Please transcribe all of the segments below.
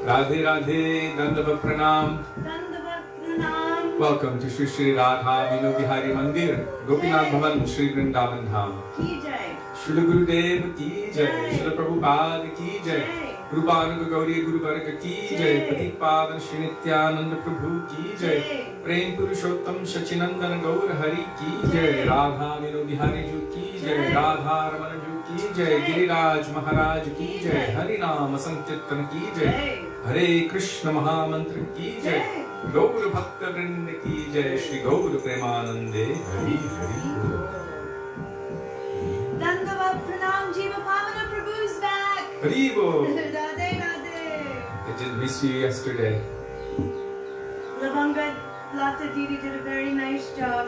Radhe Radhe, Dandavat Pranam. Dandavat Pranam. Welcome to Sri Sri Radha Vinu Bihari Mandir, Gopinath Bhavan, Sri Vrindavan Dham. Ki Jai. Srila Gurudev Ki Jai, Srila Prabhupada Ki Jai, Guru Bhanuga Gauriya Guru Varga Ki Jai, Patipadan Sri Nityananda Prabhu Ki Jai, Prem Purushottam Sachinandana Gaur Hari Ki Jai, Radha Vinu Bihari Ju Ki Jai, Radha Ramana Ju Ki Jai, Giriraj Maharaj Ki Jai, Harinam Sankirtan Ki Jai, Hare Krishna Mahamantra Ki Jai, Gaur Bhakta Vrinda Ki Jai, Shri Gaur Premanande Hari Hari. Dandavat Pranam, Jiva Pavana Prabhu's back. Haribo. Radhe Radhe. I did miss you yesterday. Lavanga Lata Didi did a very nice job.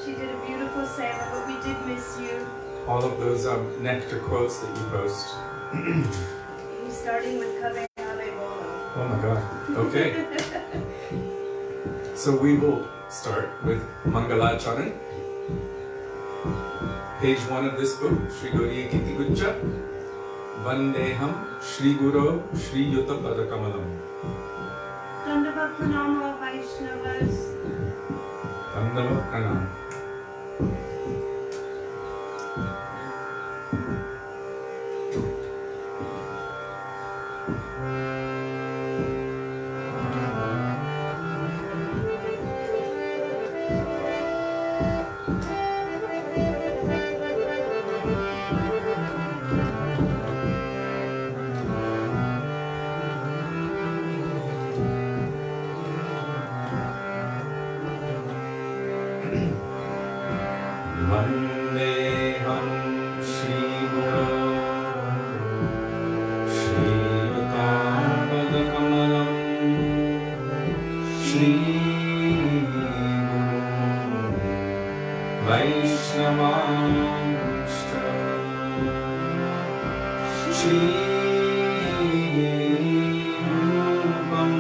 She did a beautiful seva, but we did miss you. All of those nectar quotes that you post. He's starting with Kave Ave Bolo. Oh my God. Okay. So we will start with Mangalacharan. Page 1 of this book, Shri Gauriya Kiti Guccha. Vandeham Shri Guru Shri Yuta Padakamalam. Dandavat Pranam all Vaisnavas. Dandavat Pranam. Vandeham Shri Guru Shri Yuta Padakamalam Shri Guru Vaisnavamshcha Shri Rupam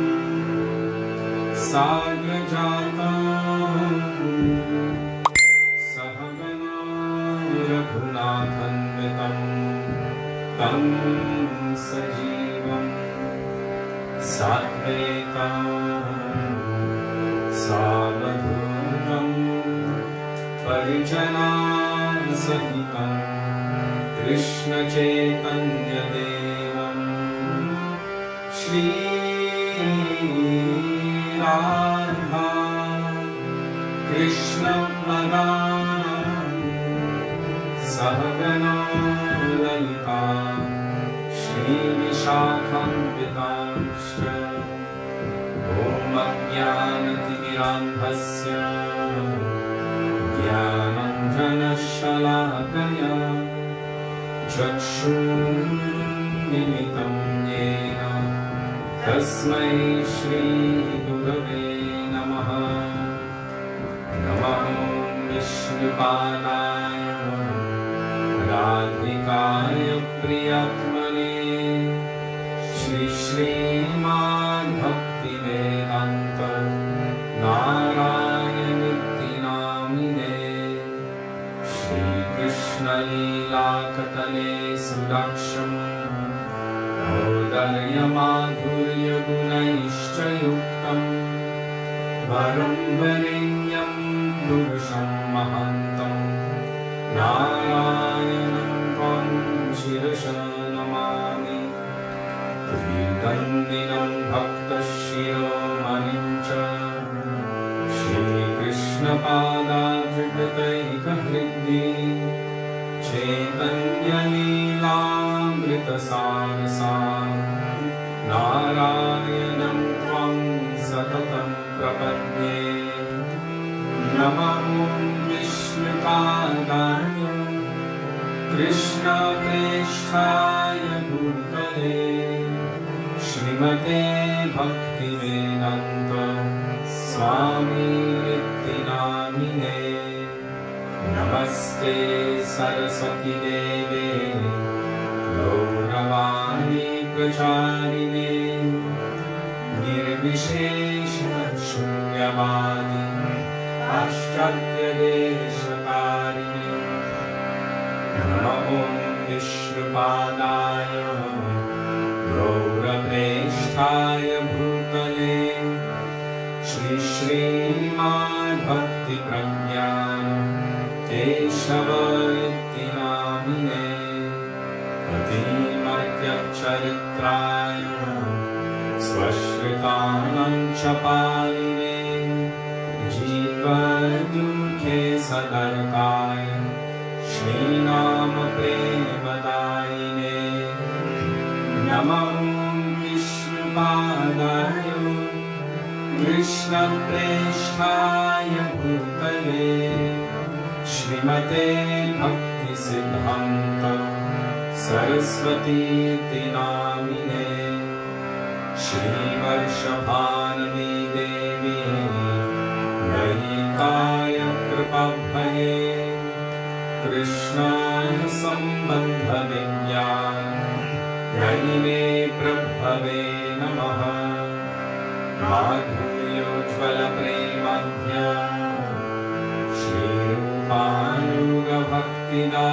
Sagrajatam Raghunathanitam Tam Sajivam Satvekam Savadhutam Parijana Sahitam Krishna Chaitanya Devam Shri Radha Krishna Pranam Sahagana Lalita Shri Vishakhampitamshcha Om Ajnanatimirandhasya Jnananjana Shalakaya Chakshunmilitam Yena Tasmai Shri Gurave Namaha Namo Vishnupadaya Radhikaya Priyatmane Shri Srimad Bhaktivedanta Narayaniti Namine Shri Krishna Lila Katale Sudaksham Audarya Madhurya Gunaishcha Yuktam Varam Varenyam Purusham Mahantam Narayanam Tvam Shirasha Namami Tridandinam Bhakta Shiromanincha Shri Krishna Pada Tripataika Hriddi Chaitanya Leelamrita Sarasam Narayanam Tvam Satatam Prapadye Namo Vishnupadaya Krishna Presthaya Bhutale Srimate Bhaktivedanta Swami Nityanamine Namaste Saraswati Deve Gauravani Pracharine Nirvishesha Shunyavadi Paschatya Deshakarine Namo Vishnupadaya Gaurapreshthaya Prabhupada Bhutale Shri Srimad Bhakti Pragyana Keshavariti Namine Patimartya Charitraya Swashritanam Chapaline Jiva Dukhe Sadarkaya Shri Nama Premadayine Namo Visnupadaya Krishna Presthaya Bhutale Srimate Bhakti Siddhanta Saraswati Tinamine Shri Varshabhanami Devi Dayikaya Kripabhaye Krishna Sambandha Vinyana Dayime Prabhave Namaha Madhuyojvala Premadhya Shri Rupanuga Bhaktida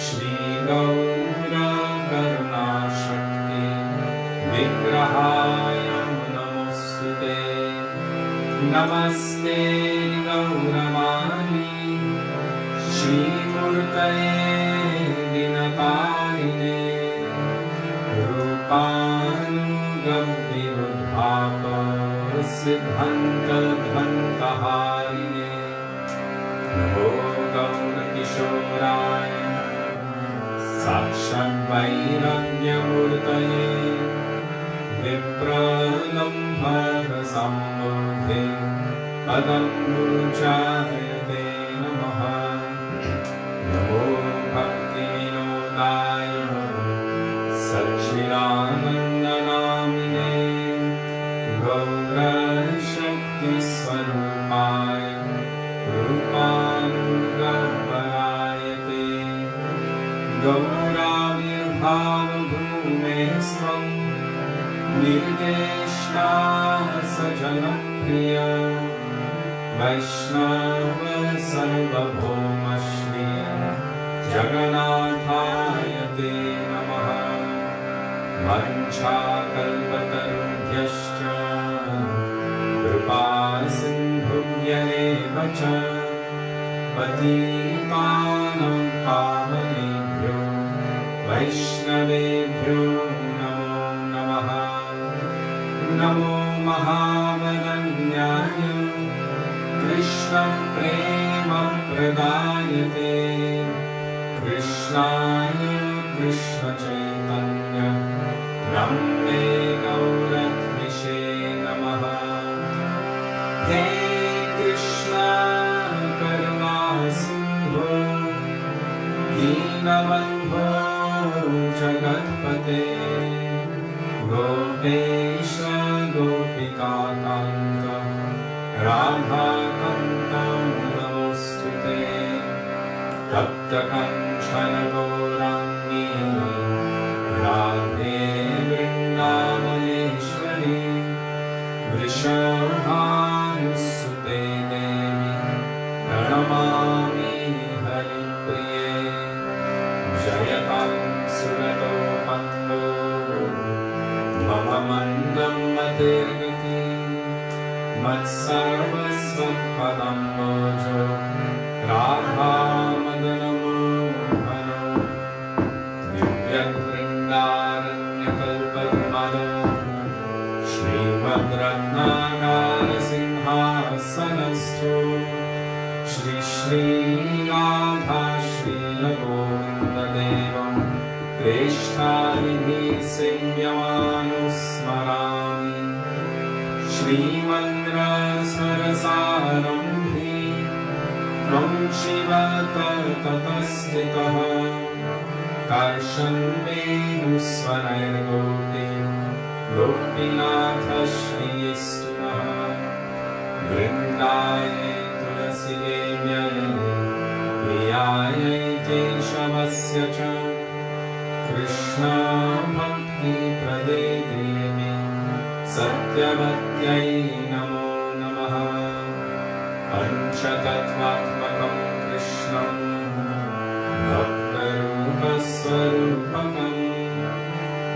Shri Gaura Karuna Shakti Vigrahaya Namostute Namaste Gauramani Shri Murtaye Dinatarine Rupanuga Virudhapa Siddhanta Dhantaharine Namo Gaura Kishoraya Sakshat Vairagya Murtaye Vipralambhara Sambodhe Padam Gurujayate Namaha Namo Bhakti Vinodaya Satchidananda Namine Gaura Shakti Swarupaya Rupanuga Varayate Gaura Virbhava Bhume Swam Nirgeshta Sajana Priya Vaisnava Sarvabhoma Shri Jaganathaya Te Namaha Mancha Kalpatarubhyascha Kripa Sindhubhya Cha Patitanam Pavanebhyo Vaishnavebhyo Namo Namaha Namo Mahavaranyaya Krishna Prema Pradayate Krishnaya Krishna Chaitanya Namne Gauratmishe Namaha Hey Krishna Karuna Sindhu Dinabandho Jagatpate Gopesha Gopika Kanta Radha Kanta Namostute Tapta Kanchana Gaurangi Radhe Vrindavaneshwari Vrishabhanusute Devi Pranamami Haripriye Jayatam Surato Pando Mama Mandam Matirgati Matsarvasvam Padam Mojo Radha Madanamo Hano Divya Vrindaranya Kalpadmado Srimad Ratnagara Simhasanasto Shri Shri Radha Srila Govinda Devam Krishnanidhi Senyamanusmarami Shrimandra Sarasarambhi Tvam Shivata Tatastitaha Karshan Venusvarayagoti Gopinatha Shri Istunaha Vrindaye Tulasi Devyaye Priyaye Keshavasya Cha Krishna Bhakti Prade Devi Satyavatyai Namo Namaha Panchatattvatmakam Krishnam Bhaktarupa Swarupakam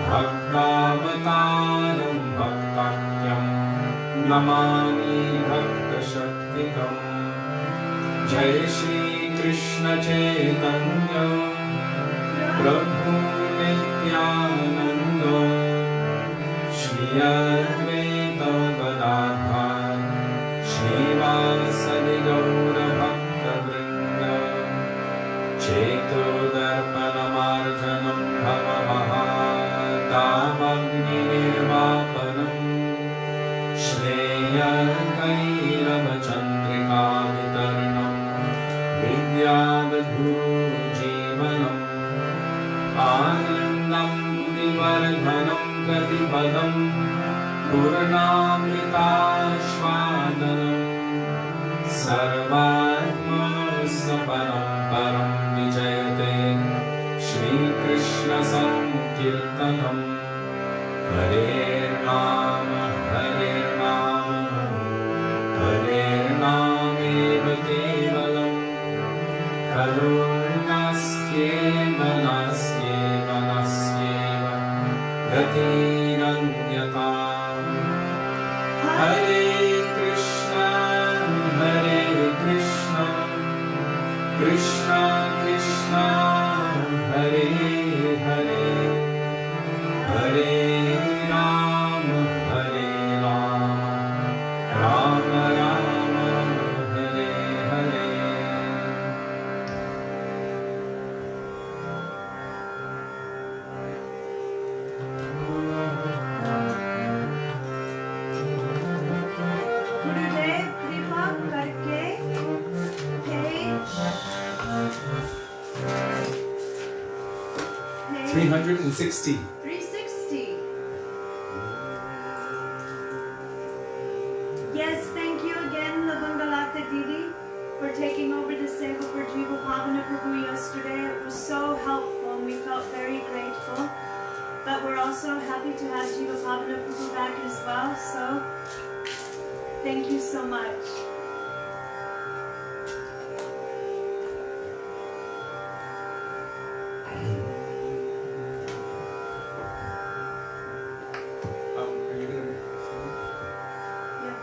Bhakta अवतारं भक्ताख्यं Namami भक्तशक्तिकम् जय श्री कृष्ण चैतन्य प्रभु नित्यानंद श्री अद्वैत गदाधर श्रीवासदि गौर भक्तवृंद चेतोदर्पणमार्जनं भवमहातामग्निनिर्वापनं श्रेयकैरवचन्द्रिकावितरणं विद्यावधूजीवनम् आनन्दं बुद्धिवर्धनं प्रतिपदं पूर्णामृतास्वादनं सर्वात्मस्वपनं परं विजयते श्रीकृष्णसङ्कीर्तनम् हरेर्नाम हरेर्नामेव केवलं करुणास्येव नास्त्येव गतिरन्यथा हरे Krishna Krishna Krishna Hare Hare Hare Ram Ram Ram Hare Hare Gurudev कृपा करके page 360. 360. Yes, thank you again, Lavangalata Didi, for taking over the seva for Jiva Pavana Prabhu yesterday. It was so helpful and we felt very grateful. But we're also happy to have Jiva Pavana Prabhu back as well. So, thank you so much. Are you gonna? Yeah.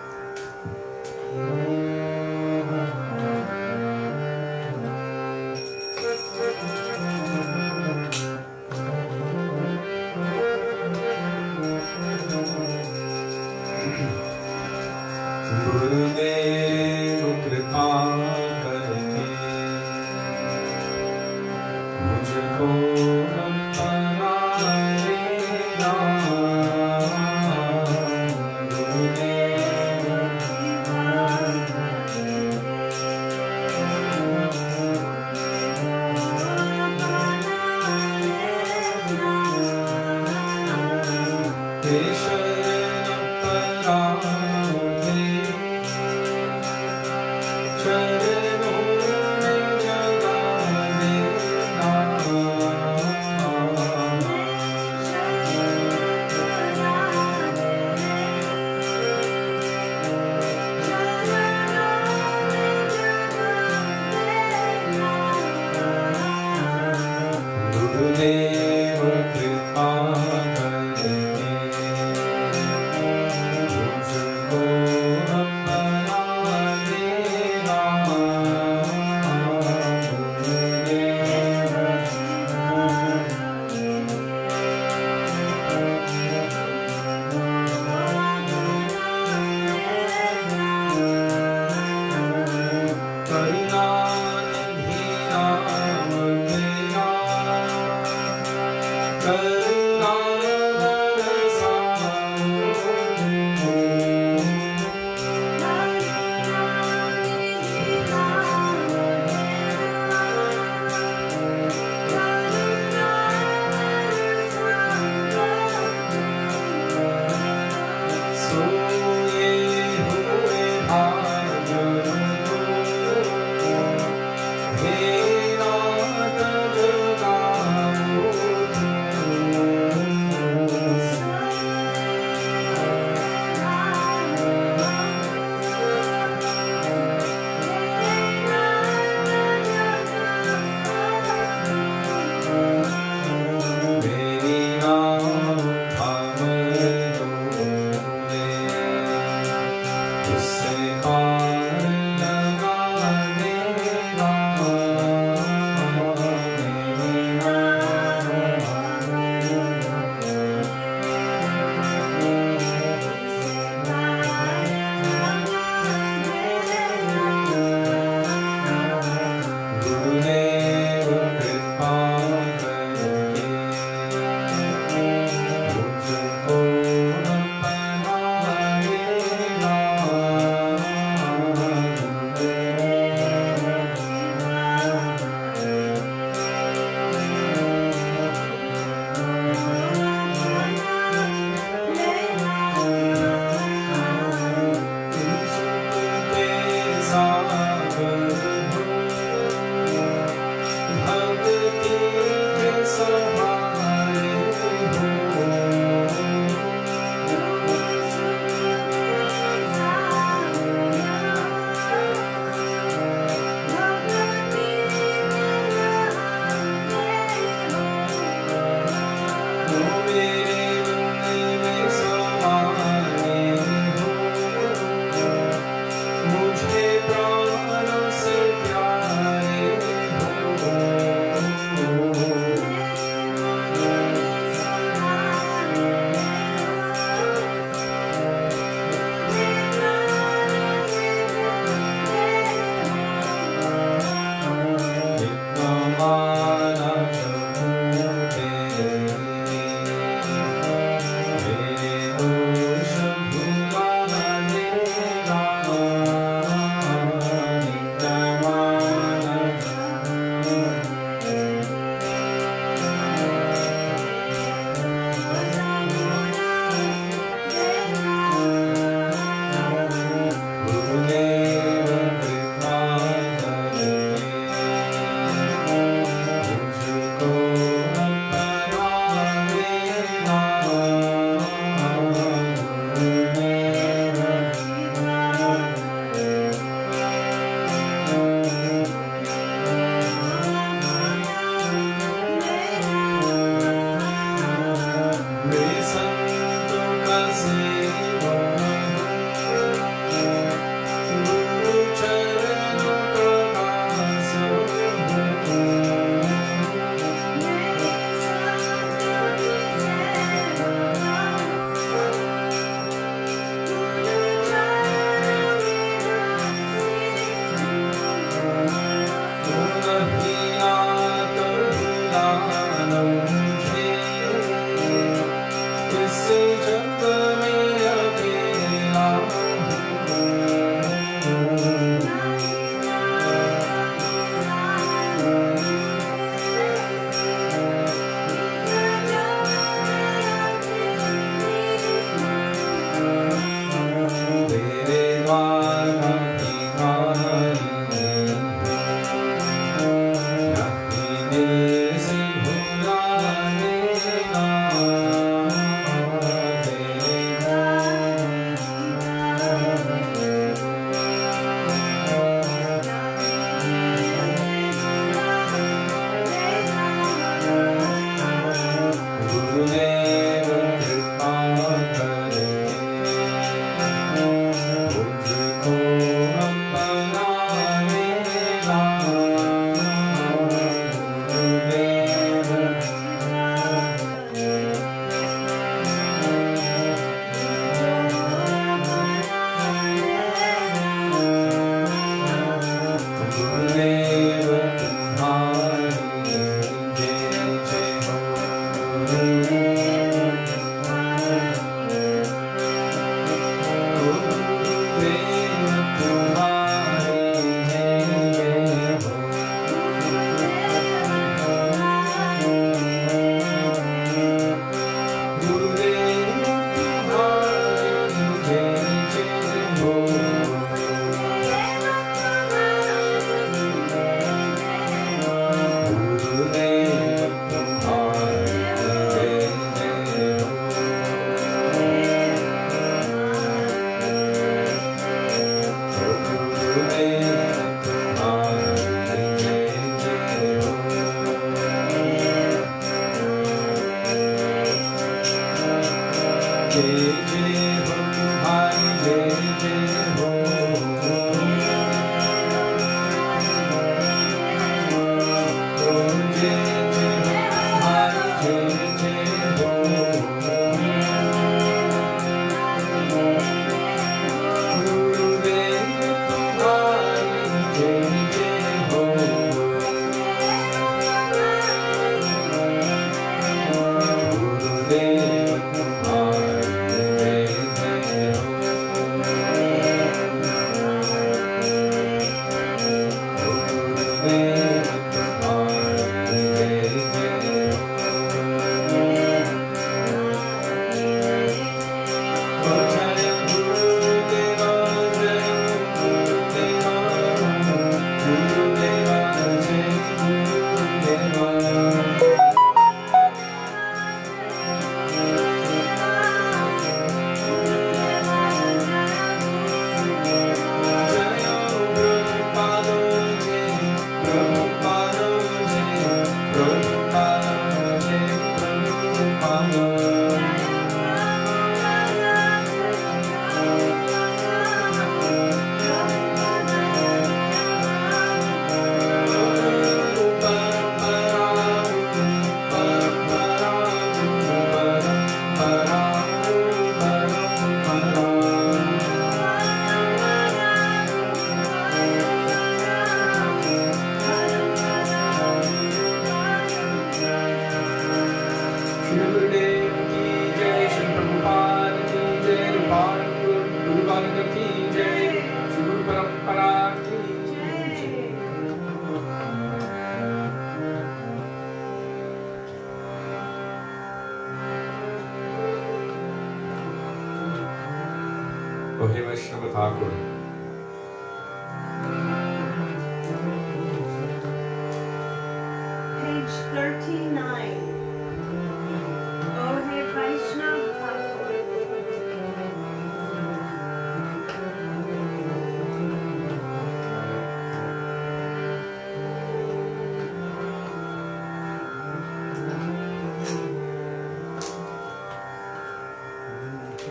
गुरुदेव कृपा करके मुझको अपना लेना गुरुदेव हे शरण पराधे चरणों में जगा देना गुरुदेव कृपा करके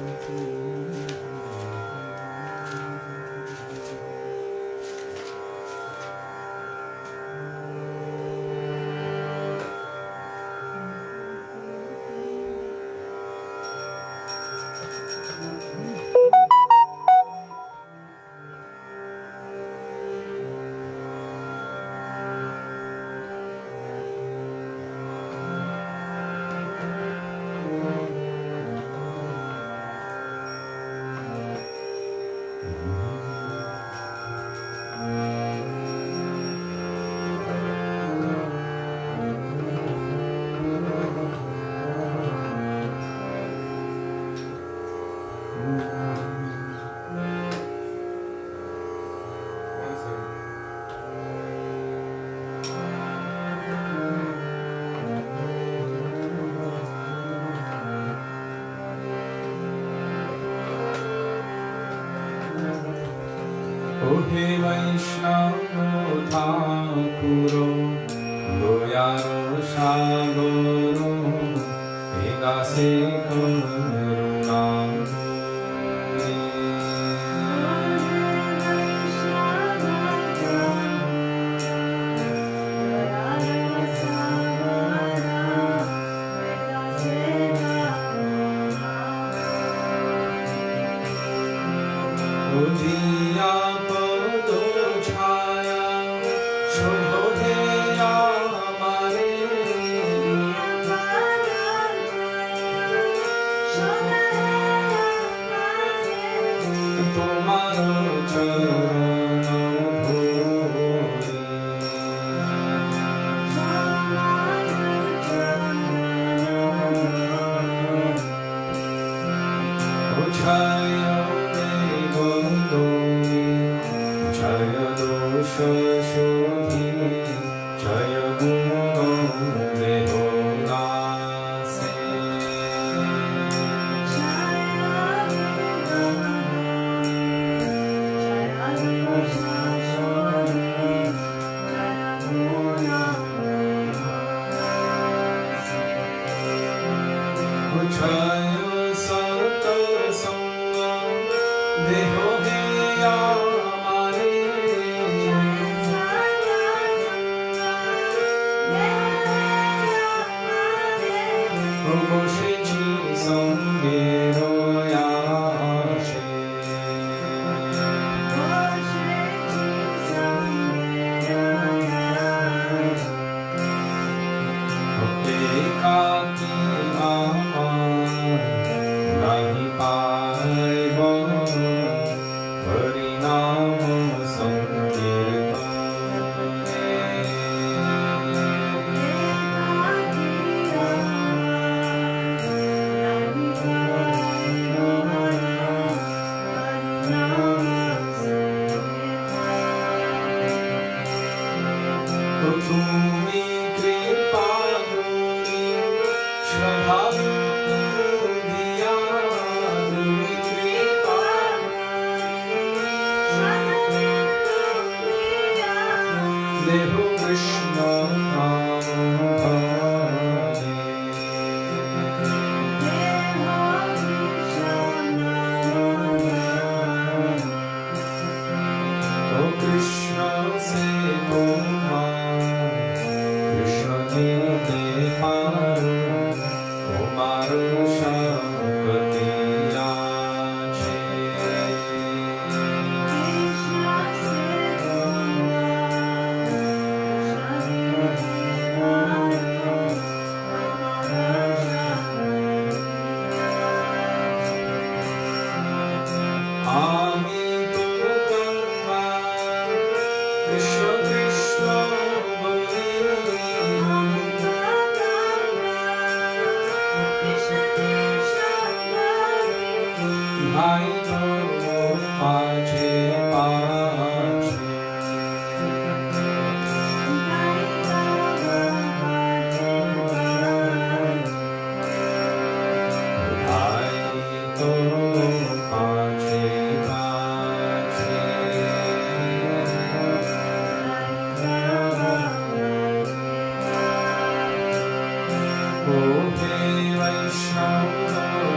He Vaishnava Thakuro Goyaro Shagoro Edase Karuna Vaishnava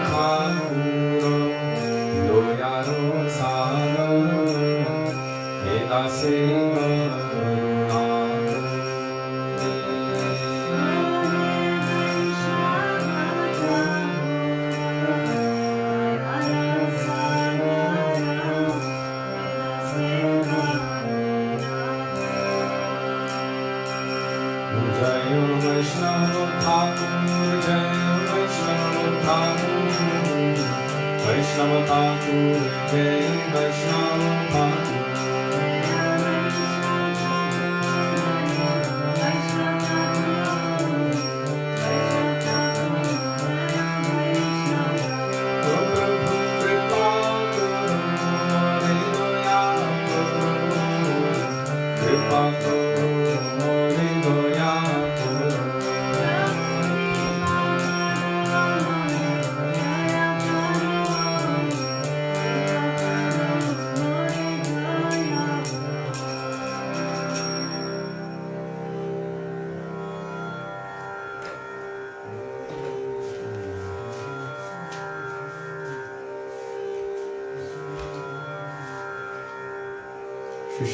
Thakura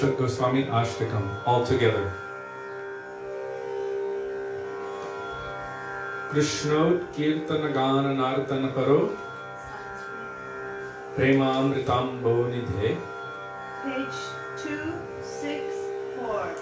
Srila Goswami Ashtakam, all together. Krishnot Kirtana Gana Nartana Karo Premamritambo Nidhe. Page 264.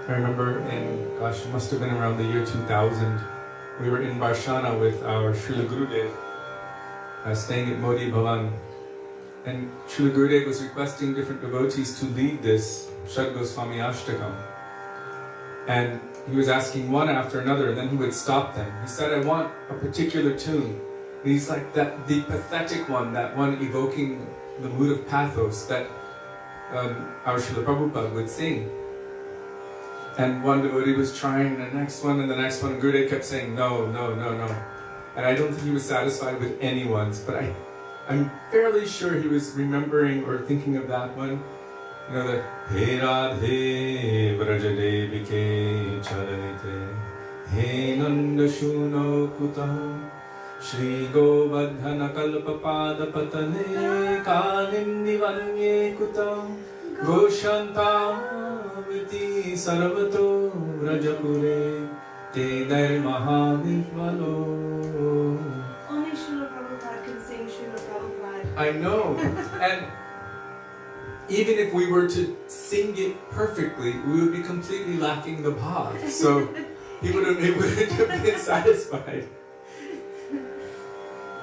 I remember it must have been around the year 2000, we were in Varshana with our Srila Gurudev, staying at Modi Bhavan, and Srila Gurudev was requesting different devotees to lead this Srila Goswami Ashtakam, and he was asking one after another, and then he would stop them. He said, I want a particular tune. And he's like, the pathetic one, that one evoking the mood of pathos that our Srila Prabhupada would sing. And one devotee was trying, the next one, and the next one, and Gurudev kept saying, no, no, no, no. And I don't think he was satisfied with anyone's, but I'm fairly sure he was remembering or thinking of that one. You know, the He Radhe Vrajadevike Charanite He Nanda Shuno Kutam Shri Govardhana Kalpapada Patane Kalim Nivanye Kutam Goshantam Viti Sarvato Rajapure Te Dair Mahavivalo. Only Srila Prabhupada can sing Srila Prabhupada. I know. And even if we were to sing it perfectly, we would be completely lacking the bhav. So he wouldn't have been satisfied.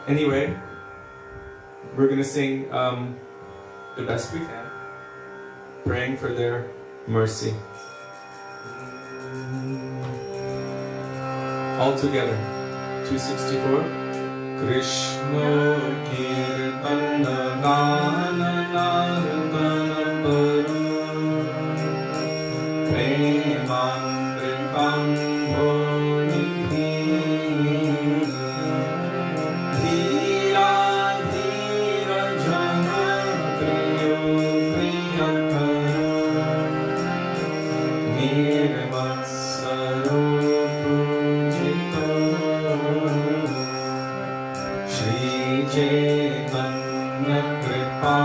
Anyway, we're going to sing the best we can, praying for their mercy. All together, 264. Krishna Kirtana Gana Nartana Paru Premamritam Bhonidhi Dhira Dhira Jana Priyo Priyakara Nirvatsaro Pujito Chaitanya Kripa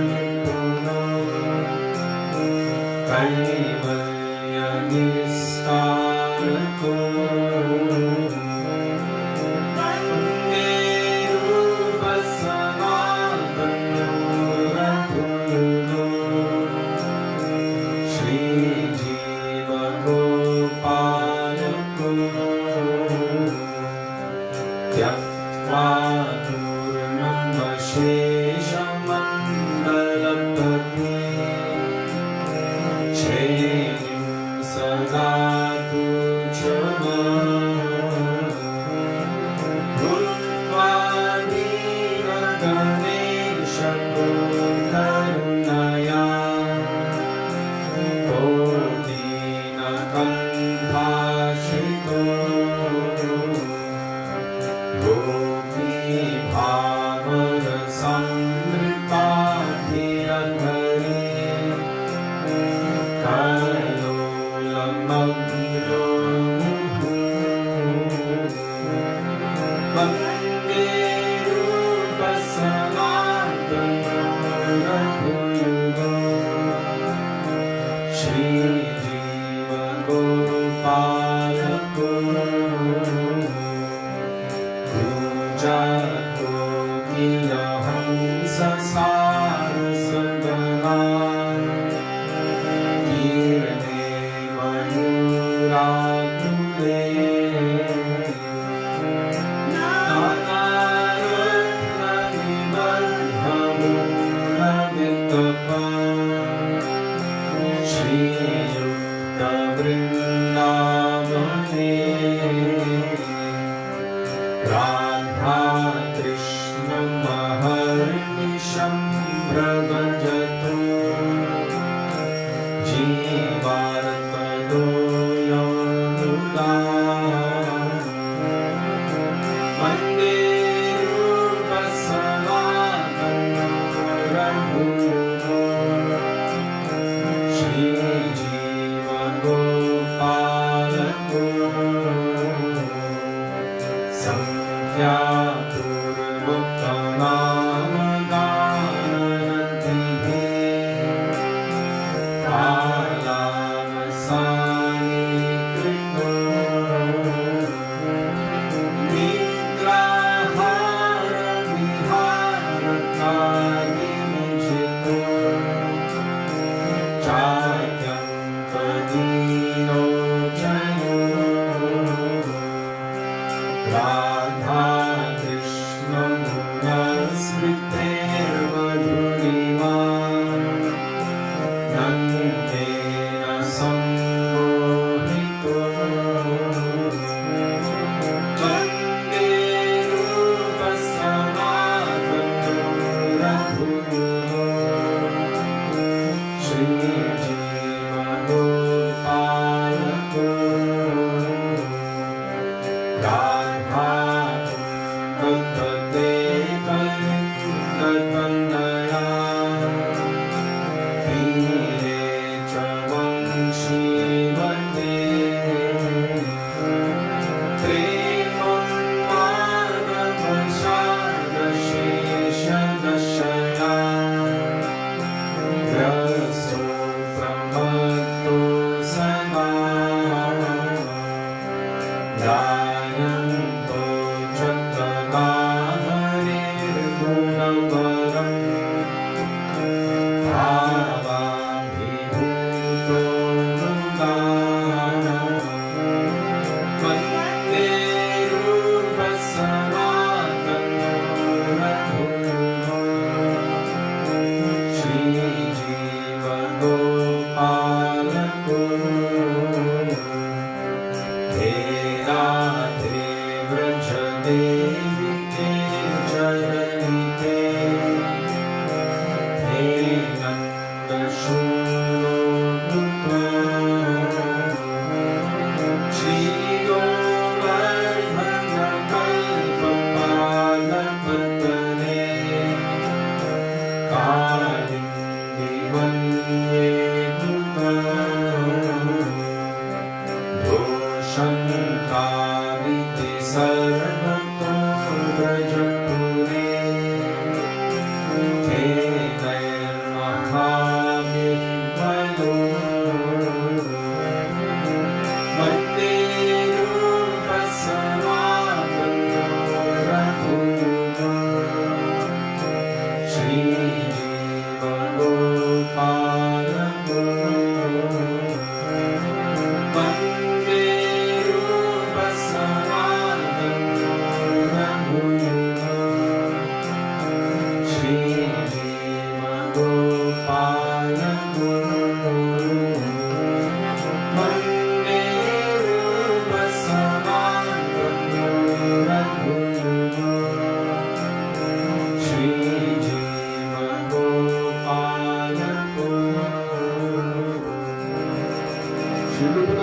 निपुनो कैवल्य निस्तारको वन्दे रूप सनातनो रघुयुगो श्रीजीव गोपालको त्यक्त्वा शेषमण्डलपति श्रेणिं सदा तुच्छमा भूत्वा दीनगणेशको करुणया दीनकण्ठाश्रितो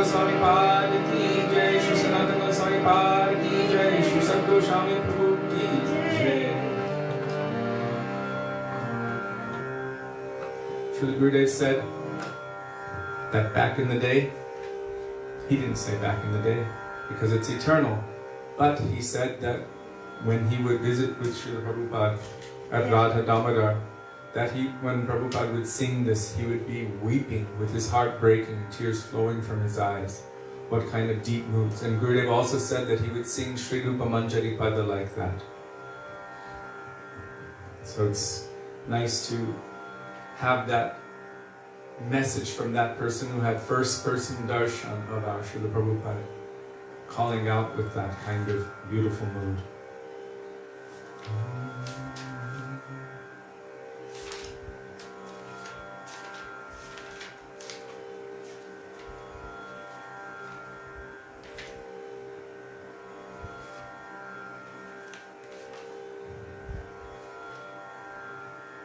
Goswamipada ki jai, Shri Sanatan Goswamipada ki jai, Shri Sat Goswami Prabhu ki jai. Srila Gurudev said that back in the day, he didn't say back in the day because it's eternal, but he said that when he would visit with Srila Prabhupada at Radha Damodar, that when Prabhupada would sing this, he would be weeping with his heart breaking, tears flowing from his eyes. What kind of deep moods. And Gurudev also said that he would sing Sri Rupa Manjari Pada like that. So it's nice to have that message from that person who had first person darshan of our Srila Prabhupada, calling out with that kind of beautiful mood.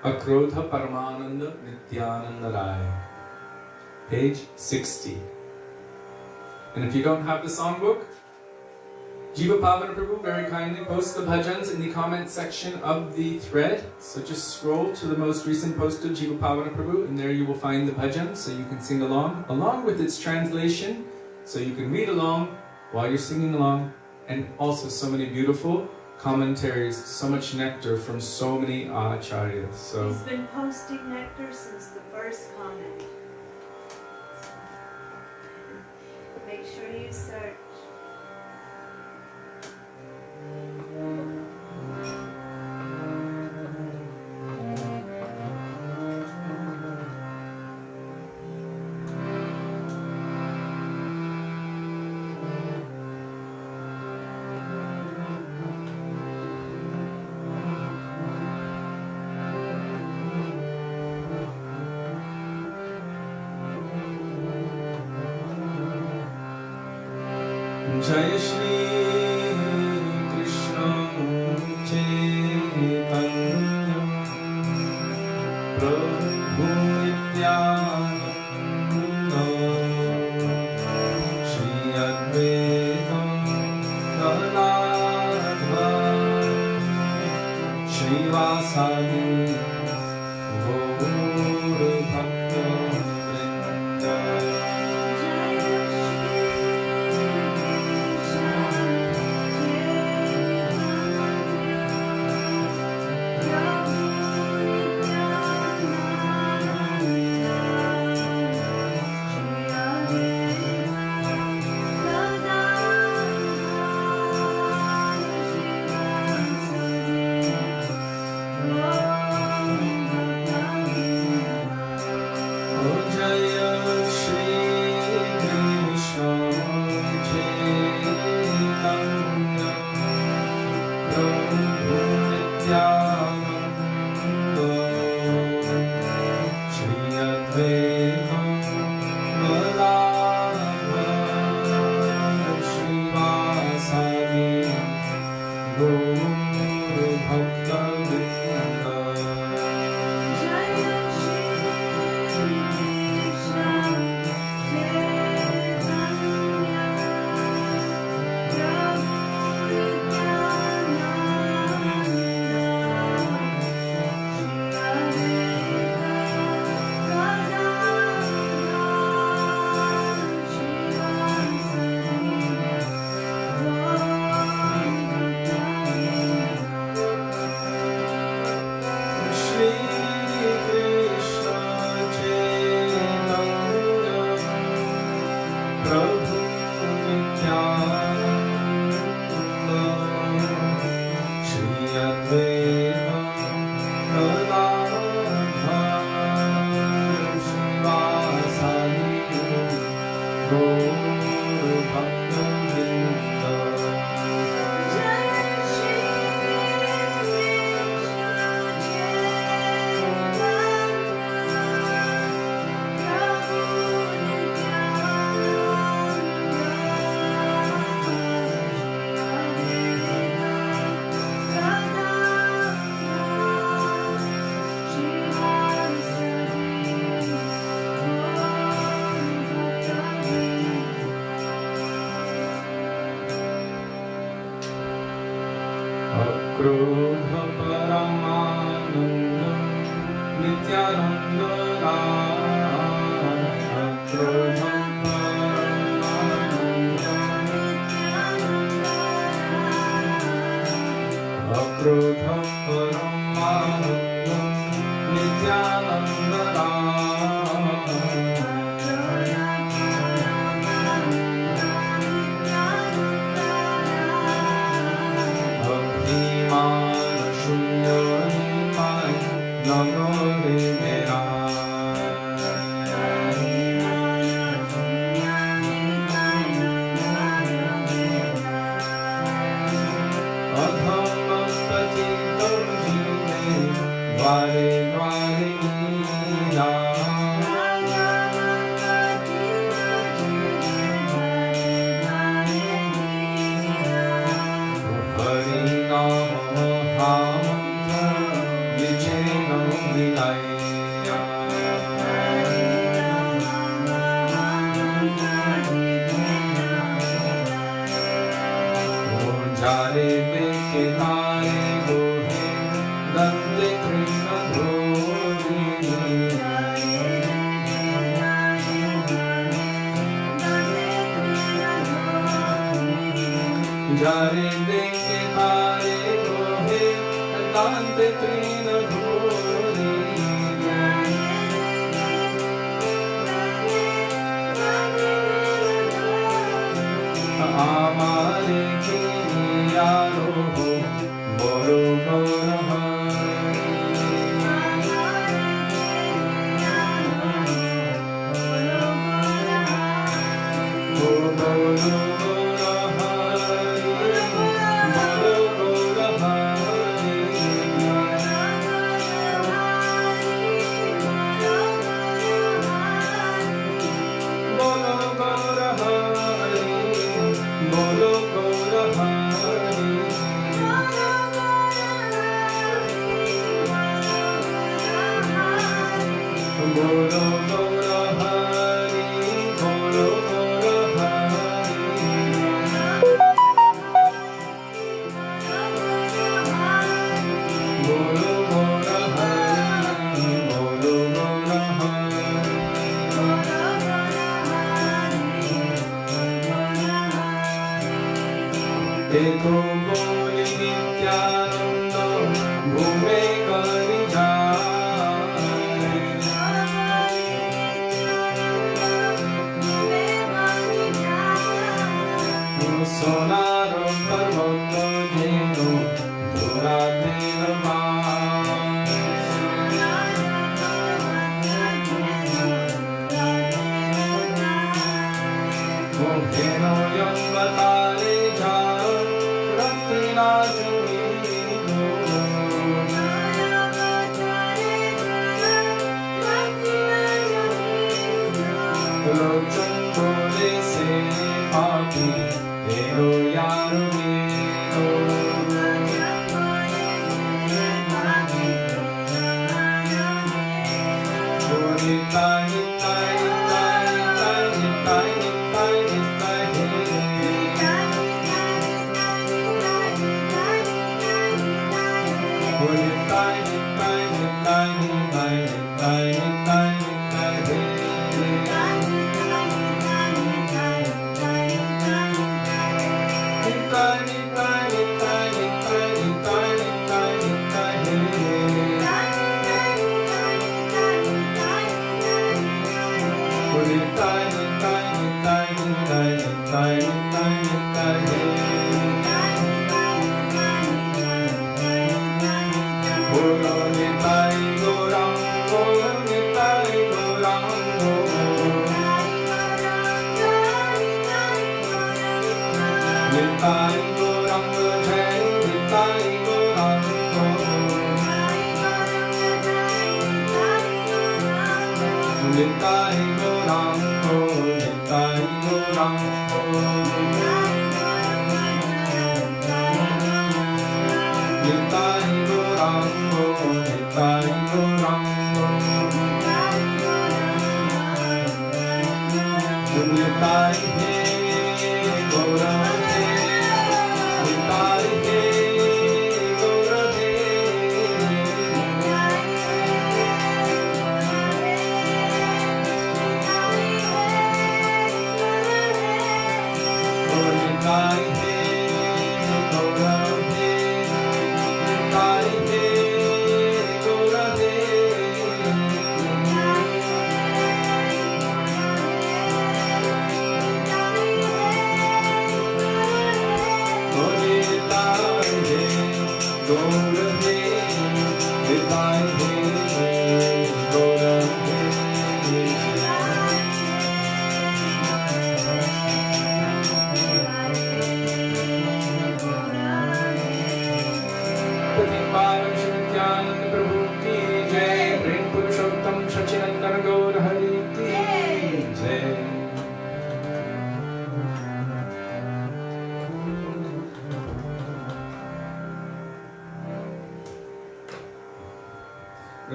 Akrodha Paramananda Nityananda Raya, page 60. And if you don't have the songbook, Jiva Pavana Prabhu very kindly posts the bhajans in the comment section of the thread. So just scroll to the most recent post of Jiva Pavana Prabhu, and there you will find the bhajans so you can sing along with its translation, so you can read along while you're singing along, and also so many beautiful commentaries, so much nectar from so many acharyas. So he's been posting nectar since the first comment. Make sure you search. Jai Shri Krishna Chaitanya Prabhu Nityananda Shri Advaita Gadadhara Shri Vasadi Gaura Bhakta Vrinda.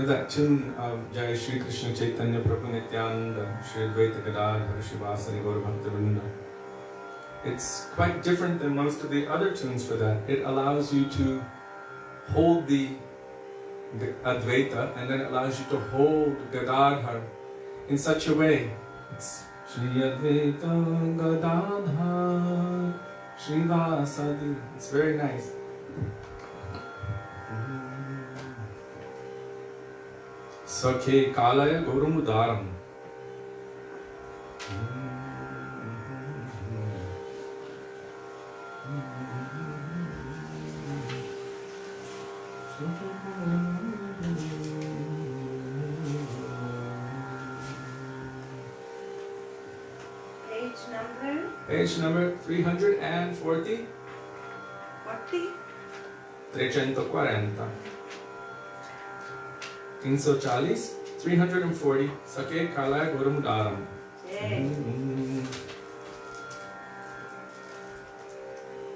know that tune of Jai Shri Krishna Chaitanya Prabhu Nityananda Shri Advaita Gadadhar Shivasari Gaur Bhaktivinoda. It's quite different than most of the other tunes for that. It allows you to hold the Advaita and then it allows you to hold Gadadhar in such a way. It's Shri Advaita Gadadhar Shivasadi. It's very nice. Sakhe Kalaya Gurumudaram. Page number 340. 340. 340. Sakhe Kalaya Gurumudaram.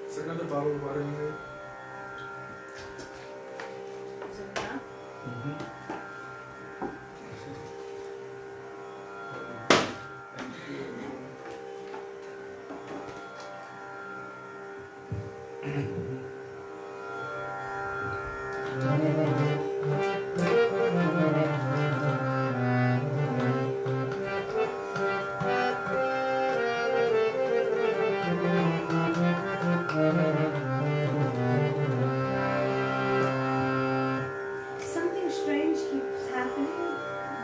Is there another bottle of water in here? Is it enough? Thank you. Something strange keeps happening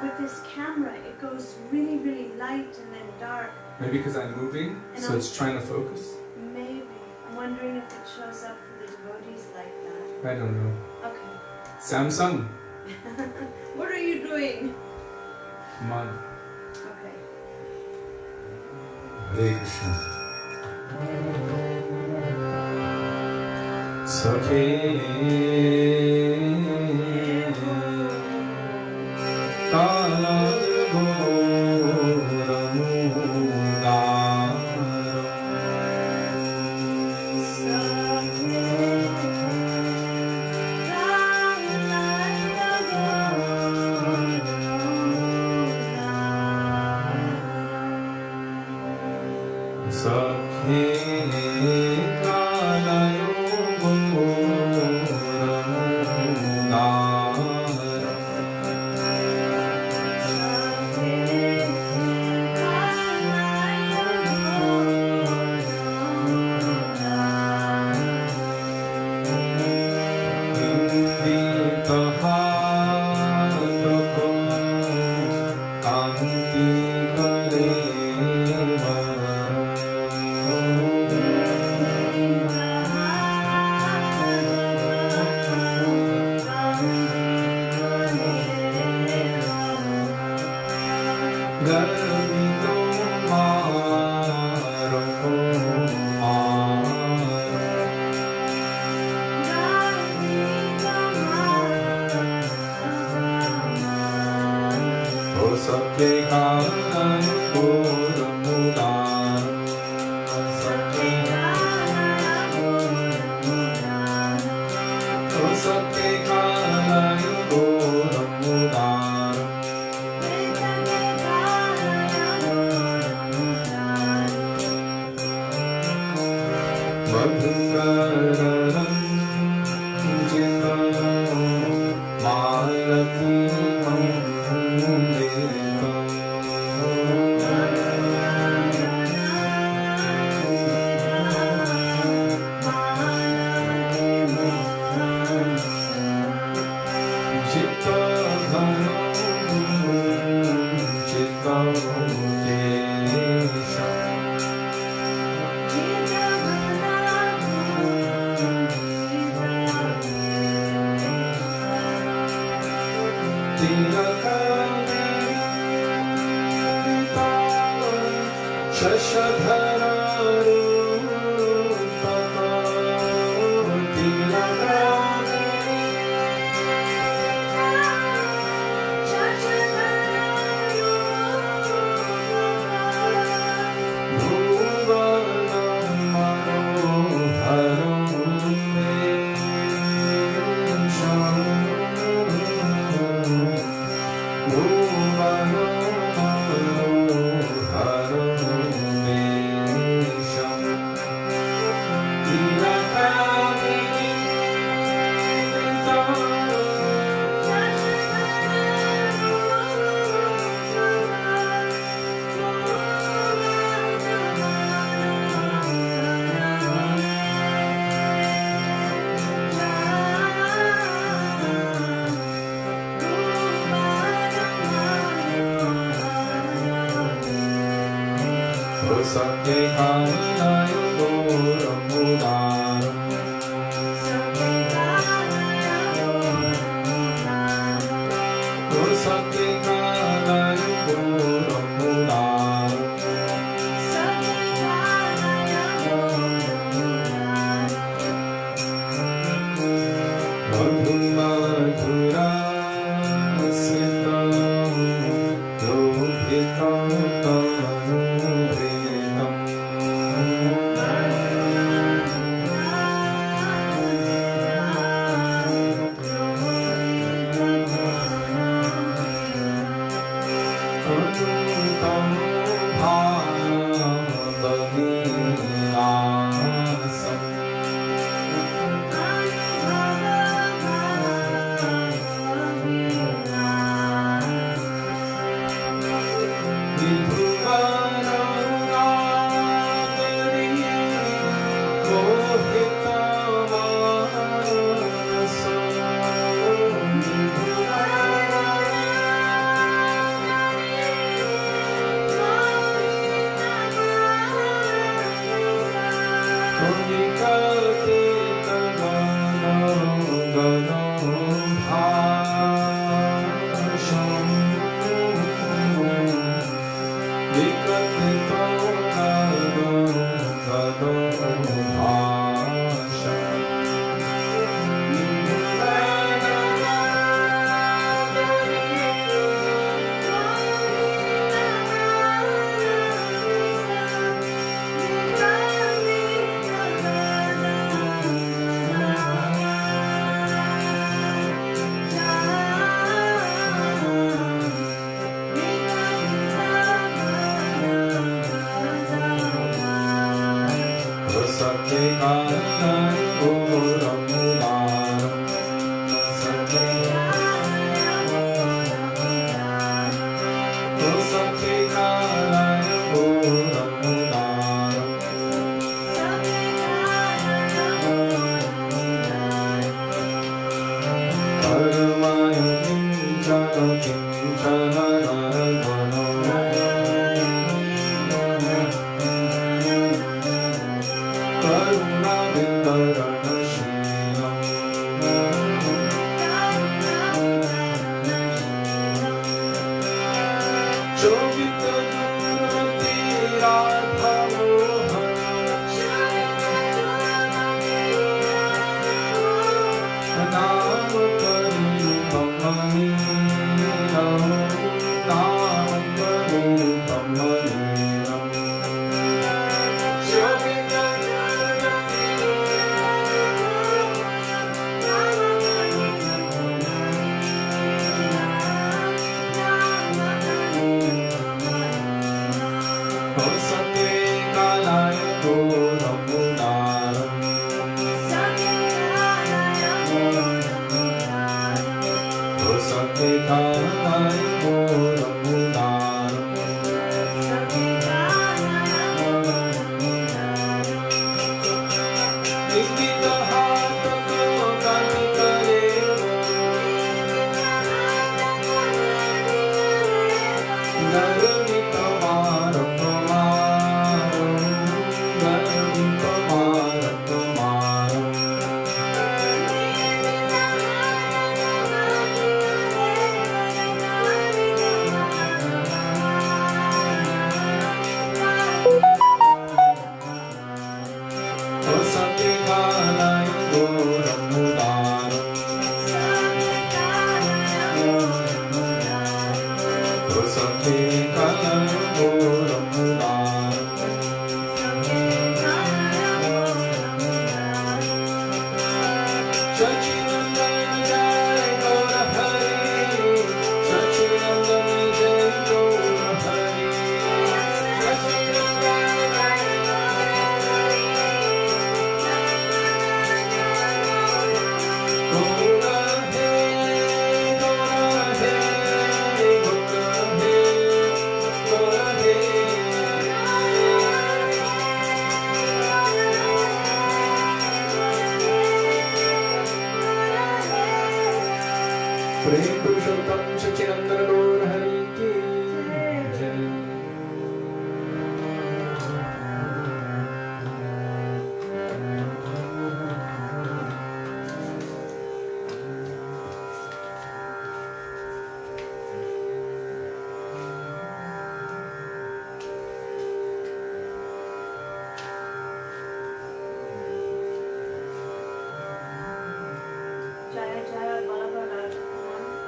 with this camera. It goes really, really light and then dark. Maybe because I'm moving, And so it's trying to focus? Maybe. I'm wondering if it shows up for the devotees like that. I don't know. Okay. Samsung. What are you doing? Come on. Okay. Hare Krishna. Sakhe Kalaya Gurumudaram. Sakhe Kalaya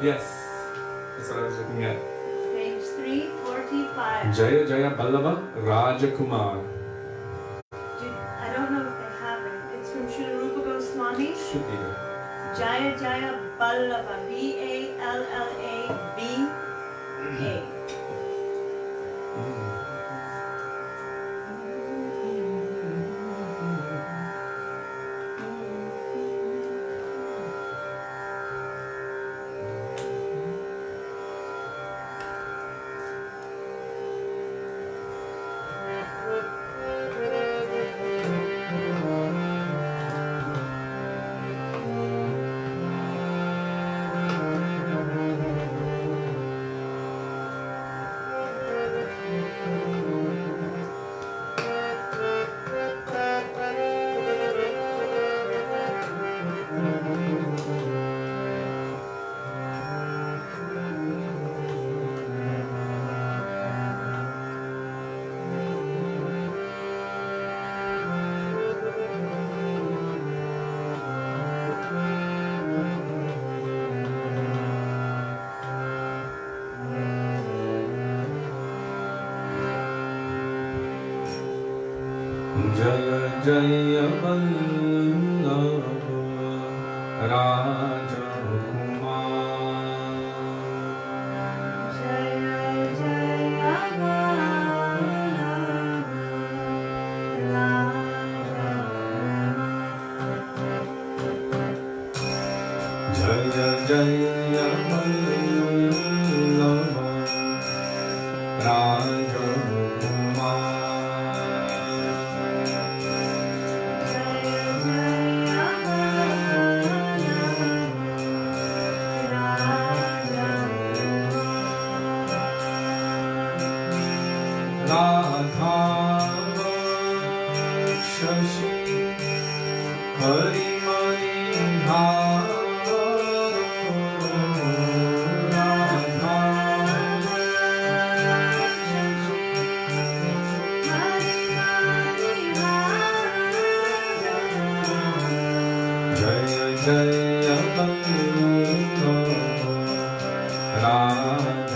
Yes, that's what I was looking at. Page 345. Jaya Jaya Ballava Rajakumar. I don't know if they have it. It's from Srila Rupa Goswami. Should be there. Jaya Jaya Ballava, B-A-L-L-A-V-A. Jaya Jaya Vallabha Rajakumar. Jaya Jaya Ballava Rajakumar. Jaya Jaya Vallabha Rajakumar.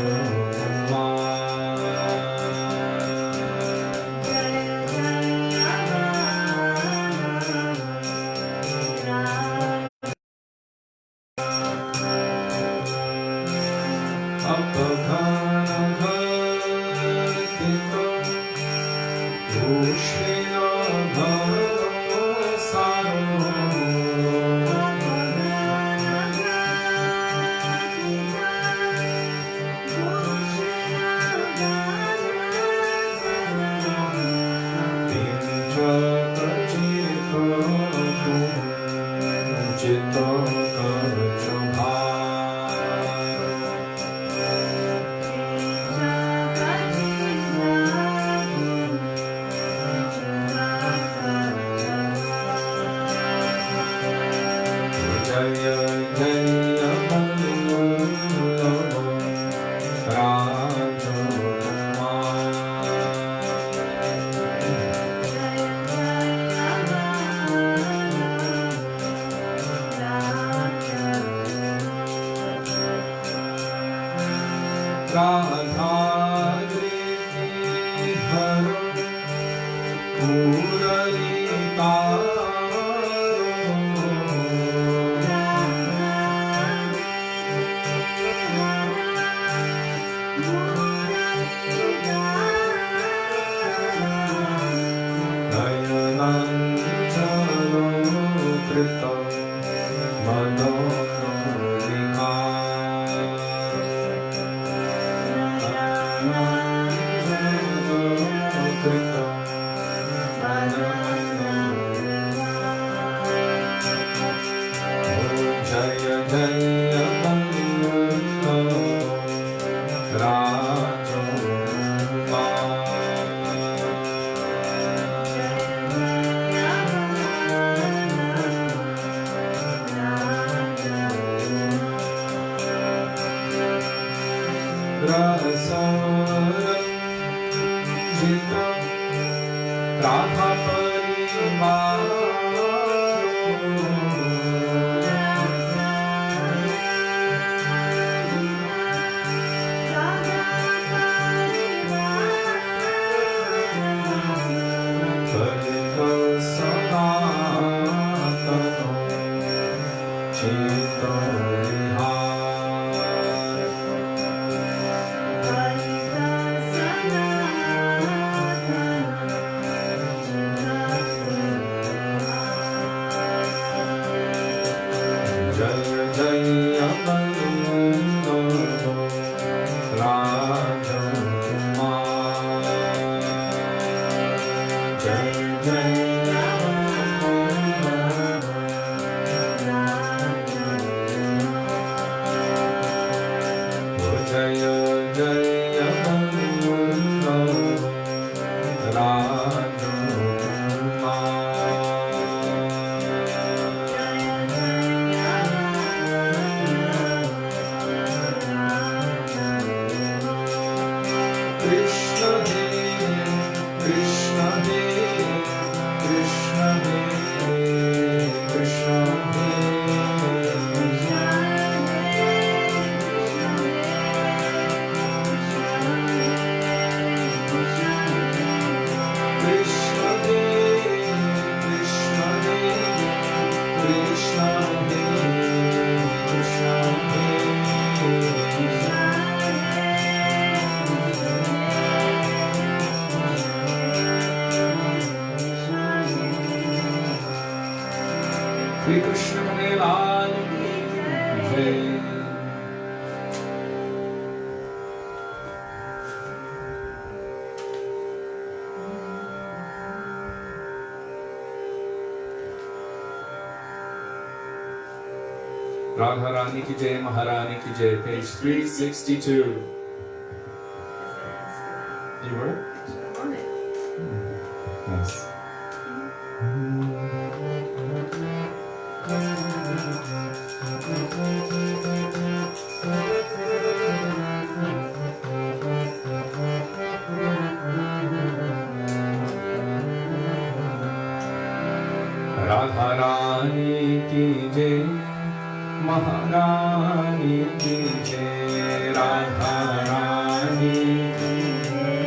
Krishna Hare Krishna Hare Krishna Hare Krishna Shri Krishna Lal ki jai. Radha Rani ki jai, Maharani ki jai, page 362. You were? I'm on it. Nice. Radha Rani ki jai, Maharani ki jai, Radha Rani ki jai,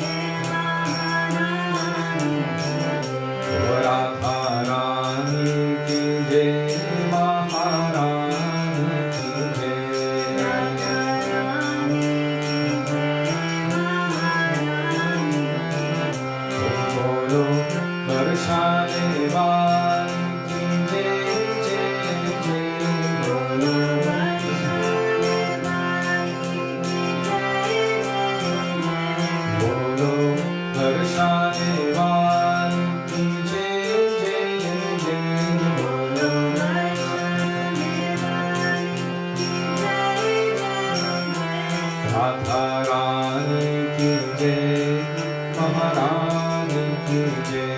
Radha Rani ki jai, Maharani ki jai. Bolo Varshane Vali ki jai, jai jai. Bolo Bolo Varshane Vali ki jai, jai jai. Bolo Radha Rani ki jai, Maharani ki jai.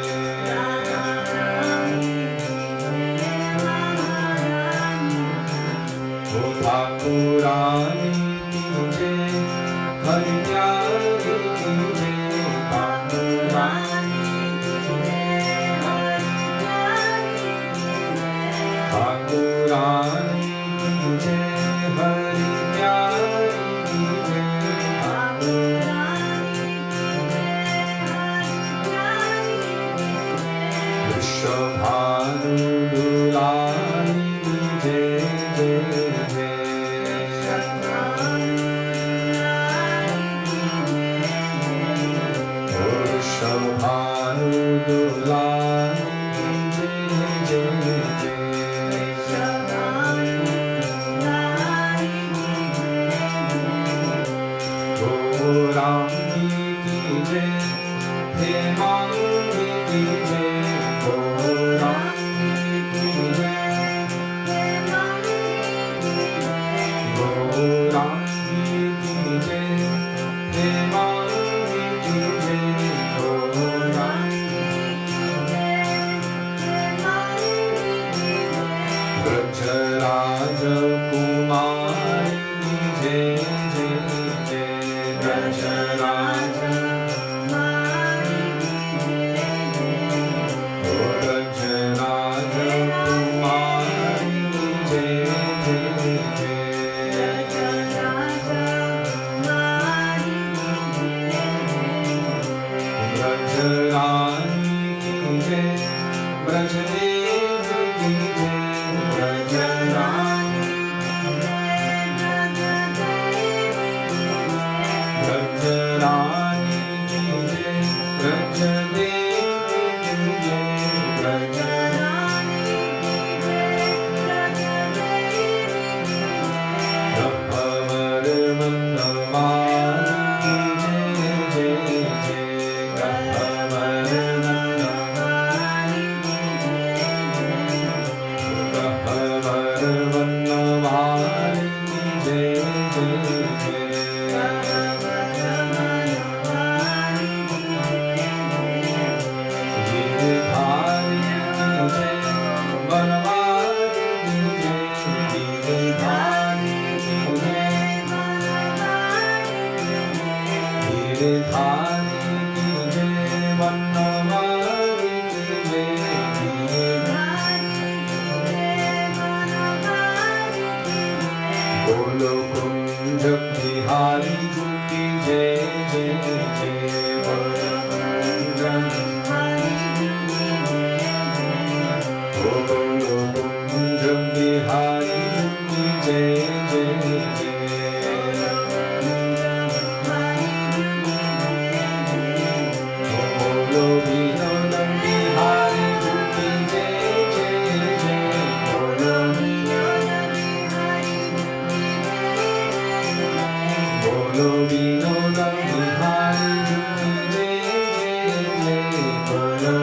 Thakurani ki jai, Hari Pyari ki jai. Thakurani ki jai, Thakurani ki jai, Hari Pyari ki jai. Vrishabhanu Dulani ki jai, jai jai. Vrishabhanu Dulani ki jai, jai jai. Gaurangi ki jai, Hemangi ki jai. Gaurangi ki jai, Gaurangi ki jai, Hemangi ki jai. Gaurangi ki jai. Girdhari की जय वनवारी की जय बोलो कुंज बिहारी जी की जय जय जय बोलो कुंज बोलो कुंज बिहारी जी की जय जय जय बोलो विनोद बिहारी जी की जय जय जय बोलो बोलो विनोद बिहारी जी की जय जय जय बोलो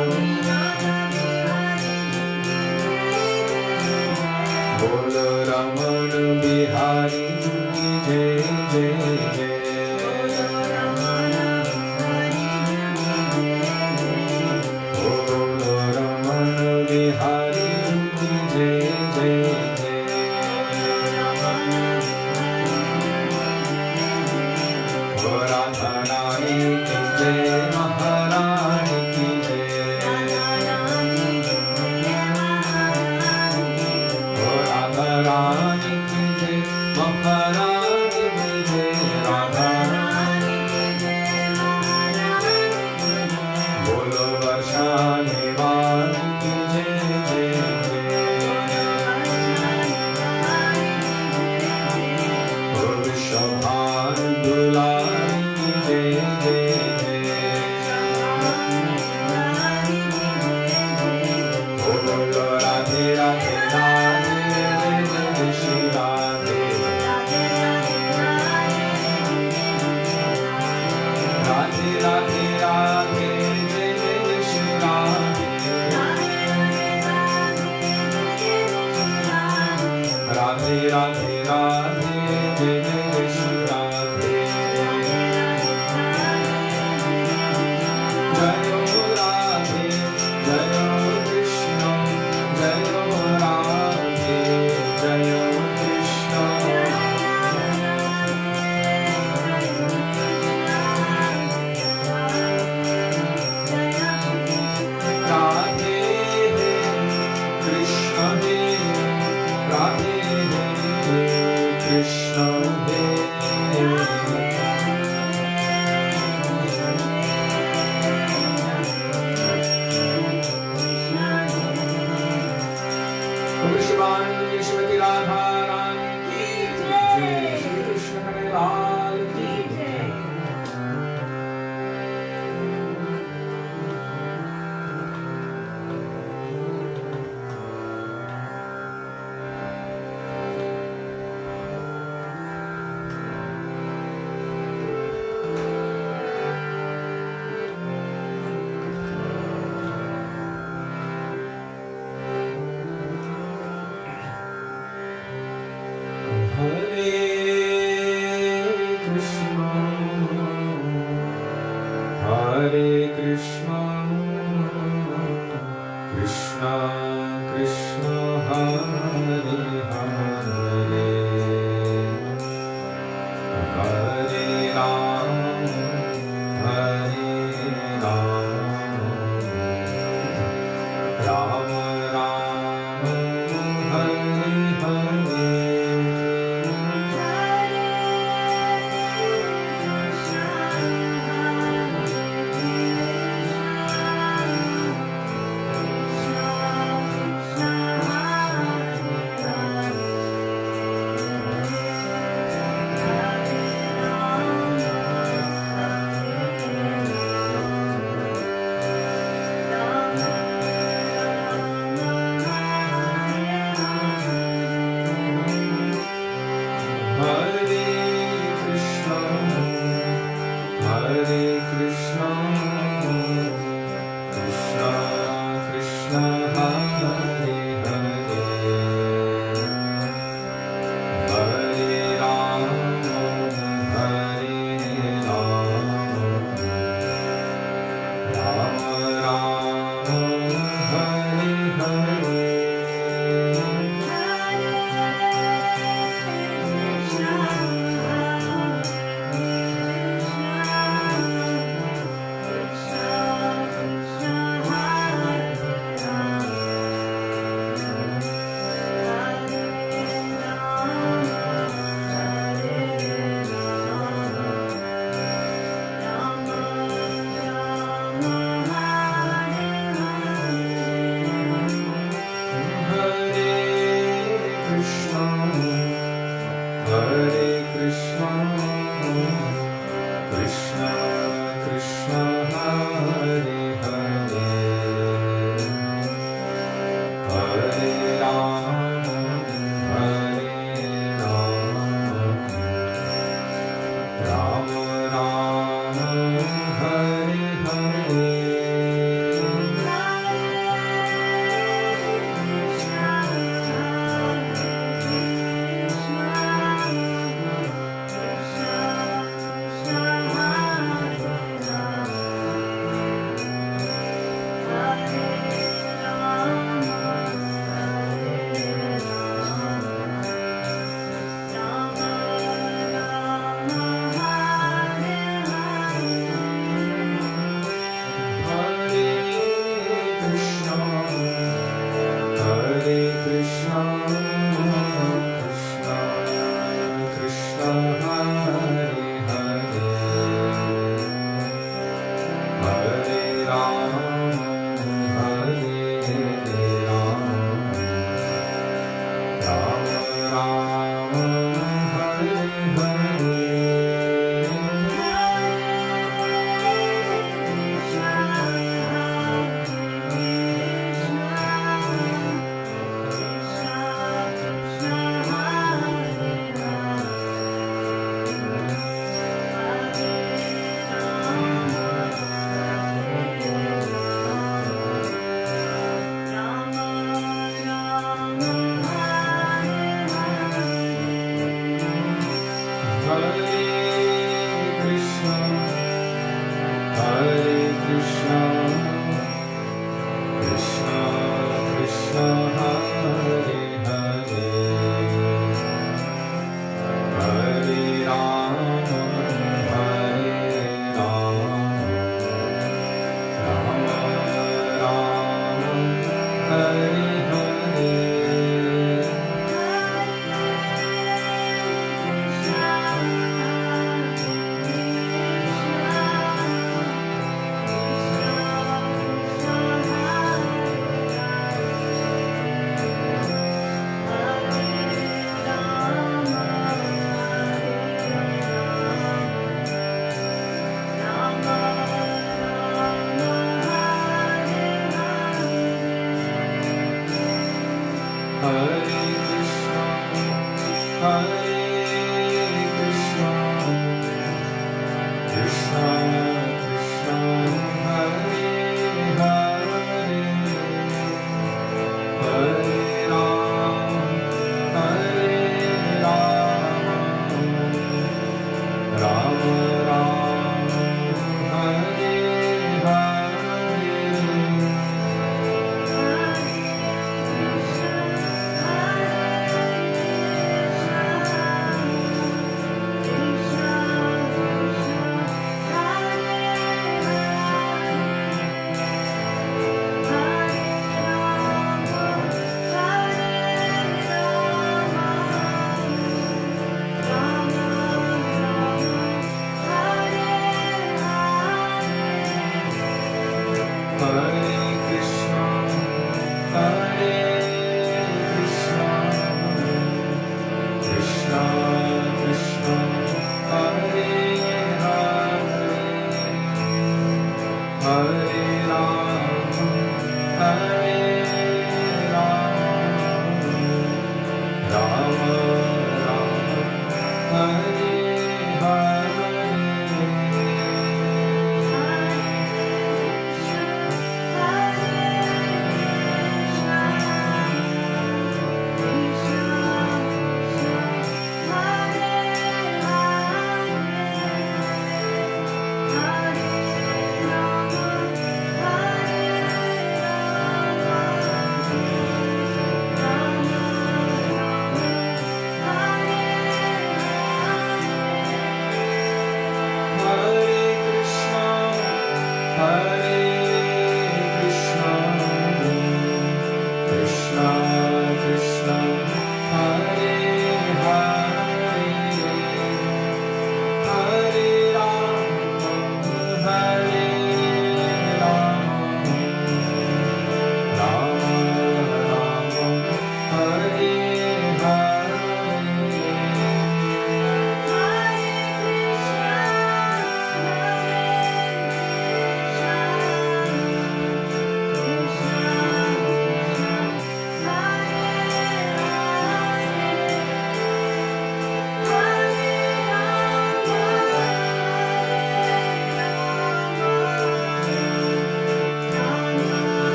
बोलो रमण बिहारी जी की जय जय जय बोलो रमण बिहारी जी की जय जय जय राधा रानी की जय महारानी की जय राधा रानी की जय महारानी की जय राधा बोलो वर्षा निवारी की जय जय जय विश्वभार दुलारी की जय जय जय बोलो राधे राधे राधे जय जय श्री राधे राधे राधे राधे जय जय श्री राधे राधे राधे राधे जय जय श्री राधे जयो राधे जयो कृष्ण जयो राधे जयो कृष्ण राधे कृष्ण हे राधे कृष्ण हे विश्वान श्रीमती राधा रानी की जय श्री कृष्ण हरे लाल की जय Hare Krishna Krishna Krishna Hare Hare Hare Ram Hare Ram Ram Ram Hare Hare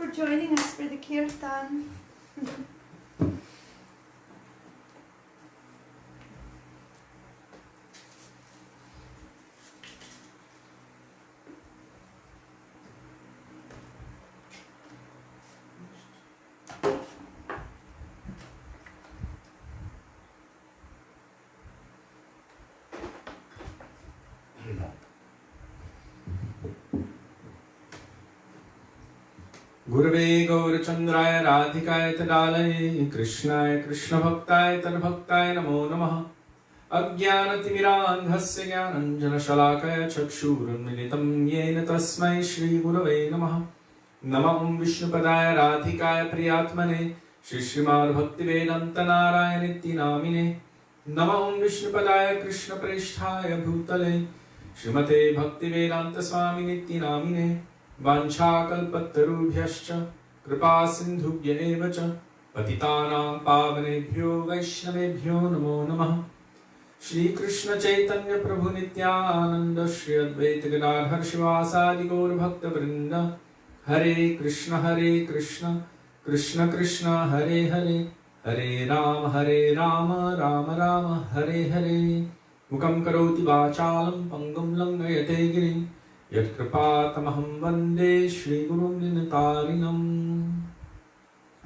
for joining us for the kirtan. Gurave Gaurachandraya Radhikaya Tadalaye Krishnaya Krishna Bhaktaya Tadbhaktaya Namo Namaha Ajnanatimirandhasya Jnananjana Shalakaya Chakshurunmilitam Yena Tasmai Shri Gurave Namaha Namam Vishnupadaya Radhikaya Priyatmane Shri Srimad Bhaktivedanta Narayaniti Namine Namam Vishnupadaya Krishna Presthaya Bhutale Srimate Bhaktivedanta Swaminiti Namine Vanchakalpatarubhyascha Kripa Sindhubhya evacha Patitanam Pavanebhyo Vaishnavebhyo Namo Namaha Shri Krishna Chaitanya Prabhu Nityananda Shri Advaita Gadadhar Shivasadi Gaur Bhakta Vrinda Hare Krishna Krishna Krishna Hare Hare Hare Rama Rama Rama Hare Hare Mukam Karoti Vachalam Pangam Langayate Girim Yat Kripatamaham Vande Shri Gurum Dinatarinam.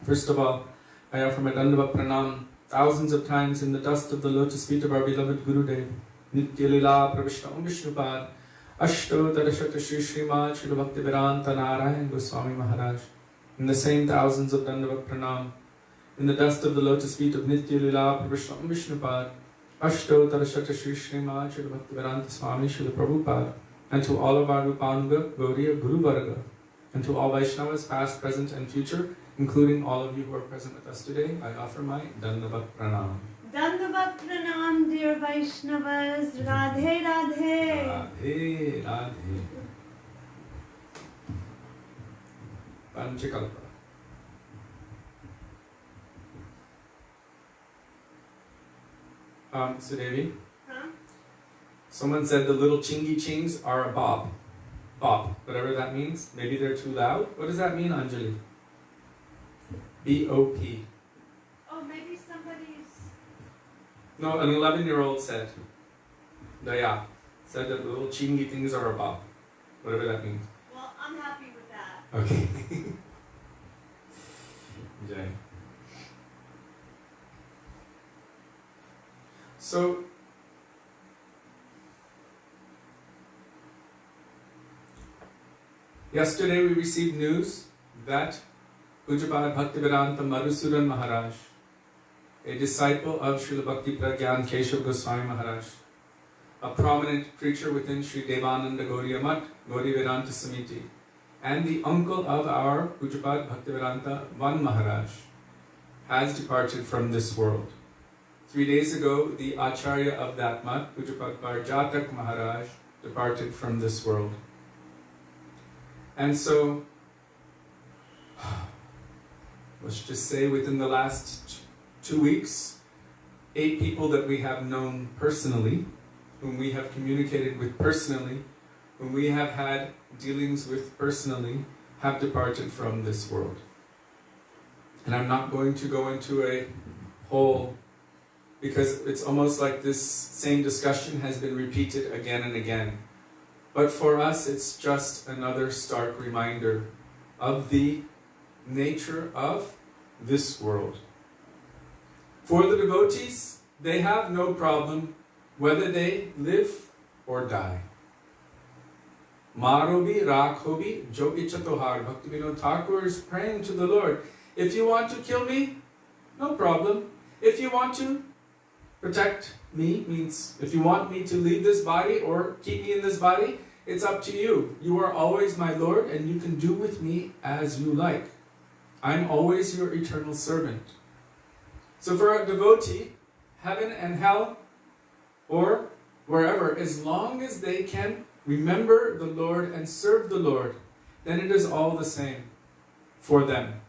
First of all, I offer my Dandava Pranam thousands of times in the dust of the lotus feet of our beloved Gurudev, Nitya Lila Pravishta Vishnupad, astottara Shri Srimad Srila Bhaktivedanta Narayan Goswami Maharaj. In the same thousands of Dandava Pranam, in the dust of the lotus feet of Nitya Lila Pravishta Vishnupad, astottara Shri Srimad Srila Bhaktivedanta Swami Srila Prabhupada, and to all of our Rupanga, Gauriya, Guru Varga, and to all Vaishnavas past, present and future, including all of you who are present with us today, I offer my Dandavat Pranam. Dandavat Pranam, dear Vaishnavas. Radhe Radhe. Radhe Radhe. Panchakalpa. Sudevi? Huh? Someone said the little chingy chings are a bop. Bop, whatever that means. Maybe they're too loud. What does that mean, Anjali? B-O-P. Oh, maybe somebody's... No, an 11-year-old said. Daya said that the little chingy things are a bop. Whatever that means. Well, I'm happy with that. Okay. Jai. So, yesterday we received news that Pujapad Bhaktivedanta Madhusudan Maharaj, a disciple of Srila Bhakti Pragyan Keshav Goswami Maharaj, a prominent preacher within Sri Devananda Gauriya Math, Gauri Vedanta Samiti, and the uncle of our Pujapad Bhaktivedanta Van Maharaj, has departed from this world. 3 days ago, the Acharya of that Math, Pujapad Parjatak Maharaj, departed from this world. And so, let's just say within the last 2 weeks, 8 people that we have known personally, whom we have communicated with personally, whom we have had dealings with personally, have departed from this world. And I'm not going to go into a whole, because it's almost like this same discussion has been repeated again and again. But for us, it's just another stark reminder of the nature of this world. For the devotees, they have no problem whether they live or die. Marobi, Rakhobi, Jo Ichatohar. Bhaktivinoda Thakur is praying to the Lord. If you want to kill me, no problem. If you want to protect me, means if you want me to leave this body or keep me in this body, it's up to you. You are always my Lord and you can do with me as you like. I'm always your eternal servant. So for a devotee, heaven and hell, or wherever, as long as they can remember the Lord and serve the Lord, then it is all the same for them.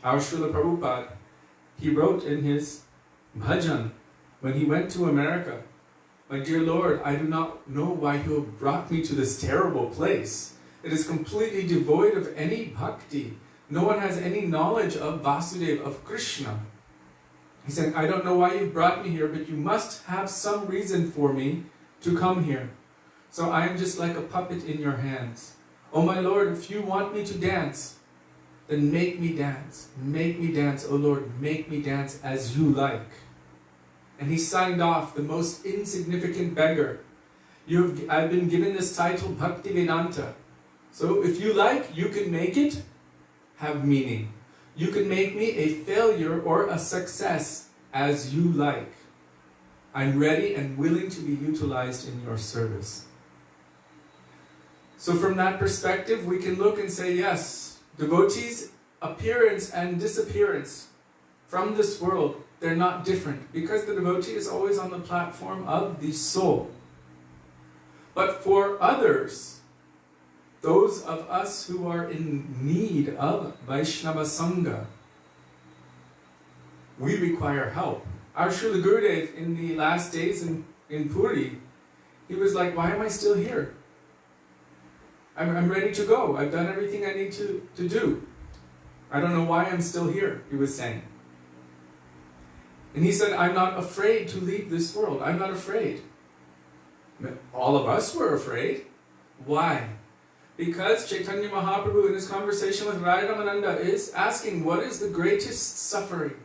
Our Srila Prabhupada, he wrote in his bhajan, when he went to America, "My dear Lord, I do not know why you have brought me to this terrible place. It is completely devoid of any bhakti. No one has any knowledge of Vasudeva, of Krishna. He said, I don't know why you brought me here, but you must have some reason for me to come here. So I am just like a puppet in your hands. Oh my Lord, if you want me to dance, then make me dance. Make me dance, oh Lord, make me dance as you like. And he signed off, the most insignificant beggar. I've been given this title, Bhaktivedanta. So if you like, you can make it have meaning. You can make me a failure or a success as you like. I'm ready and willing to be utilized in your service. So from that perspective, we can look and say, yes, devotees' appearance and disappearance from this world, they're not different, because the devotee is always on the platform of the soul. But for others, those of us who are in need of Vaisnava Sangha, we require help. Our Srila Gurudev in the last days in Puri, he was like, why am I still here? I'm ready to go. I've done everything I need to do. I don't know why I'm still here, he was saying. And he said, I'm not afraid to leave this world. I'm not afraid. All of us were afraid. Why? Because Chaitanya Mahaprabhu in his conversation with Radha Ramananda is asking, what is the greatest suffering?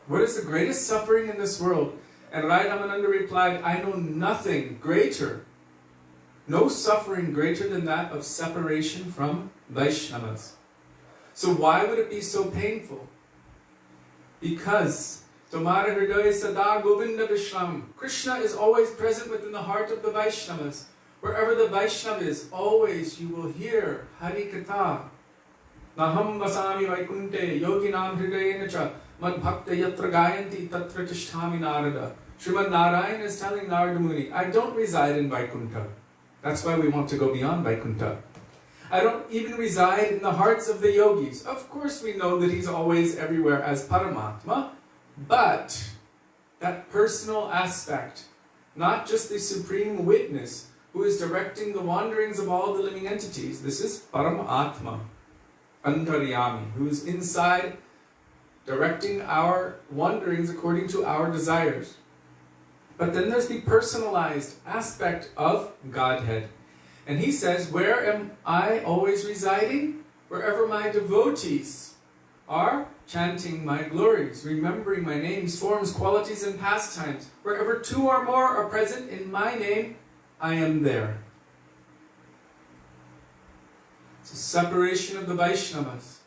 What is the greatest suffering in this world? And Radha Ramananda replied, I know nothing greater, no suffering greater than that of separation from Vaishnavas. So why would it be so painful? Because Tomara Hridaya Sada Govinda Vishram, Krishna is always present within the heart of the Vaishnavas. Wherever the Vaishnava is, always you will hear Hari Katha. Naham vasami vaikunte yoginam hridayena cha mad bhakta yatra gayanti tatra tishtami narada. Srimad Narayan is telling Narada Muni, I don't reside in Vaikuntha. That's why we want to go beyond Vaikuntha. I don't even reside in the hearts of the yogis. Of course we know that he's always everywhere as Paramatma, but that personal aspect, not just the supreme witness who is directing the wanderings of all the living entities. This is Paramatma, Antaryami, who is inside directing our wanderings according to our desires. But then there's the personalized aspect of Godhead. And he says, where am I always residing? Wherever my devotees are chanting my glories, remembering my names, forms, qualities, and pastimes. Wherever two or more are present in my name, I am there. It's a separation of the Vaishnavas,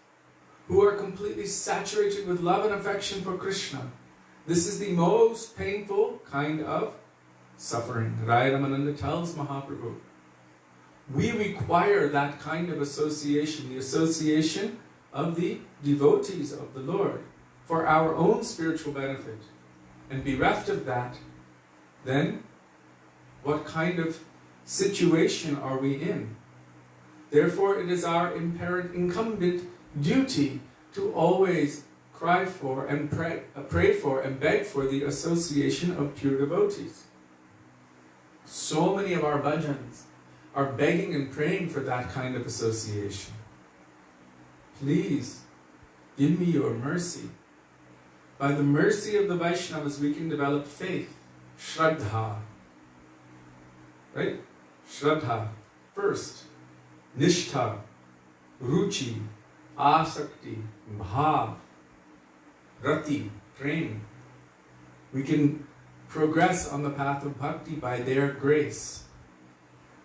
who are completely saturated with love and affection for Krishna. This is the most painful kind of suffering. Raya Ramananda tells Mahaprabhu, we require that kind of association, the association of the devotees of the Lord, for our own spiritual benefit. And bereft of that, then what kind of situation are we in? Therefore, it is our incumbent duty to always cry for and pray for and beg for the association of pure devotees. So many of our bhajans are begging and praying for that kind of association. Please, give me your mercy. By the mercy of the Vaishnavas, we can develop faith, Shraddha. Right? Shraddha, first. Nishtha, Ruchi, Asakti, Bhav, Rati, Prem. We can progress on the path of bhakti by their grace.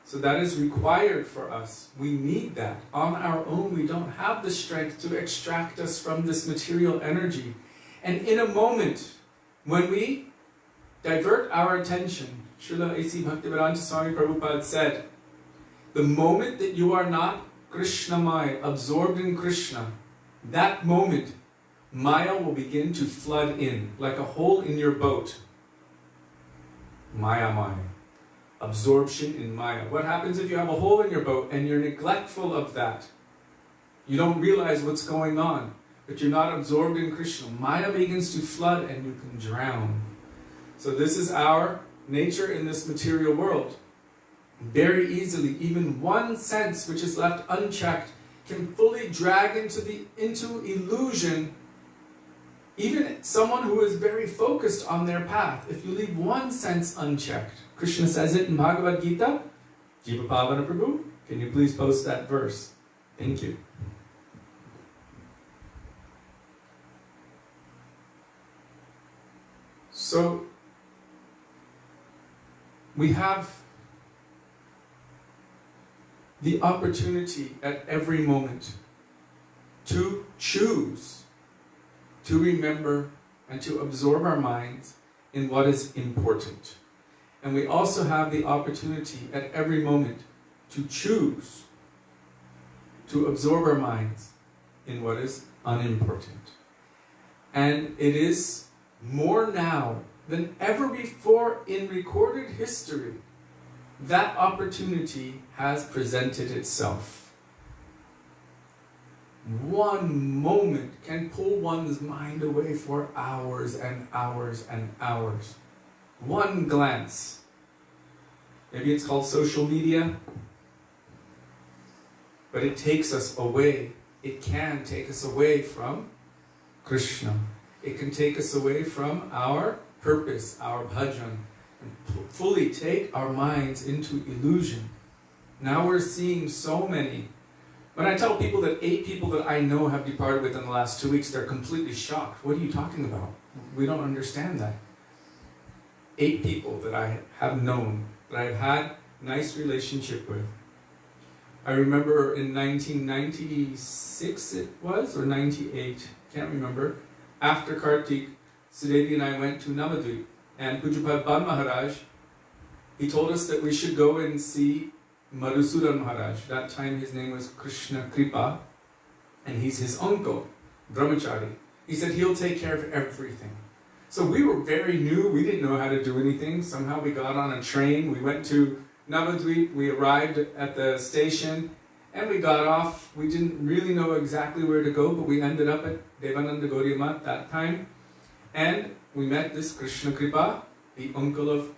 So that is required for us. We need that. On our own, we don't have the strength to extract us from this material energy. And in a moment, when we divert our attention, Srila A.C. Bhaktivedanta Swami Prabhupada said, the moment that you are not Krishnamaya, absorbed in Krishna, that moment, Maya will begin to flood in, like a hole in your boat. Maya. Absorption in Maya. What happens if you have a hole in your boat and you're neglectful of that? You don't realize what's going on, but you're not absorbed in Krishna. Maya begins to flood and you can drown. So this is our nature in this material world. very easily, even one sense which is left unchecked can fully drag into illusion even someone who is very focused on their path. If you leave one sense unchecked, Krishna says it in Bhagavad Gita. Jiva Pavana Prabhu, can you please post that verse? Thank you. So, we have the opportunity at every moment to choose to remember and to absorb our minds in what is important. And we also have the opportunity at every moment to choose to absorb our minds in what is unimportant. And it is more now than ever before in recorded history that opportunity has presented itself. One moment can pull one's mind away for hours and hours and hours. One glance. Maybe it's called social media, but it takes us away. It can take us away from Krishna. It can take us away from our purpose, our bhajan, and fully take our minds into illusion. Now we're seeing so many. When I tell people that 8 people that I know have departed within the last 2 weeks, they're completely shocked. What are you talking about? We don't understand that. 8 people that I have known, that I've had nice relationship with. I remember in 1996 it was, or 98, can't remember. After Kartik, Sudevi and I went to Navadvip, and Pujapad Ban Maharaj, he told us that we should go and see Madhusudan Maharaj. That time his name was Krishna Kripa, and he's his uncle, Brahmachari. He said he'll take care of everything. So we were very new, we didn't know how to do anything. Somehow we got on a train, we went to Navadvip, we arrived at the station, and we got off. We didn't really know exactly where to go, but we ended up at Devananda Gauriya Math that time. And we met this Krishna Kripa, the uncle of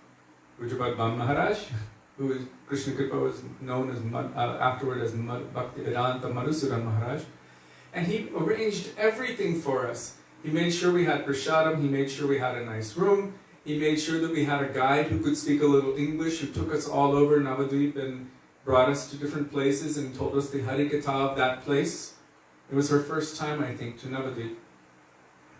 Pujapad Ban Maharaj, who is, Krishna Kripa was known as afterward as Bhaktivedanta Madhusudan Maharaj. And he arranged everything for us. He made sure we had prasadam, he made sure we had a nice room, he made sure that we had a guide who could speak a little English, who took us all over Navadvip and brought us to different places and told us the Harikatha of that place. It was her first time, I think, to Navadvip.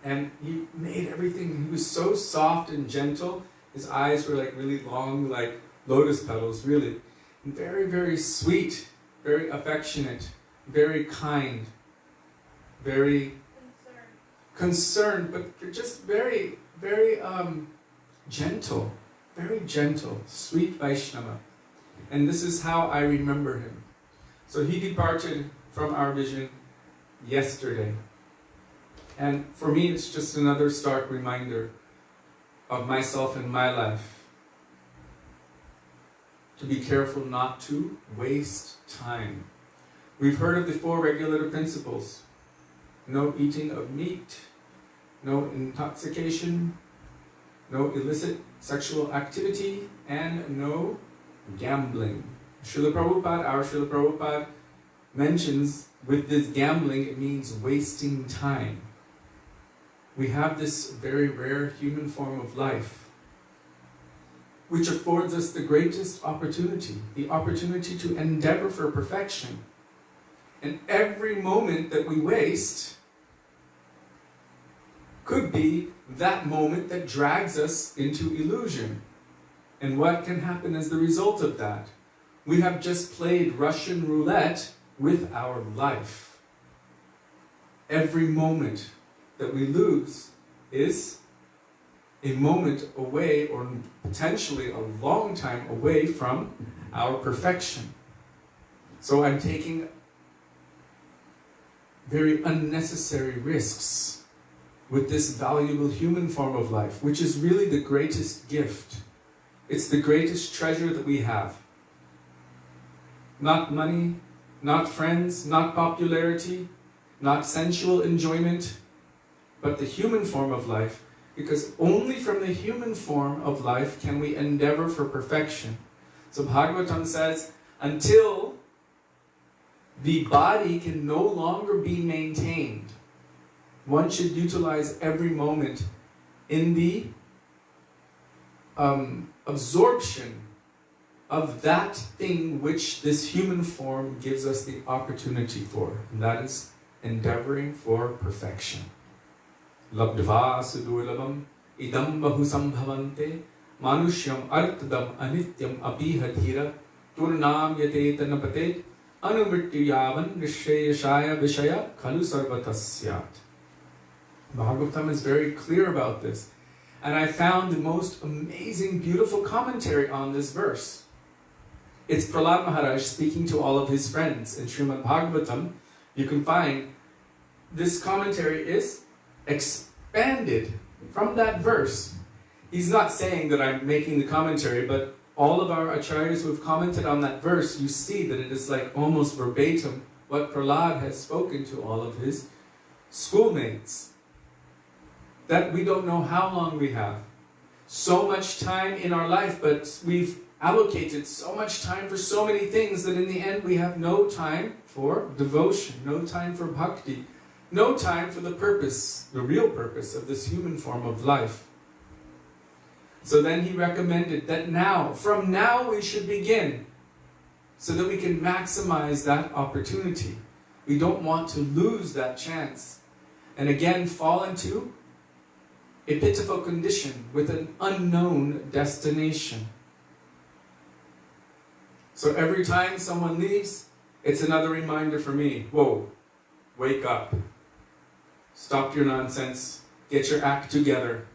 And he made everything, he was so soft and gentle. His eyes were like really long, like lotus petals, really. And very, very sweet, very affectionate, very kind, very concerned, but just very, very gentle, sweet Vaisnava. And this is how I remember him. So he departed from our vision yesterday. And for me, it's just another stark reminder of myself and my life. To be careful not to waste time. We've heard of the 4 regulative principles. No eating of meat, no intoxication, no illicit sexual activity, and no gambling. Srila Prabhupada, our Srila Prabhupada, mentions with this gambling, it means wasting time. We have this very rare human form of life, which affords us the greatest opportunity, the opportunity to endeavor for perfection. And every moment that we waste could be that moment that drags us into illusion. And what can happen as the result of that? We have just played Russian roulette with our life. Every moment that we lose is a moment away, or potentially a long time away from our perfection. So I'm taking very unnecessary risks with this valuable human form of life, which is really the greatest gift. It's the greatest treasure that we have. Not money, not friends, not popularity, not sensual enjoyment, but the human form of life, because only from the human form of life can we endeavor for perfection. So Bhagavatam says, until the body can no longer be maintained, one should utilize every moment in the absorption of that thing which this human form gives us the opportunity for, and that is endeavoring for perfection. Labdva sudurlabam idam bahu sambhavante manushyam artadam anityam apihadhira turnam yate tanapate anumrityavan nishayashaya vishaya khalu sarvatasyat. Bhagavatam is very clear about this. And I found the most amazing, beautiful commentary on this verse. It's Prahlad Maharaj speaking to all of his friends in Srimad Bhagavatam. You can find this commentary is expanded from that verse. He's not saying that I'm making the commentary, but all of our acharyas who have commented on that verse, you see that it is like almost verbatim what Prahlad has spoken to all of his schoolmates. That we don't know how long we have. So much time in our life, but we've allocated so much time for so many things that in the end we have no time for devotion, no time for bhakti, no time for the purpose, the real purpose of this human form of life. So then he recommended that now, from now we should begin, so that we can maximize that opportunity. We don't want to lose that chance. And again, fall into a pitiful condition with an unknown destination. So every time someone leaves, it's another reminder for me. Whoa, wake up. Stop your nonsense. Get your act together.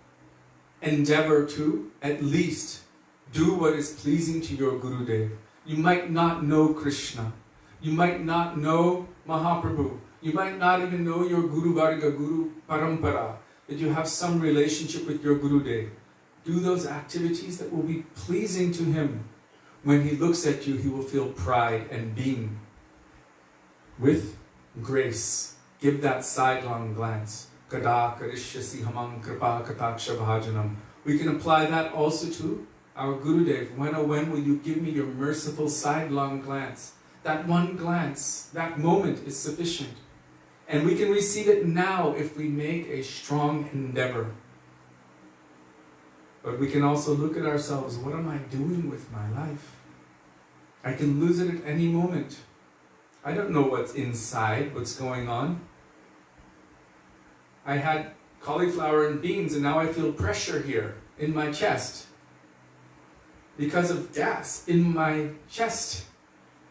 Endeavor to, at least, do what is pleasing to your Gurudev. You might not know Krishna. You might not know Mahaprabhu. You might not even know your Guru Varga, Guru Parampara. That you have some relationship with your Gurudev. Do those activities that will be pleasing to him. When he looks at you, he will feel pride and beam. With grace, give that sidelong glance. Kada karishyasi hamam kripa kataksha bhajanam. We can apply that also to our Gurudev. When will you give me your merciful sidelong glance? That one glance, that moment is sufficient. And we can receive it now if we make a strong endeavor. But we can also look at ourselves. What am I doing with my life? I can lose it at any moment. I don't know what's inside, what's going on. I had cauliflower and beans, and now I feel pressure here in my chest because of gas in my chest.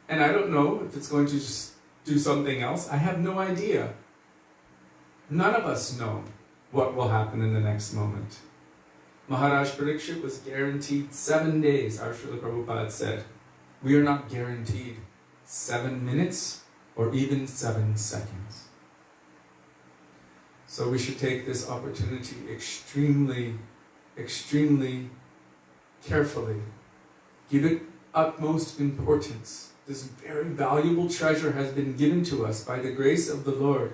And I don't know if it's going to just do something else. I have no idea. None of us know what will happen in the next moment. Maharaj Parikshit was guaranteed 7 days, our Srila Prabhupada said. We are not guaranteed 7 minutes or even 7 seconds. So we should take this opportunity extremely, extremely carefully. Give it utmost importance. This very valuable treasure has been given to us by the grace of the Lord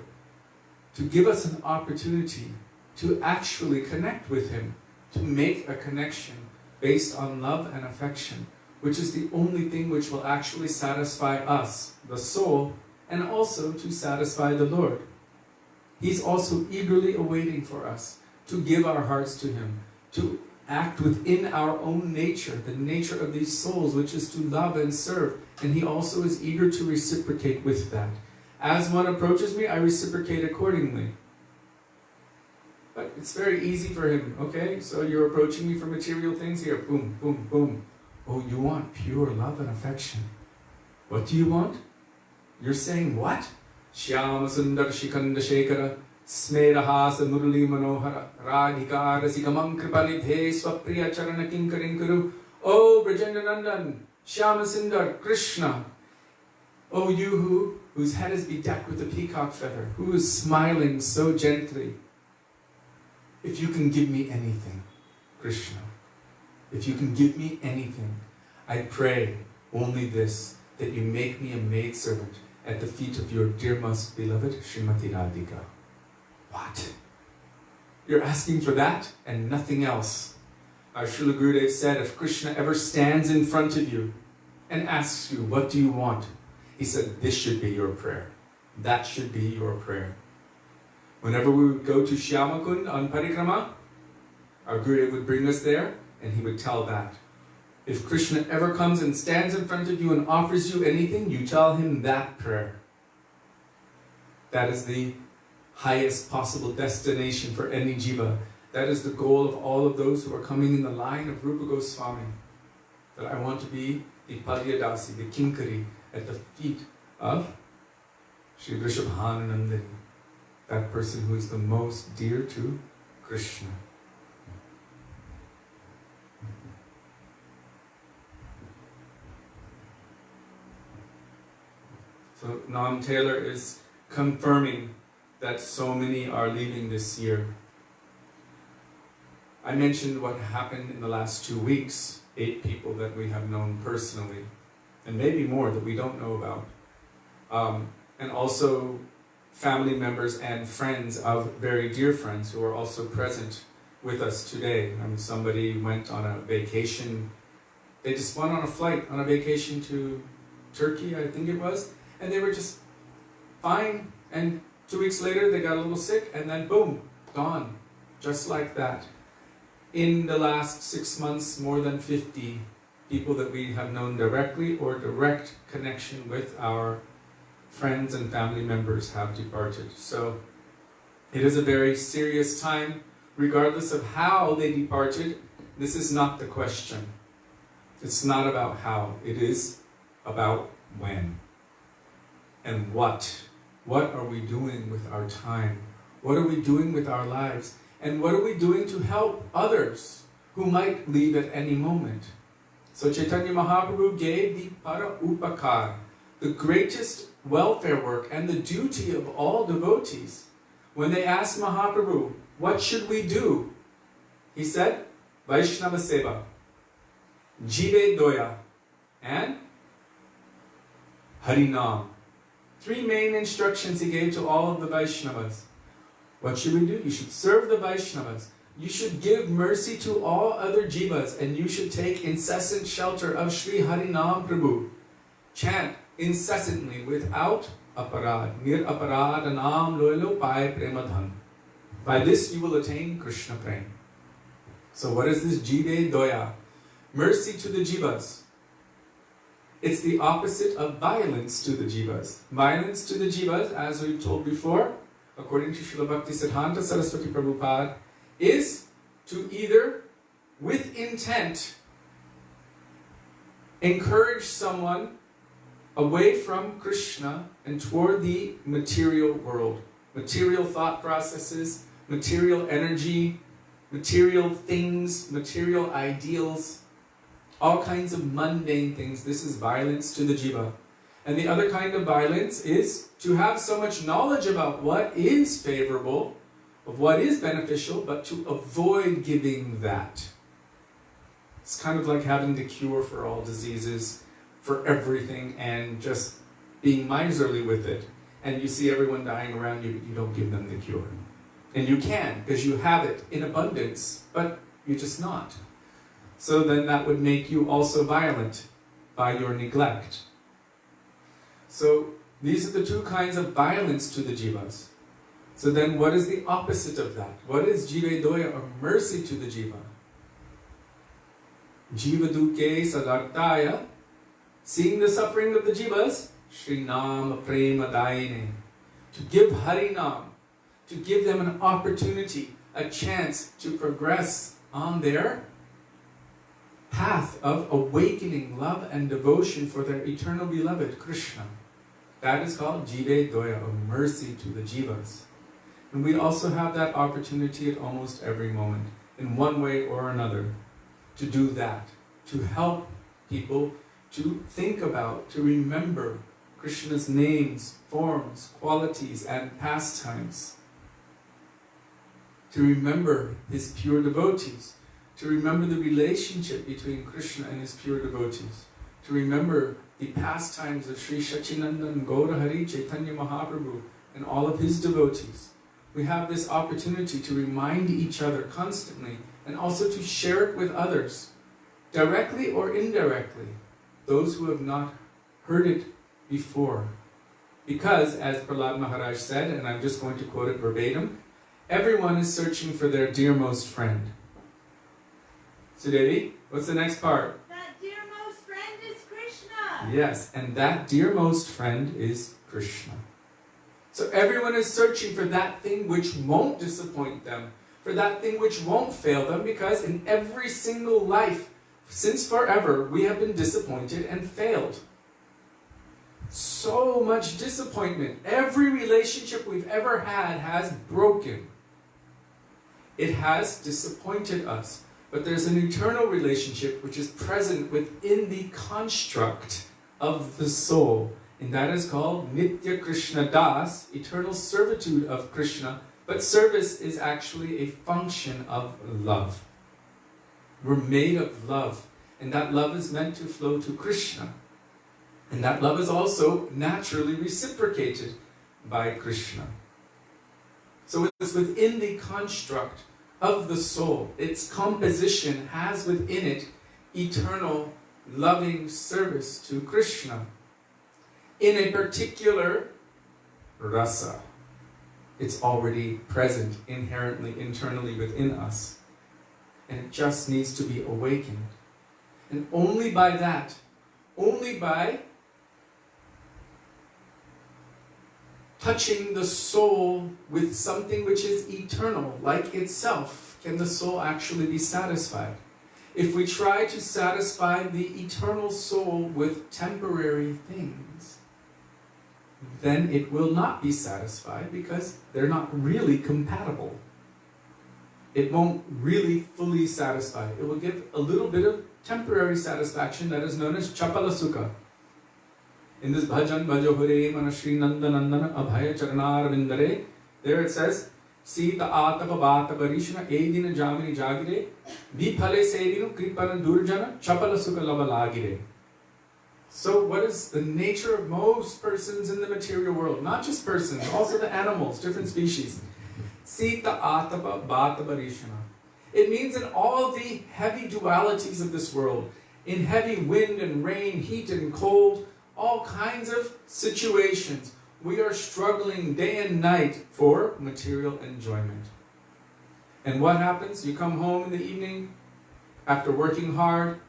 to give us an opportunity to actually connect with Him, to make a connection based on love and affection, which is the only thing which will actually satisfy us, the soul, and also to satisfy the Lord. He's also eagerly awaiting for us to give our hearts to Him, to act within our own nature, the nature of these souls, which is to love and serve. And He also is eager to reciprocate with that. As one approaches me, I reciprocate accordingly. But it's very easy for Him. Okay, so you're approaching me for material things here. Boom, boom, boom. Oh, you want pure love and affection. What do you want? You're saying what? Shyama Sundar Shikanda Shekara Smedahasa Murli Manohara Radhika Rasikamam Kripanidhe Swapriya Charana Kinkarinkaru. Oh, Brajendanandan, Shyama Sundar, Krishna. Oh, you whose head is bedecked with a peacock feather, who is smiling so gently. If you can give me anything, Krishna, if you can give me anything, I pray only this, that you make me a maidservant at the feet of your dear most beloved Srimati Radhika. What? You're asking for that and nothing else. Srila Gurudev said, if Krishna ever stands in front of you and asks you, what do you want? He said, this should be your prayer. That should be your prayer. Whenever we would go to Shyamakund on Parikrama, our Gurudev would bring us there and he would tell that. If Krishna ever comes and stands in front of you and offers you anything, you tell him that prayer. That is the highest possible destination for any jiva. That is the goal of all of those who are coming in the line of Rupa Goswami. That I want to be the Padyadasi, the Kinkari, at the feet of Sri Vrishabhananandini. That person who is the most dear to Krishna. So Nam Taylor is confirming that so many are leaving this year. I mentioned what happened in the last 2 weeks, 8 people that we have known personally, and maybe more that we don't know about. And also family members and friends of very dear friends who are also present with us today. Somebody went on a vacation. They just went on a flight, on a vacation to Turkey, I think it was, and they were just fine. And 2 weeks later, they got a little sick, and then boom, gone. Just like that. In the last 6 months, more than 50 people that we have known directly or direct connection with our friends and family members have departed. So it is a very serious time, regardless of how they departed. This is not the question. It's not about how. It is about when. And what. What are we doing with our time? What are we doing with our lives? And what are we doing to help others who might leave at any moment? So Chaitanya Mahaprabhu gave the para upakar, the greatest welfare work and the duty of all devotees. When they asked Mahaprabhu, what should we do? He said, Vaisnava Seva, Jive Doya, and Harinam. 3 main instructions he gave to all of the Vaishnavas. What should we do? You should serve the Vaishnavas. You should give mercy to all other jivas, and you should take incessant shelter of Sri Harinam Prabhu. Chant incessantly without aparad. Nir aparadanam loilo pai premadhan. By this you will attain Krishna prem. So what is this jive doya? Mercy to the jivas. It's the opposite of violence to the jivas. Violence to the jivas, as we've told before, according to Srila Bhaktisiddhanta Saraswati Prabhupada, is to either, with intent, encourage someone away from Krishna and toward the material world. Material thought processes, material energy, material things, material ideals, all kinds of mundane things. This is violence to the jiva. And the other kind of violence is to have so much knowledge about what is favorable, of what is beneficial, but to avoid giving that. It's kind of like having the cure for all diseases, for everything, and just being miserly with it. And you see everyone dying around you, but you don't give them the cure. And you can, because you have it in abundance, but you're just not. So then that would make you also violent by your neglect. So these are the 2 kinds of violence to the jivas. So then what is the opposite of that? What is jive doya, or mercy to the jiva? Jiva duke sadartaya, seeing the suffering of the jivas, Shri Nam Prema Daine, to give Harinam, to give them an opportunity, a chance to progress on their path of awakening love and devotion for their eternal beloved, Krishna. That is called Jive Doya, or mercy to the jivas. And we also have that opportunity at almost every moment, in one way or another, to do that, to help people to think about, to remember Krishna's names, forms, qualities, and pastimes. To remember his pure devotees. To remember the relationship between Krishna and his pure devotees. To remember the pastimes of Sri Sachinandan, Gaurahari, Chaitanya Mahaprabhu, and all of his devotees. We have this opportunity to remind each other constantly and also to share it with others, directly or indirectly, those who have not heard it before. Because, as Prahlad Maharaj said, and I'm just going to quote it verbatim, everyone is searching for their dearmost friend. Sudevi, what's the next part? That dearmost friend is Krishna. Yes, and that dearmost friend is Krishna. So everyone is searching for that thing which won't disappoint them, for that thing which won't fail them, because in every single life, since forever, we have been disappointed and failed. So much disappointment. Every relationship we've ever had has broken. It has disappointed us. But there's an eternal relationship which is present within the construct of the soul. And that is called Nitya Krishna Das, eternal servitude of Krishna. But service is actually a function of love. We're made of love. And that love is meant to flow to Krishna. And that love is also naturally reciprocated by Krishna. So it's within the construct of the soul. Its composition has within it eternal loving service to Krishna in a particular rasa. It's already present inherently, internally within us. And it just needs to be awakened. And only by that, only by touching the soul with something which is eternal, like itself, can the soul actually be satisfied. If we try to satisfy the eternal soul with temporary things, then it will not be satisfied because they're not really compatible. It won't really fully satisfy. It will give a little bit of temporary satisfaction that is known as chapala sukha. In this bhajan bhajo hare mana Shri Nandanandana abhaya charanar vindare, there it says, Sita atapa bata barishna edina jamini jagire viphale sevinu kripana durjana chapala sukha lavalagire. So what is the nature of most persons in the material world? Not just persons, also the animals, different species. Sita atapa bata barishna. It means in all the heavy dualities of this world, in heavy wind and rain, heat and cold, all kinds of situations, we are struggling day and night for material enjoyment. And what happens? You come home in the evening after working hard,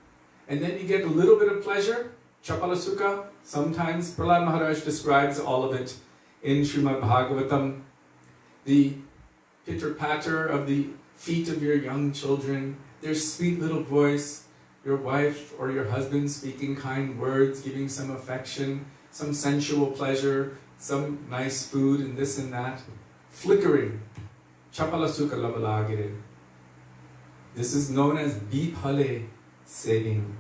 and then you get a little bit of pleasure, chapala sukha. Sometimes Prahlad Maharaj describes all of it in Srimad Bhagavatam. The pitter-patter of the feet of your young children, their sweet little voice, your wife or your husband speaking kind words, giving some affection, some sensual pleasure, some nice food and this and that. Flickering. Chapala sukha labalagire. This is known as viphale sevinu.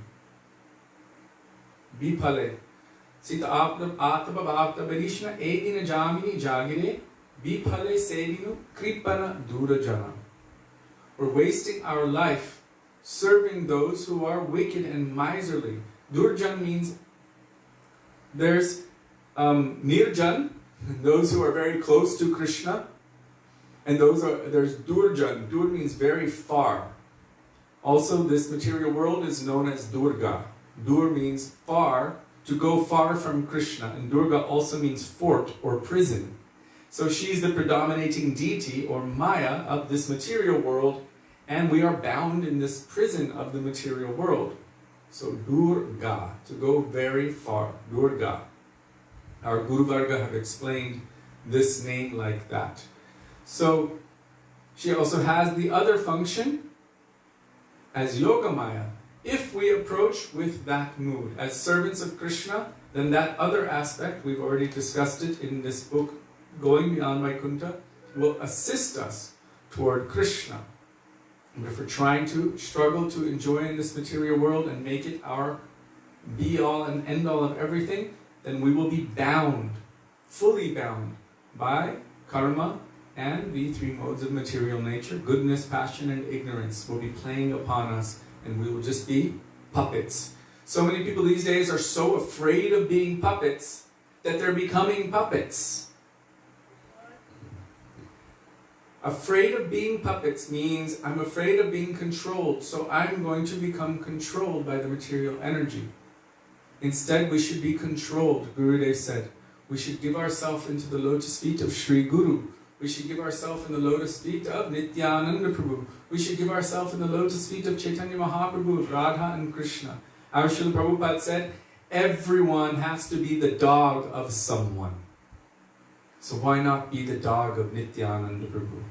Viphale. Sita atma bhakta barishna edina jamini jagire viphale sevinu kripana durajana. We're wasting our life serving those who are wicked and miserly. Durjan means there's nirjan, those who are very close to Krishna, and there's durjan. Dur means very far. Also, this material world is known as Durga. Dur means far, to go far from Krishna, and Durga also means fort or prison. So she's the predominating deity or Maya of this material world, and we are bound in this prison of the material world. So Durga, to go very far, Durga. Our Guru Varga have explained this name like that. So she also has the other function as Yogamaya. If we approach with that mood as servants of Krishna, then that other aspect, we've already discussed it in this book, Going Beyond Vaikuntha, will assist us toward Krishna. And if we're trying to struggle to enjoy in this material world and make it our be-all and end-all of everything, then we will be bound, fully bound, by karma and the three modes of material nature. Goodness, passion, and ignorance will be playing upon us, and we will just be puppets. So many people these days are so afraid of being puppets that they're becoming puppets. Afraid of being puppets means I'm afraid of being controlled, so I'm going to become controlled by the material energy. Instead, we should be controlled. Gurudev said, we should give ourselves into the lotus feet of Sri Guru. We should give ourselves in the lotus feet of Nityananda Prabhu. We should give ourselves in the lotus feet of Chaitanya Mahaprabhu, of Radha and Krishna. Our Srila Prabhupada said, everyone has to be the dog of someone. So why not be the dog of Nityananda Prabhu?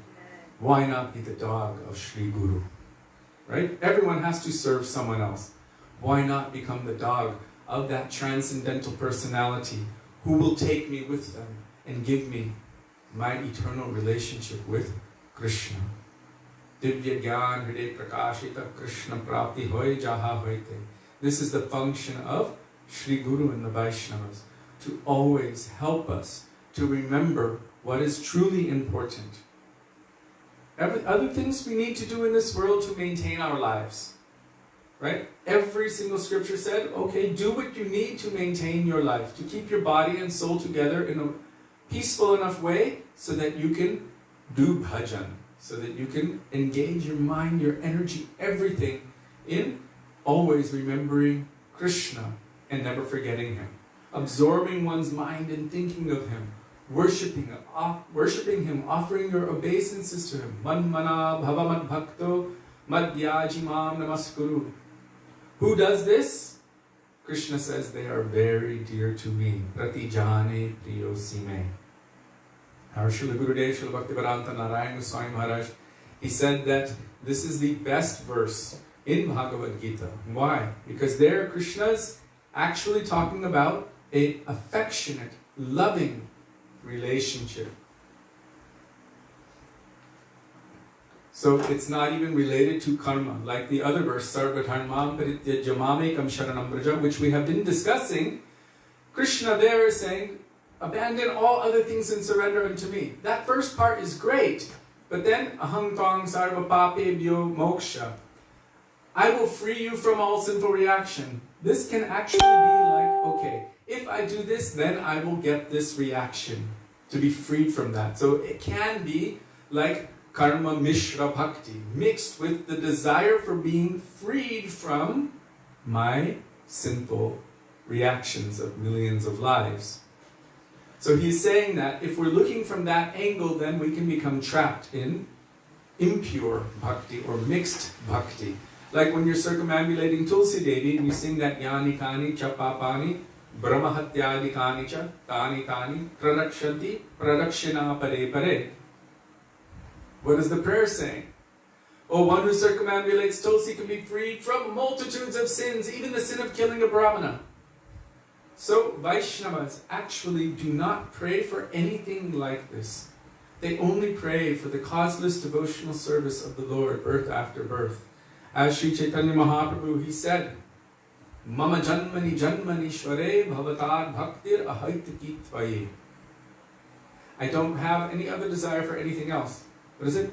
Why not be the dog of Sri Guru? Right? Everyone has to serve someone else. Why not become the dog of that transcendental personality who will take me with them and give me my eternal relationship with Krishna? Divya Gyan Hriday Prakashita Krishna Prapti Hoy Jaha Hoite. This is the function of Sri Guru and the Vaishnavas, to always help us to remember what is truly important. Other things we need to do in this world to maintain our lives. Right? Every single scripture said, okay, do what you need to maintain your life, to keep your body and soul together in a peaceful enough way so that you can do bhajan, so that you can engage your mind, your energy, everything in always remembering Krishna and never forgetting Him. Absorbing one's mind and thinking of Him, worshipping Him, offering your obeisances to Him. Manmana bhavamad bhakto madhyajimam namaskuru. Who does this? Krishna says, they are very dear to me. Prati jane priyo sime. Our Srila Gurudev, Srila Bhaktivedanta, Narayan Goswami Maharaja, he said that this is the best verse in Bhagavad Gita. Why? Because there Krishna's actually talking about an affectionate, loving relationship. So it's not even related to karma, like the other verse, Sarva dharmam parityajamamekam sharanam braja, which we have been discussing. Krishna there is saying, abandon all other things and surrender unto me. That first part is great, but then aham tvang sarva papebhyo moksha. I will free you from all sinful reaction. This can actually be like, okay, if I do this, then I will get this reaction, to be freed from that. So it can be like karma mishra bhakti, mixed with the desire for being freed from my sinful reactions of millions of lives. So he's saying that if we're looking from that angle, then we can become trapped in impure bhakti or mixed bhakti. Like when you're circumambulating Tulsi Devi and you sing that Yani Kani Chapapani Brahmahatyadi Kani Cha Tani Tani Pradakshanti Pradakshina Pare Pare. What is the prayer saying? Oh, one who circumambulates Tulsi can be freed from multitudes of sins, even the sin of killing a Brahmana. So Vaishnavas actually do not pray for anything like this. They only pray for the causeless devotional service of the Lord, birth after birth. As Sri Chaitanya Mahaprabhu, he said, Mama janmani janmani shware bhavatar bhaktir ahaitaki tvaye. I don't have any other desire for anything else. What is it?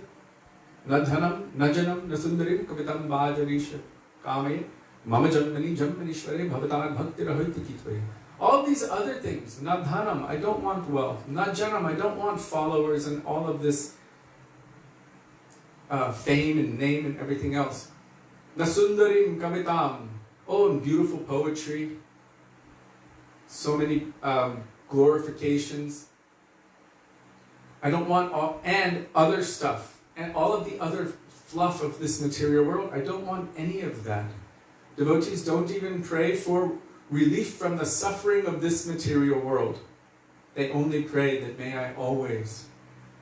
Na dhanam, na janam, na sundarim, kavitam bhajarisha kame. Mama janmani janmani shware bhavatar bhaktir ahaitaki tvaye. All these other things, na dhanam, I don't want wealth. Na janam, I don't want followers and all of this fame and name and everything else. Na sundarim kavitam, oh, and beautiful poetry, so many glorifications. I don't want all, and other stuff, and all of the other fluff of this material world. I don't want any of that. Devotees don't even pray for relief from the suffering of this material world. They only pray that may I always,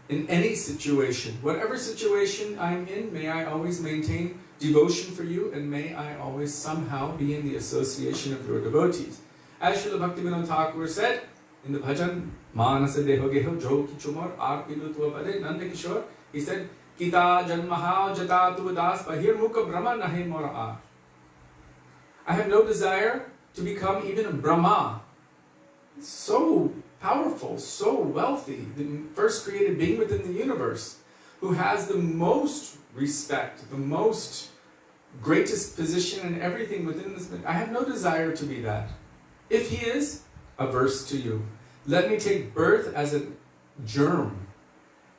in any situation, whatever situation I'm in, may I always maintain devotion for you, and may I always somehow be in the association of your devotees. As Srila Bhaktivedanta Thakur said in the bhajan, Manasa deho geho jo kichumar arpidu tuapade nanda kishor, he said, Kita janmaha jata tuvadas bahir mukha brahma nahe mora. I have no desire to become even a Brahma. So powerful, so wealthy, the first created being within the universe, who has the most respect, the most greatest position and everything within this. I have no desire to be that. If he is, averse to you. Let me take birth as a germ,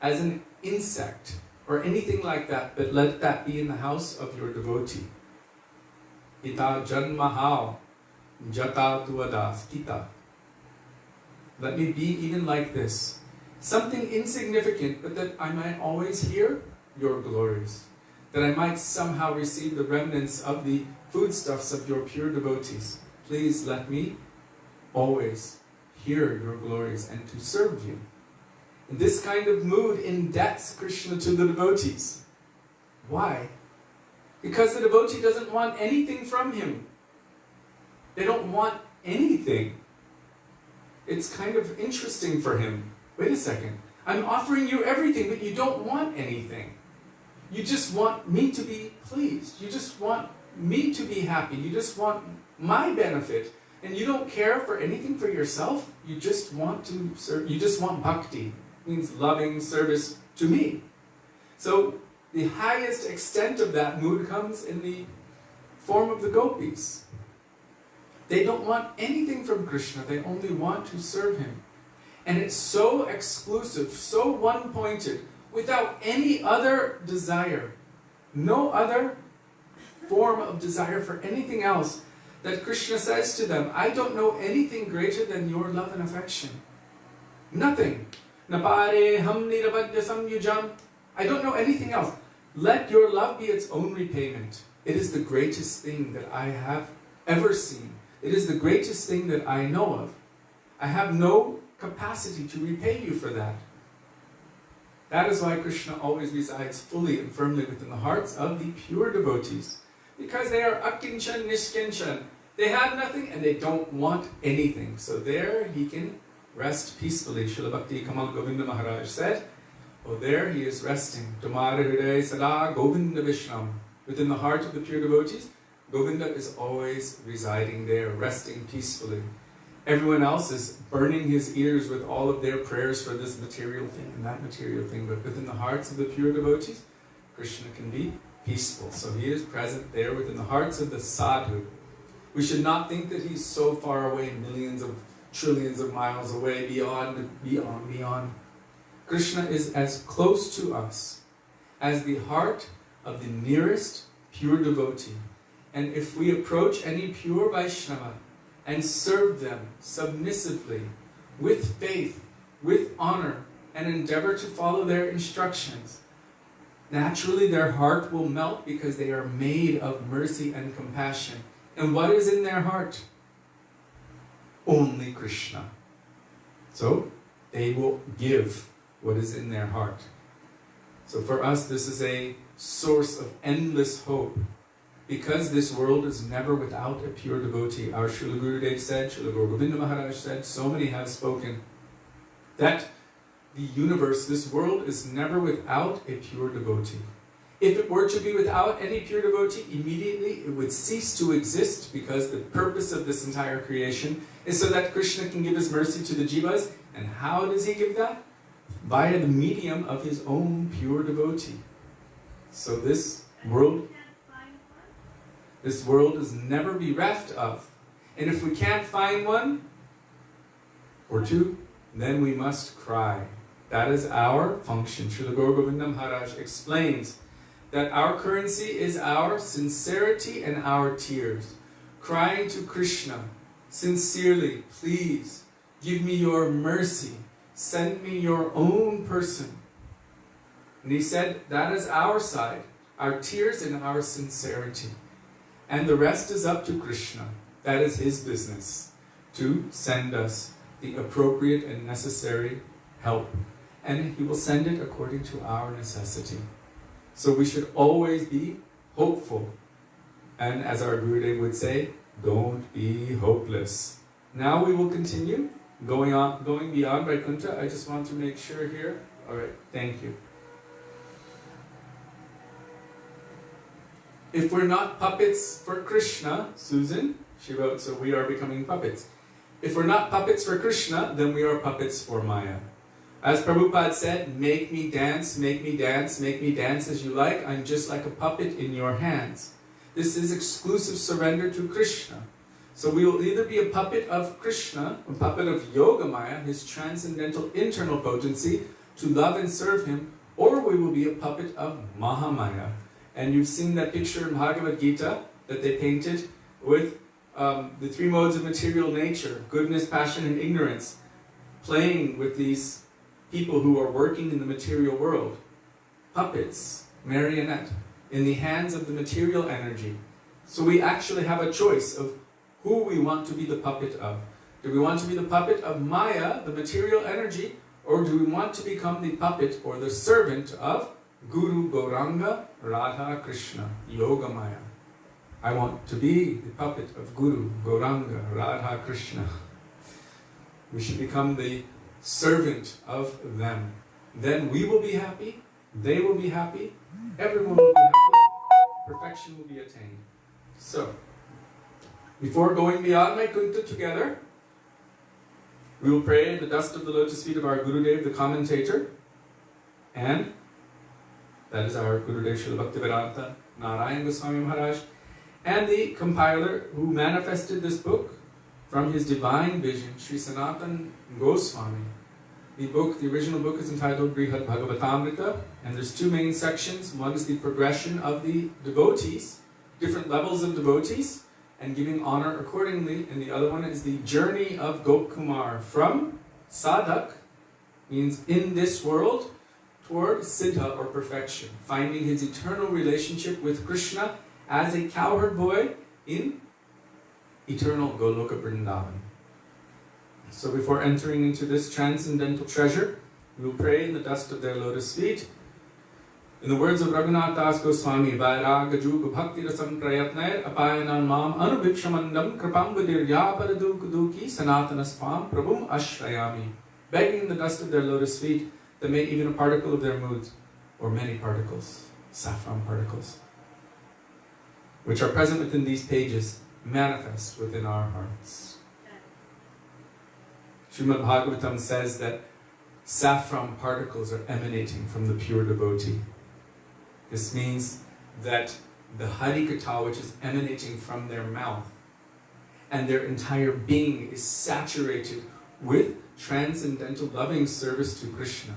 as an insect or anything like that, but let that be in the house of your devotee. Ita janmahao jata tuadas kita. Let me be even like this. Something insignificant, but that I might always hear your glories. That I might somehow receive the remnants of the foodstuffs of your pure devotees. Please let me always hear your glories and to serve you. And this kind of mood indebts Krishna to the devotees. Why? Because the devotee doesn't want anything from him. They don't want anything. It's kind of interesting for him. Wait a second. I'm offering you everything, but you don't want anything. You just want me to be pleased. You just want me to be happy. You just want my benefit. And you don't care for anything for yourself. You just want to serve. You just want bhakti. It means loving service to me. So the highest extent of that mood comes in the form of the gopis. They don't want anything from Krishna. They only want to serve him. And it's so exclusive, so one-pointed, without any other desire, no other form of desire for anything else, that Krishna says to them, I don't know anything greater than your love and affection. Nothing. Napare ham nirabadya samyujam. I don't know anything else. Let your love be its own repayment. It is the greatest thing that I have ever seen. It is the greatest thing that I know of. I have no capacity to repay you for that. That is why Krishna always resides fully and firmly within the hearts of the pure devotees. Because they are akinchan nishkinchan. They have nothing and they don't want anything. So there he can rest peacefully. Srila Bhakti Kamal Govinda Maharaj said, oh, there he is resting. Tamara Hriday Sada Govinda Vishnam. Within the heart of the pure devotees, Govinda is always residing there, resting peacefully. Everyone else is burning his ears with all of their prayers for this material thing and that material thing. But within the hearts of the pure devotees, Krishna can be peaceful. So he is present there within the hearts of the sadhu. We should not think that he's so far away, millions of trillions of miles away, beyond. Krishna is as close to us as the heart of the nearest pure devotee. And if we approach any pure Vaisnava and serve them submissively, with faith, with honor, and endeavor to follow their instructions, naturally their heart will melt because they are made of mercy and compassion. And what is in their heart? Only Krishna. So they will give what is in their heart. So for us, this is a source of endless hope. Because this world is never without a pure devotee. Our Srila Gurudev said, Srila Govinda Maharaj said, so many have spoken, that the universe, this world, is never without a pure devotee. If it were to be without any pure devotee, immediately it would cease to exist, because the purpose of this entire creation is so that Krishna can give his mercy to the jivas. And how does he give that? Via the medium of his own pure devotee. So this world is never bereft of. And if we can't find one or two, then we must cry. That is our function. Srila Govinda Maharaj explains that our currency is our sincerity and our tears. Crying to Krishna sincerely, please give me your mercy. Send me your own person. And he said that is our side, our tears and our sincerity. And the rest is up to Krishna. That is his business, to send us the appropriate and necessary help. And he will send it according to our necessity. So we should always be hopeful. And as our Gurudev would say, don't be hopeless. Now we will continue going beyond Vaikuntha. I just want to make sure here. All right, thank you. If we're not puppets for Krishna, Susan, she wrote, so we are becoming puppets. If we're not puppets for Krishna, then we are puppets for Maya. As Prabhupada said, make me dance, make me dance, make me dance as you like. I'm just like a puppet in your hands. This is exclusive surrender to Krishna. So we will either be a puppet of Krishna, a puppet of Yoga Maya, his transcendental internal potency, to love and serve him, or we will be a puppet of Mahamaya. And you've seen that picture in Bhagavad Gita that they painted with the three modes of material nature, goodness, passion, and ignorance, playing with these people who are working in the material world. Puppets, marionette, in the hands of the material energy. So we actually have a choice of who we want to be the puppet of. Do we want to be the puppet of Maya, the material energy, or do we want to become the puppet or the servant of Guru Gauranga Radha Krishna Yoga Maya? I want to be the puppet of Guru Gauranga Radha Krishna. We should become the servant of them. Then we will be happy, they will be happy, everyone will be happy, perfection will be attained. So, before going beyond Vaikuntha together, we will pray in the dust of the lotus feet of our Gurudev, the commentator, and that is our Gurudev Srila Bhaktivedanta, Narayan Goswami Maharaj, and the compiler who manifested this book from his divine vision, Sri Sanatan Goswami. The original book is entitled Brihad Bhagavatamrita, and there's two main sections. One is the progression of the devotees, different levels of devotees, and giving honor accordingly, and the other one is the journey of Gopkumar from sadhak, means in this world, toward siddha or perfection, finding his eternal relationship with Krishna as a cowherd boy in eternal Goloka Vrindavan. So before entering into this transcendental treasure, we will pray in the dust of their lotus feet. In the words of Raghunath Das Goswami, Vairaga Juga Bhakti Rasam Prayatnair Apayanan Mam Anubhikshamandam Kripam Vidiryaparadu Sanatana Swam Prabhum Ashrayami. Begging in the dust of their lotus feet that may even a particle of their moods, or many particles, saffron particles, which are present within these pages, manifest within our hearts. Srimad Bhagavatam says that saffron particles are emanating from the pure devotee. This means that the Harikatha which is emanating from their mouth and their entire being is saturated with transcendental loving service to Krishna.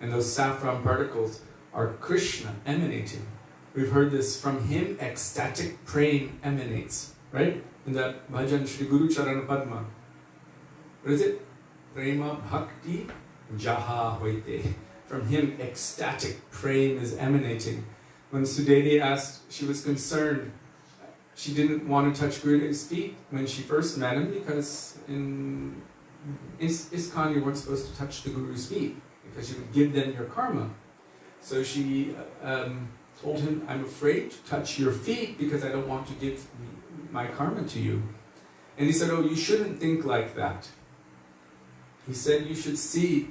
And those saffron particles are Krishna emanating. We've heard this, from him ecstatic praying emanates, right? In that bhajan Shri Guru Charana Padma. What is it? Prema Bhakti Jaha Hoite. From him ecstatic praying is emanating. When Sudevi asked, she was concerned. She didn't want to touch Gurudev's feet when she first met him, because in ISKCON you weren't supposed to touch the Guru's feet, because you would give them your karma. So she told him, I'm afraid to touch your feet because I don't want to give my karma to you. And he said, oh, you shouldn't think like that. He said, you should see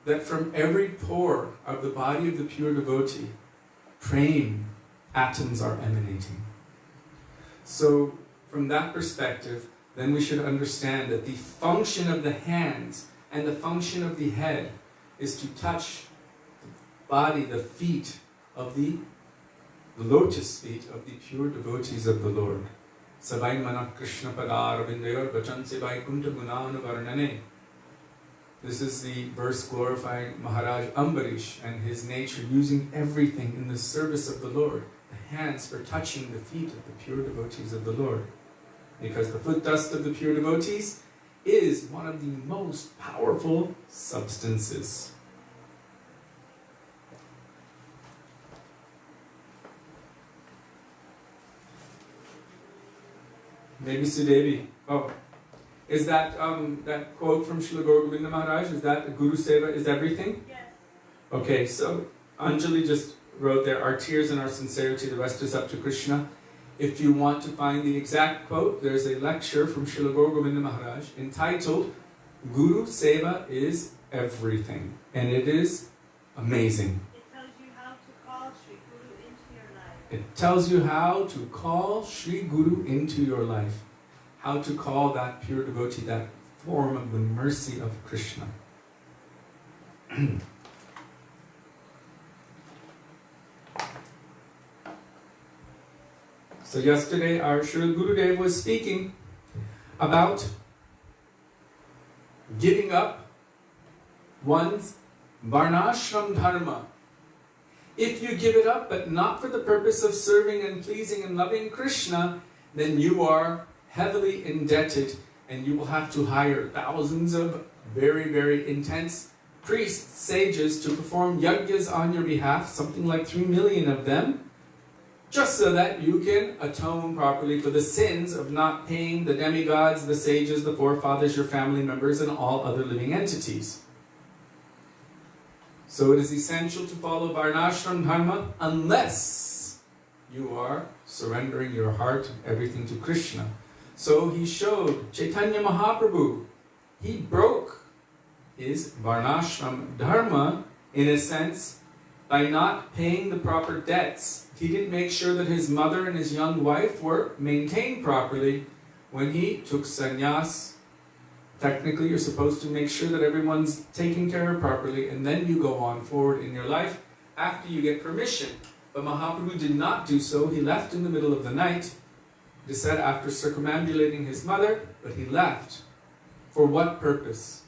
that from every pore of the body of the pure devotee, prema atoms are emanating. So, from that perspective, then we should understand that the function of the hands and the function of the head is to touch the body, the feet of the lotus feet of the pure devotees of the Lord. Savai manah Krishna padar vindayor bachanse Vaikuntha gunanu varnane. This is the verse glorifying Maharaja Ambarish and his nature, using everything in the service of the Lord. The hands for touching the feet of the pure devotees of the Lord. Because the foot dust of the pure devotees is one of the most powerful substances. Maybe Sudevi. Oh. Is that that quote from Srila Gurudev Maharaj, is that Guru Seva is everything? Yes. Okay, so Anjali just wrote there, our tears and our sincerity, the rest is up to Krishna. If you want to find the exact quote, there's a lecture from Srila Gurudev Maharaj entitled Guru Seva is Everything. And it is amazing. It tells you how to call Sri Guru into your life. It tells you how to call Sri Guru into your life. How to call that pure devotee, that form of the mercy of Krishna. So yesterday our Srila Gurudev was speaking about giving up one's Varnashram dharma. If you give it up, but not for the purpose of serving and pleasing and loving Krishna, then you are heavily indebted, and you will have to hire thousands of very, very intense priests, sages, to perform yajnas on your behalf, something like 3 million of them, just so that you can atone properly for the sins of not paying the demigods, the sages, the forefathers, your family members, and all other living entities. So it is essential to follow Varnashram Dharma unless you are surrendering your heart and everything to Krishna. So he showed Chaitanya Mahaprabhu, he broke his Varnashram Dharma in a sense by not paying the proper debts. He didn't make sure that his mother and his young wife were maintained properly when he took sannyas. Technically, you're supposed to make sure that everyone's taken care of properly, and then you go on forward in your life after you get permission. But Mahaprabhu did not do so. He left in the middle of the night. It is said after circumambulating his mother, but he left. For what purpose?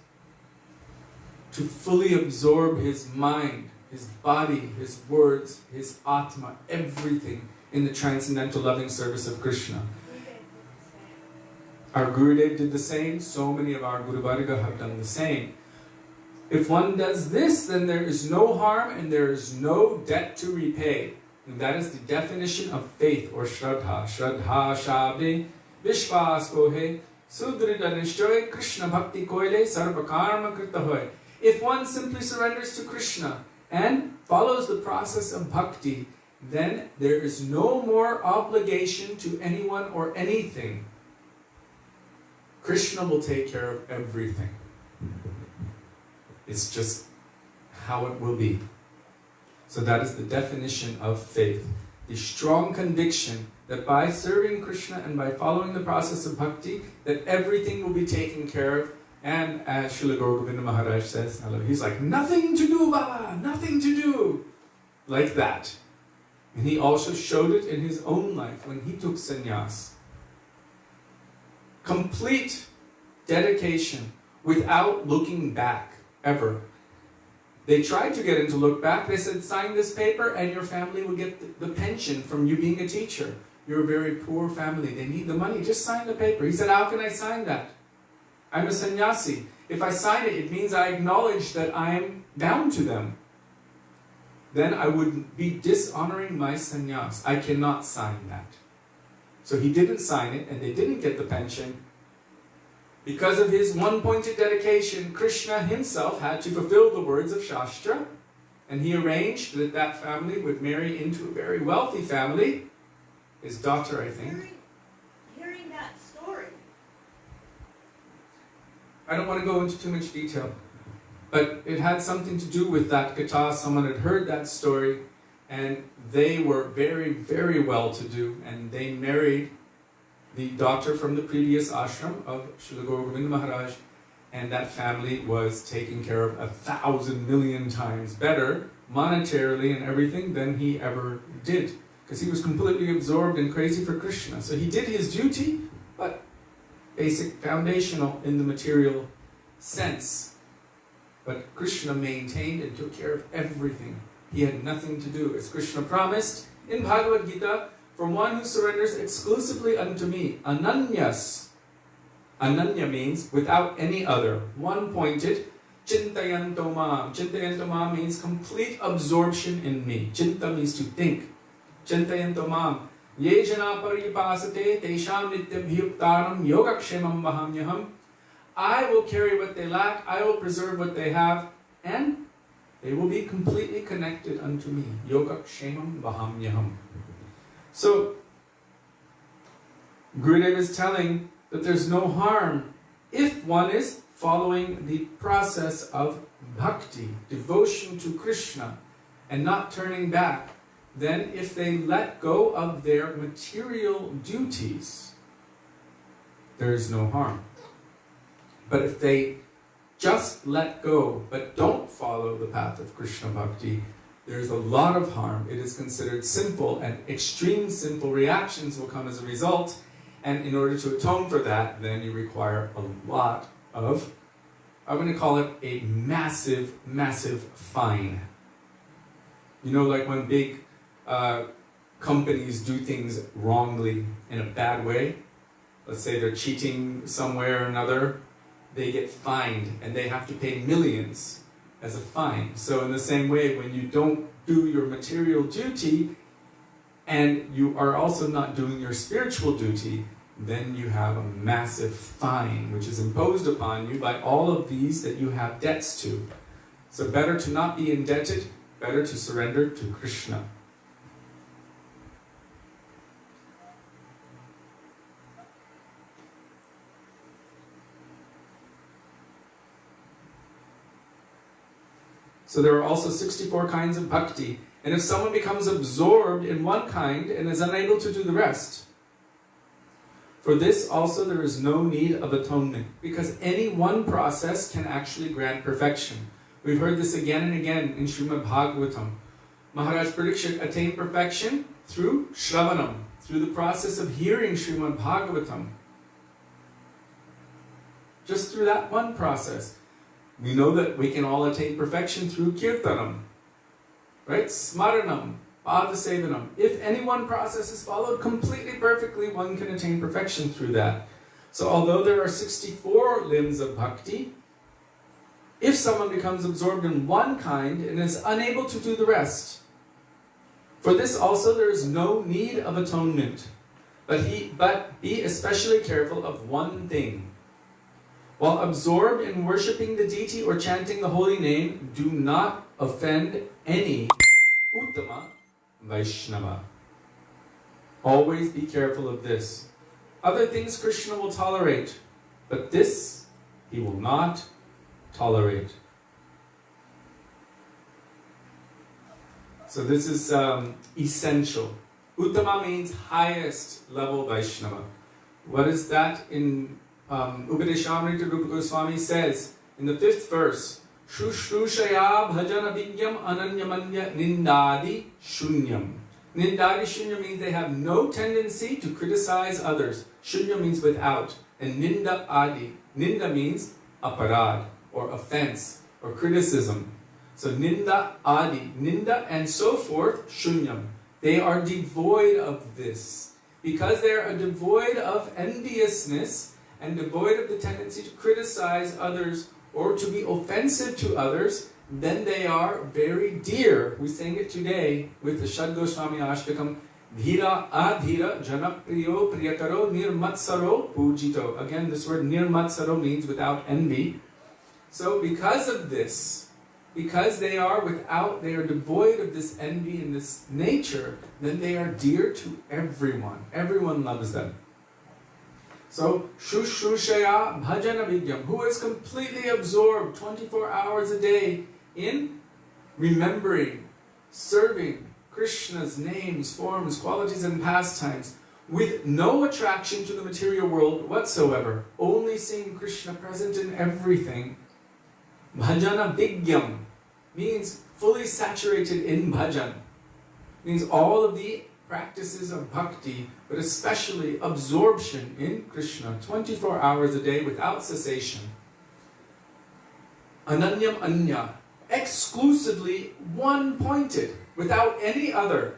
To fully absorb his mind, his body, his words, his atma, everything in the transcendental loving service of Krishna. Our Gurudev did the same. So many of our Guru Varga have done the same. If one does this, then there is no harm and there is no debt to repay. And that is the definition of faith or Shraddha. Shraddha Shabde Vishwas Kohe Sudrida Nishtoy Krishna Bhakti Koile Sarva Karma Krita Hoy. If one simply surrenders to Krishna and follows the process of bhakti, then there is no more obligation to anyone or anything. Krishna will take care of everything. It's just how it will be. So that is the definition of faith. The strong conviction that by serving Krishna and by following the process of bhakti, that everything will be taken care of. And as Srila Govinda Maharaj says, he's like, nothing to do, Baba, nothing to do. Like that. And he also showed it in his own life when he took sannyas. Complete dedication without looking back, ever. They tried to get him to look back. They said, sign this paper and your family will get the pension from you being a teacher. You're a very poor family. They need the money. Just sign the paper. He said, how can I sign that? I'm a sannyasi. If I sign it, it means I acknowledge that I am bound to them. Then I would be dishonoring my sannyas. I cannot sign that. So he didn't sign it, and they didn't get the pension. Because of his one-pointed dedication, Krishna himself had to fulfill the words of Shastra, and he arranged that that family would marry into a very wealthy family. His daughter, I think. Hearing that story. I don't want to go into too much detail, but it had something to do with that katha. Someone had heard that story, and they were very, very well-to-do, and they married the daughter from the previous ashram of Srila Govinda Maharaj, and that family was taken care of 1,000 million times better, monetarily and everything, than he ever did. Because he was completely absorbed and crazy for Krishna. So he did his duty, but basic, foundational in the material sense. But Krishna maintained and took care of everything. He had nothing to do. As Krishna promised in Bhagavad Gita, for one who surrenders exclusively unto me, ananyas. Ananya means without any other, one-pointed, chintayanto mam. Chintayanto mam means complete absorption in me. Chinta means to think. Chintayanto mam. Ye jana paripasate tesham nityabhyuktaram yogakshemam vahamyaham. I will carry what they lack, I will preserve what they have, and they will be completely connected unto me. Yogakshemam vahamyaham. So, Gurudev is telling that there's no harm if one is following the process of bhakti, devotion to Krishna, and not turning back. Then if they let go of their material duties, there is no harm. But if they just let go, but don't follow the path of Krishna bhakti, there's a lot of harm. It is considered sinful, and extreme sinful reactions will come as a result. And in order to atone for that, then you require a lot of I'm going to call it a massive, massive fine. You know, like when big companies do things wrongly in a bad way, let's say they're cheating somewhere or another, they get fined and they have to pay millions as a fine. So in the same way, when you don't do your material duty and you are also not doing your spiritual duty, then you have a massive fine which is imposed upon you by all of these that you have debts to. So better to not be indebted, better to surrender to Krishna. So there are also 64 kinds of bhakti. And if someone becomes absorbed in one kind and is unable to do the rest, for this also there is no need of atonement, because any one process can actually grant perfection. We've heard this again and again in Srimad Bhagavatam. Maharaj Parikshit attained perfection through Shravanam, through the process of hearing Srimad Bhagavatam. Just through that one process. We know that we can all attain perfection through Kirtanam, right? Smaranam, Padasevanam. If any one process is followed completely perfectly, one can attain perfection through that. So although there are 64 limbs of bhakti, if someone becomes absorbed in one kind and is unable to do the rest, for this also there is no need of atonement. But be especially careful of one thing. While absorbed in worshipping the deity or chanting the holy name, do not offend any Uttama Vaisnava. Always be careful of this. Other things Krishna will tolerate, but this he will not tolerate. So this is essential. Uttama means highest level Vaishnava. What is that in Upadeshamrita Rupa Goswami says in the 5th verse, Shrushrushaya bhajana vigyam ananyamanya nindadi shunyam. Nindadi shunya means they have no tendency to criticize others. Shunya means without. And ninda adi. Ninda means aparad, or offense, or criticism. So ninda adi, ninda and so forth, shunyam. They are devoid of this. Because they are devoid of enviousness, and devoid of the tendency to criticize others or to be offensive to others, then they are very dear. We sang it today with the Shad Goswami Ashtakam, Dhira adhira janapriyo priyakaro nirmatsaro pujito. Again, this word nirmatsaro means without envy. So because of this, because they are devoid of this envy and this nature, then they are dear to everyone. Everyone loves them. So, Shrushrushaya bhajana vidyam, who is completely absorbed 24 hours a day in remembering, serving Krishna's names, forms, qualities, and pastimes, with no attraction to the material world whatsoever, only seeing Krishna present in everything. Bhajana vidyam means fully saturated in bhajan, means all of the practices of bhakti, but especially absorption in Krishna 24 hours a day without cessation. Ananyam anya, exclusively one-pointed, without any other.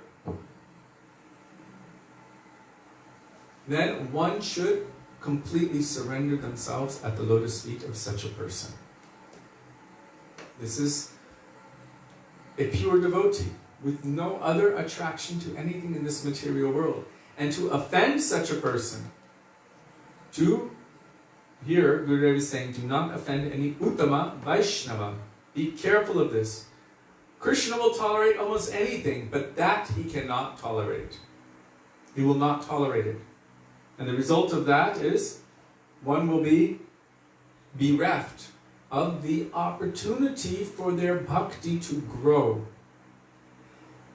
Then one should completely surrender themselves at the lotus feet of such a person. This is a pure devotee, with no other attraction to anything in this material world. And to offend such a person, here Gurudev is saying, do not offend any Uttama Vaishnava. Be careful of this. Krishna will tolerate almost anything, but that he cannot tolerate. He will not tolerate it. And the result of that is, one will be bereft of the opportunity for their bhakti to grow.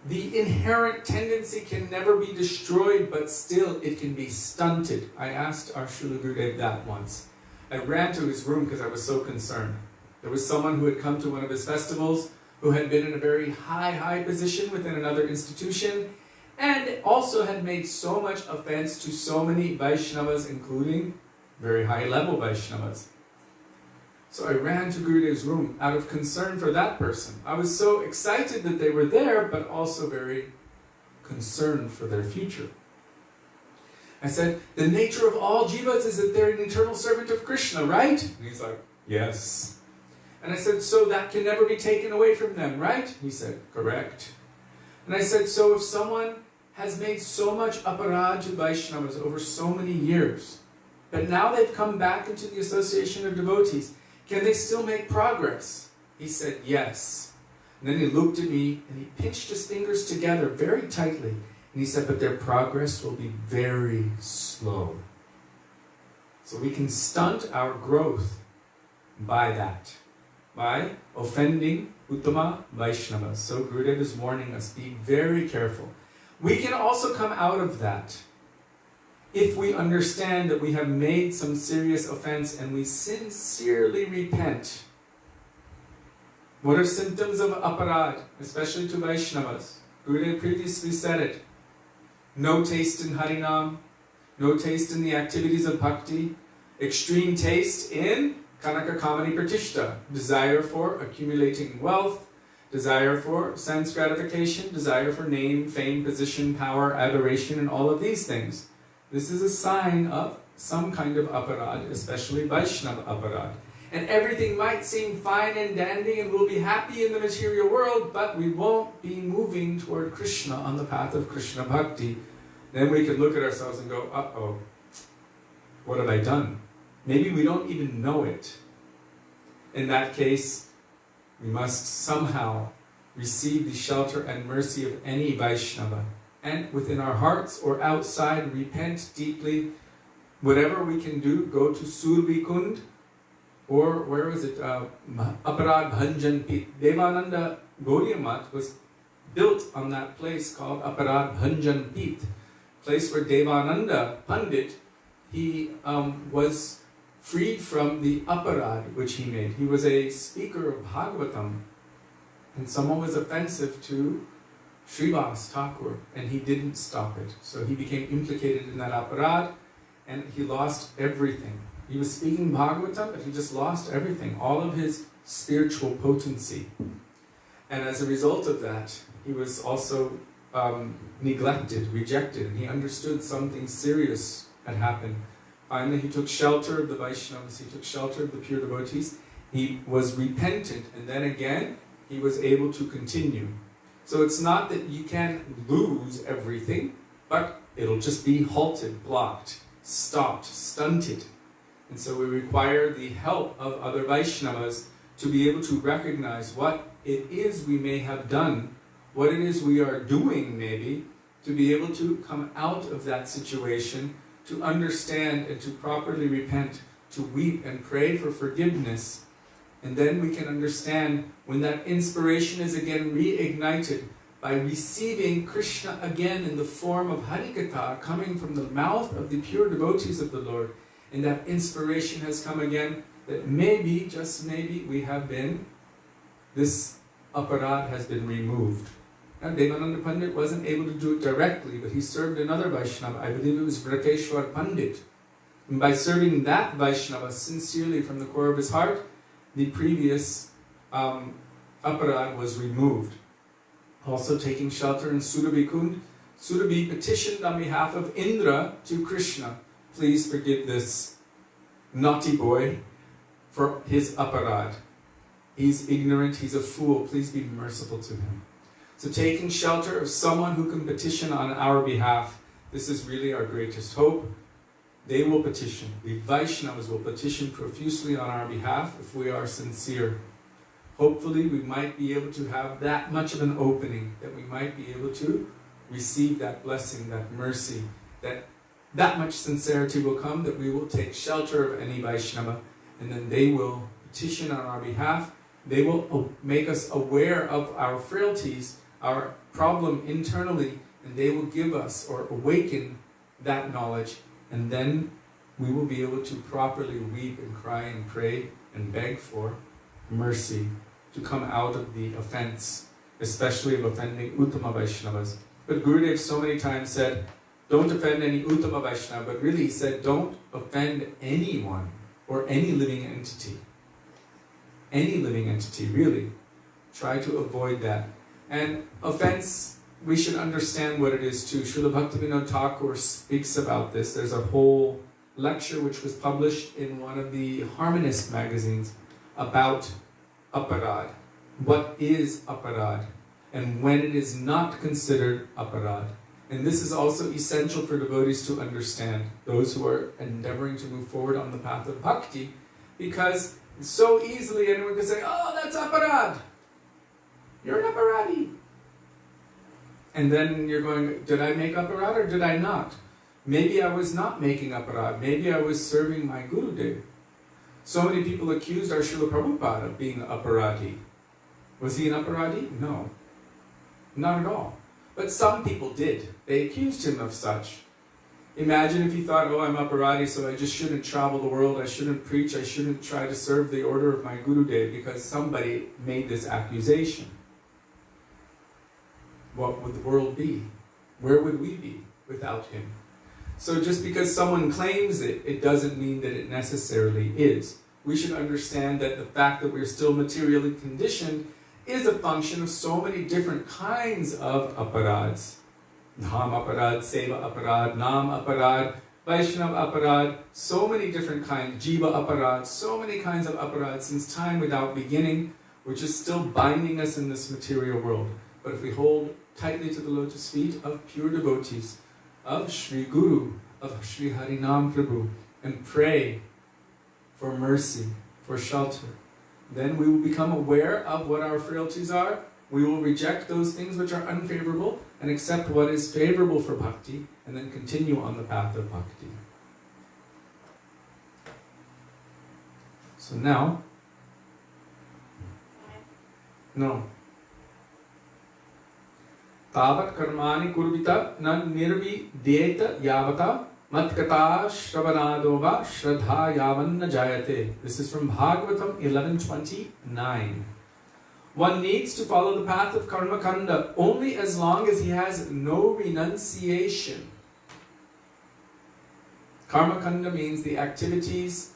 The inherent tendency can never be destroyed, but still it can be stunted. I asked our Srila Gurudev that once. I ran to his room because I was so concerned. There was someone who had come to one of his festivals, who had been in a very high position within another institution, and also had made so much offense to so many Vaishnavas, including very high level Vaishnavas. So I ran to Gurudev's room out of concern for that person. I was so excited that they were there, but also very concerned for their future. I said, the nature of all jivas is that they're an eternal servant of Krishna, right? And he's like, yes. And I said, so that can never be taken away from them, right? He said, correct. And I said, so if someone has made so much aparad to Vaishnavas over so many years, but now they've come back into the association of devotees, can they still make progress? He said, yes. And then he looked at me and he pinched his fingers together very tightly. And he said, but their progress will be very slow. So we can stunt our growth by that, by offending Uttama Vaishnavas. So Gurudev is warning us, be very careful. We can also come out of that if we understand that we have made some serious offense and we sincerely repent. What are symptoms of aparad, especially to Vaishnavas? Gurudev previously said it. No taste in Harinam, no taste in the activities of bhakti, extreme taste in Kanaka Kamani Pratishta, desire for accumulating wealth, desire for sense gratification, desire for name, fame, position, power, adoration, and all of these things. This is a sign of some kind of aparad, especially Vaishnava aparad. And everything might seem fine and dandy and we'll be happy in the material world, but we won't be moving toward Krishna on the path of Krishna Bhakti. Then we can look at ourselves and go, uh-oh, what have I done? Maybe we don't even know it. In that case, we must somehow receive the shelter and mercy of any Vaishnava. And within our hearts or outside, repent deeply. Whatever we can do, go to Sudevi Kund, or where was it? Aparad Bhanjan Pit. Devananda Gaudiya Math was built on that place called Aparad Bhanjan Pit. Place where Devananda Pandit, he was freed from the aparad which he made. He was a speaker of Bhagavatam, and someone was offensive to Srivas Thakur, and he didn't stop it. So he became implicated in that aparad, and he lost everything. He was speaking Bhagavatam, but he just lost everything, all of his spiritual potency. And as a result of that, he was also neglected, rejected, and he understood something serious had happened. Finally, he took shelter of the Vaishnavas, he took shelter of the pure devotees, he was repentant, and then again, he was able to continue. So it's not that you can lose everything, but it'll just be halted, blocked, stopped, stunted. And so we require the help of other Vaishnavas to be able to recognize what it is we may have done, what it is we are doing maybe, to be able to come out of that situation, to understand and to properly repent, to weep and pray for forgiveness. And then we can understand when that inspiration is again reignited by receiving Krishna again in the form of Harikatha coming from the mouth of the pure devotees of the Lord. And that inspiration has come again that maybe, just maybe, we have been, this aparad has been removed. Now, Devananda Pandit wasn't able to do it directly, but he served another Vaishnava. I believe it was Vrakeshwar Pandit. And by serving that Vaishnava sincerely from the core of his heart, the previous aparad was removed. Also taking shelter in Sudevi Kund, Sudevi petitioned on behalf of Indra to Krishna, please forgive this naughty boy for his aparad. He's ignorant, he's a fool, please be merciful to him. So taking shelter of someone who can petition on our behalf, this is really our greatest hope. They will petition, the Vaishnavas will petition profusely on our behalf if we are sincere. Hopefully we might be able to have that much of an opening, that we might be able to receive that blessing, that mercy, that much sincerity will come, that we will take shelter of any Vaishnava, and then they will petition on our behalf. They will make us aware of our frailties, our problem internally, and they will give us or awaken that knowledge, and then we will be able to properly weep and cry and pray and beg for mercy to come out of the offense, especially of offending Uttama Vaishnavas. But Gurudev so many times said, don't offend any Uttama Vaishnava, but really he said, don't offend anyone or any living entity. any living entity, really. Try to avoid that. And offense, we should understand what it is too. Srila Bhaktivedanta Thakur speaks about this. There's a whole lecture which was published in one of the Harmonist magazines about aparad. What is aparad? And when it is not considered aparad. And this is also essential for devotees to understand, those who are endeavoring to move forward on the path of bhakti, because so easily anyone can say, oh, that's aparad. You're an aparadi. And then you're going, did I make aparad or did I not? Maybe I was not making aparad. Maybe I was serving my Gurudeva. So many people accused our Srila Prabhupada of being an aparadi. Was he an aparadi? No. Not at all. But some people did. They accused him of such. Imagine if he thought, oh, I'm aparadi, so I just shouldn't travel the world, I shouldn't preach, I shouldn't try to serve the order of my Gurudeva because somebody made this accusation. What would the world be? Where would we be without him? So just because someone claims it, it doesn't mean that it necessarily is. We should understand that the fact that we're still materially conditioned is a function of so many different kinds of aparads. Dham aparad, seva aparad, nam aparad, Vaishnava aparad, so many different kinds, jiva aparad, so many kinds of aparad since time without beginning, which is still binding us in this material world. But if we hold tightly to the lotus feet of pure devotees, of Sri Guru, of Sri Harinam Prabhu, and pray for mercy, for shelter, then we will become aware of what our frailties are. We will reject those things which are unfavorable and accept what is favorable for bhakti, and then continue on the path of bhakti. So now, no. Tavat karmani kurvita na nirvi deta yavata matkata shravanadova shraddha yavanna jayate. This is from Bhagavatam 11:29. One needs to follow the path of karma kanda only as long as he has no renunciation. Karma kanda means the activities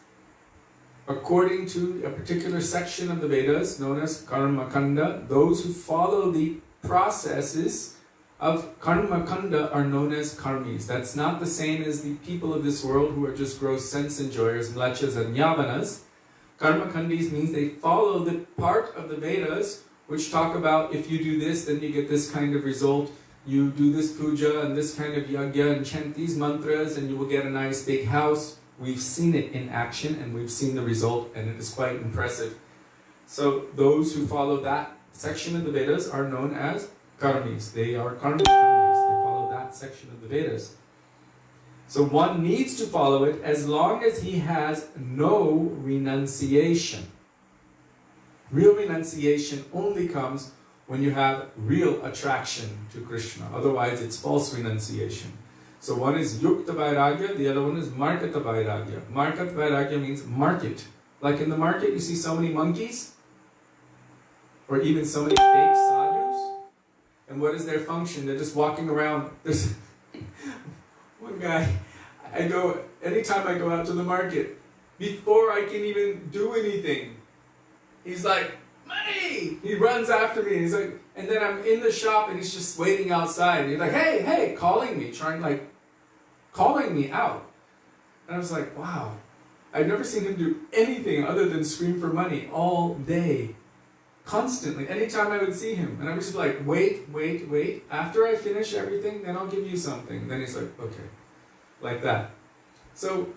according to a particular section of the Vedas known as karma kanda. Those who follow the processes of karma kanda are known as karmis. That's not the same as the people of this world who are just gross sense enjoyers, mlechas and yavanas. Karma kandis means they follow the part of the Vedas which talk about if you do this, then you get this kind of result. You do this puja and this kind of yagya and chant these mantras and you will get a nice big house. We've seen it in action and we've seen the result and it is quite impressive. So those who follow that section of the Vedas are known as karmis. They are karmic kandis. They follow that section of the Vedas. So one needs to follow it as long as he has no renunciation. Real renunciation only comes when you have real attraction to Krishna. Otherwise it's false renunciation. So one is yukta vairagya, the other one is markata vairagya. Markata vairagya means market. Like in the market you see so many monkeys, or even so many fake sadhus. And what is their function? They're just walking around. There's one guy, anytime I go out to the market, before I can even do anything, he's like, money! He runs after me. He's like, and then I'm in the shop and he's just waiting outside. And he's like, hey, hey, calling me out. And I was like, wow. I've never seen him do anything other than scream for money all day. Constantly, anytime I would see him. And I was just like, wait. After I finish everything, then I'll give you something. Then he's like, okay. Like that. So,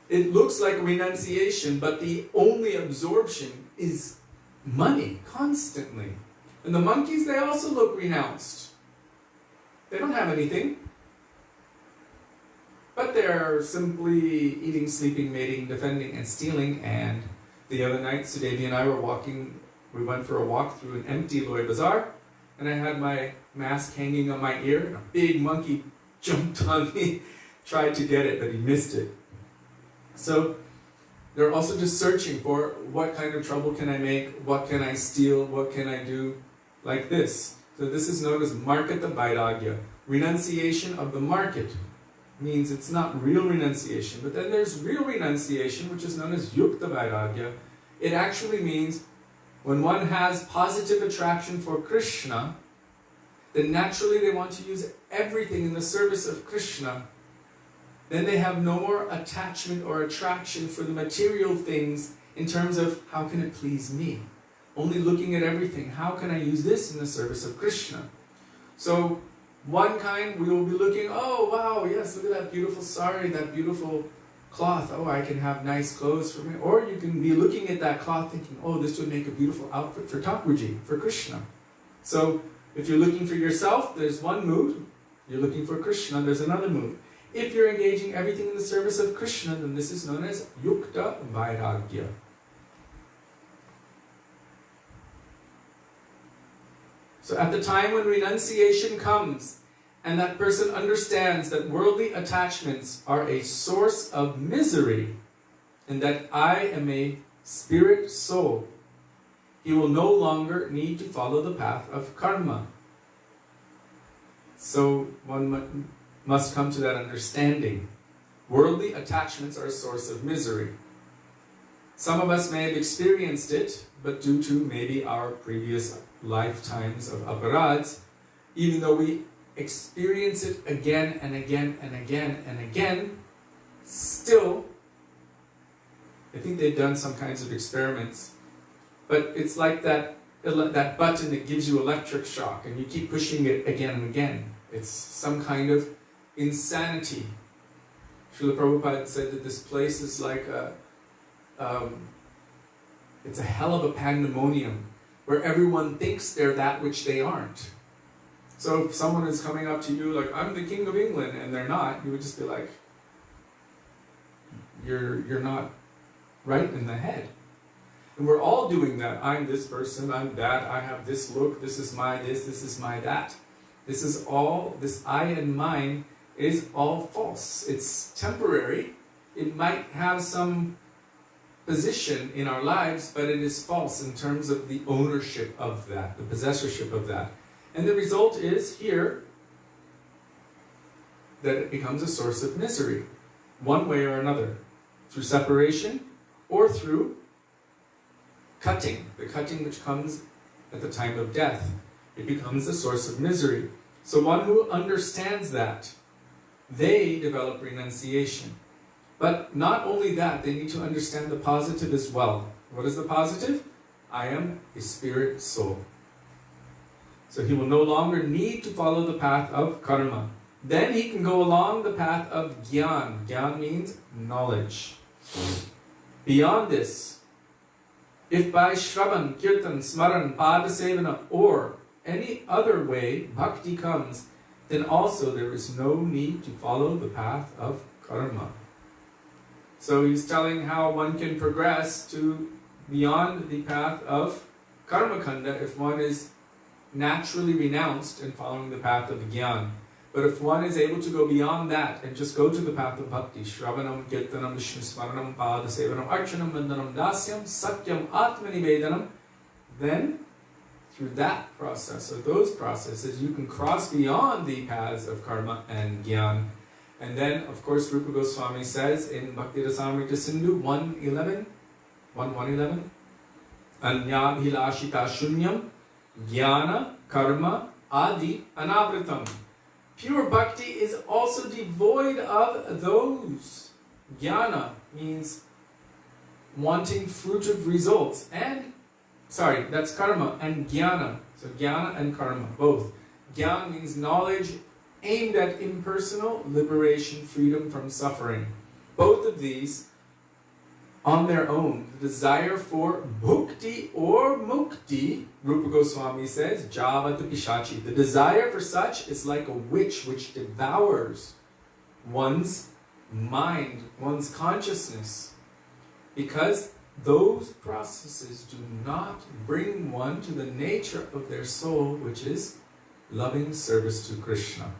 it looks like renunciation, but the only absorption is money, constantly. And the monkeys, they also look renounced. They don't have anything. But they're simply eating, sleeping, mating, defending, and stealing. And the other night, Sudevi and I were walking. We went for a walk through an empty Loi Bazaar, and I had my mask hanging on my ear, and a big monkey jumped on me, tried to get it, but he missed it. So they're also just searching for what kind of trouble can I make, what can I steal, what can I do, like this. So this is known as markata vairagya. Renunciation of the market means it's not real renunciation, but then there's real renunciation, which is known as yukta vairagya. It actually means When one has positive attraction for Krishna, then naturally they want to use everything in the service of Krishna. Then they have no more attachment or attraction for the material things in terms of how can it please me. Only looking at everything, how can I use this in the service of Krishna? So one kind, we will be looking, oh wow, yes, look at that beautiful sari, that beautiful cloth. Oh, I can have nice clothes for me. Or you can be looking at that cloth thinking, oh, this would make a beautiful outfit for Thakurji, for Krishna. So if you're looking for yourself, there's one mood. You're looking for Krishna, there's another mood. If you're engaging everything in the service of Krishna, then this is known as Yukta Vairagya. So at the time when renunciation comes, and that person understands that worldly attachments are a source of misery, and that I am a spirit soul, he will no longer need to follow the path of karma. So one must come to that understanding. Worldly attachments are a source of misery. Some of us may have experienced it, but due to maybe our previous lifetimes of aparads, even though we experience it again and again and again and again, still, I think they've done some kinds of experiments, but it's like that button that gives you electric shock and you keep pushing it again and again. It's some kind of insanity. Srila Prabhupada said that this place is like it's a hell of a pandemonium where everyone thinks they're that which they aren't. So if someone is coming up to you like, I'm the King of England, and they're not, you would just be like, you're not right in the head. And we're all doing that. I'm this person, I'm that, I have this look, this is my this is my that. This is all, this I and mine is all false. It's temporary. It might have some position in our lives, but it is false in terms of the ownership of that, the possessorship of that. And the result is here that it becomes a source of misery, one way or another, through separation or through cutting, the cutting which comes at the time of death. It becomes a source of misery. So one who understands that, they develop renunciation. But not only that, they need to understand the positive as well. What is the positive? I am a spirit soul. So he will no longer need to follow the path of karma. Then he can go along the path of gyan. Gyan means knowledge. Beyond this, if by shravan, kirtan, smaran, padasevana, or any other way bhakti comes, then also there is no need to follow the path of karma. So he's telling how one can progress to beyond the path of karma kanda if one is naturally renounced and following the path of gyan. But if one is able to go beyond that and just go to the path of bhakti, shravanam, kirtanam, vishnu smaranam, padasevanam, archanam, vandanam, dasyam, satyam, atmanivedanam, then through that process, or those processes, you can cross beyond the paths of karma and gyan. And then, of course, Rupa Goswami says in Bhaktivedanta Sindhu 1.11, Anyabhilashita shunyam jnana karma adi anavritam. Pure bhakti is also devoid of those. Jnana means wanting fruit of results. And, sorry, that's karma and jnana. So jnana and karma, both. Jnana means knowledge aimed at impersonal liberation, freedom from suffering. Both of these, on their own, the desire for bhukti or mukti, Rupa Goswami says, javata pishachi. The desire for such is like a witch which devours one's mind, one's consciousness, because those processes do not bring one to the nature of their soul, which is loving service to Krishna.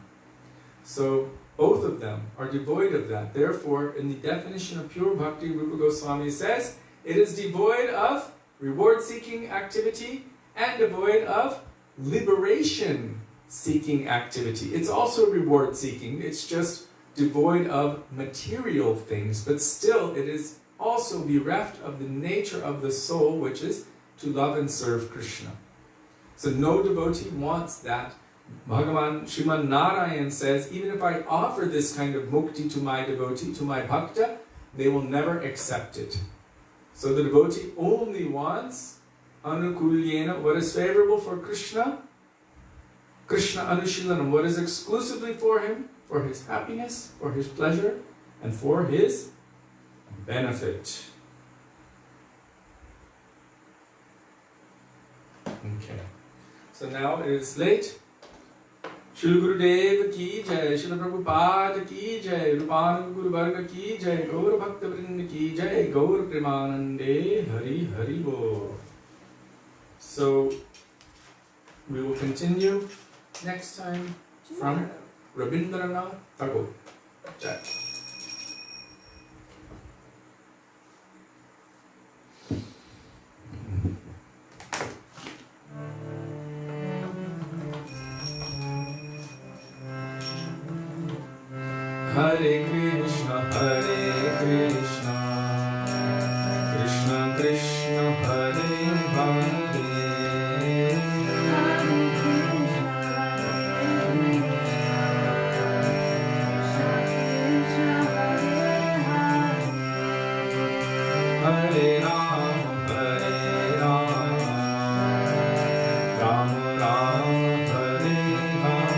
So both of them are devoid of that. Therefore, in the definition of pure bhakti, Rupa Goswami says, it is devoid of reward-seeking activity and devoid of liberation-seeking activity. It's also reward-seeking, it's just devoid of material things, but still it is also bereft of the nature of the soul, which is to love and serve Krishna. So no devotee wants that. Bhagavan Srimad Narayan says, even if I offer this kind of mukti to my devotee, to my bhakta, they will never accept it. So the devotee only wants anukulyena, what is favorable for Krishna, Krishna anushilanam, what is exclusively for him, for his happiness, for his pleasure, and for his benefit. Okay. So now it is late. Srila Gurudev ki jai, Srila Prabhupada ki jai, Rupananda Guru Varga ki jai, Gaur Bhaktivedanta ki jai, Gaur Premanande, Hari Hari Bo. So we will continue next time from Rabindranath Tagore. Jai. Hare Krishna, Krishna Krishna, Hare Hare, Hare Ram, Hare Ram, Ram Ram, Hare Hare.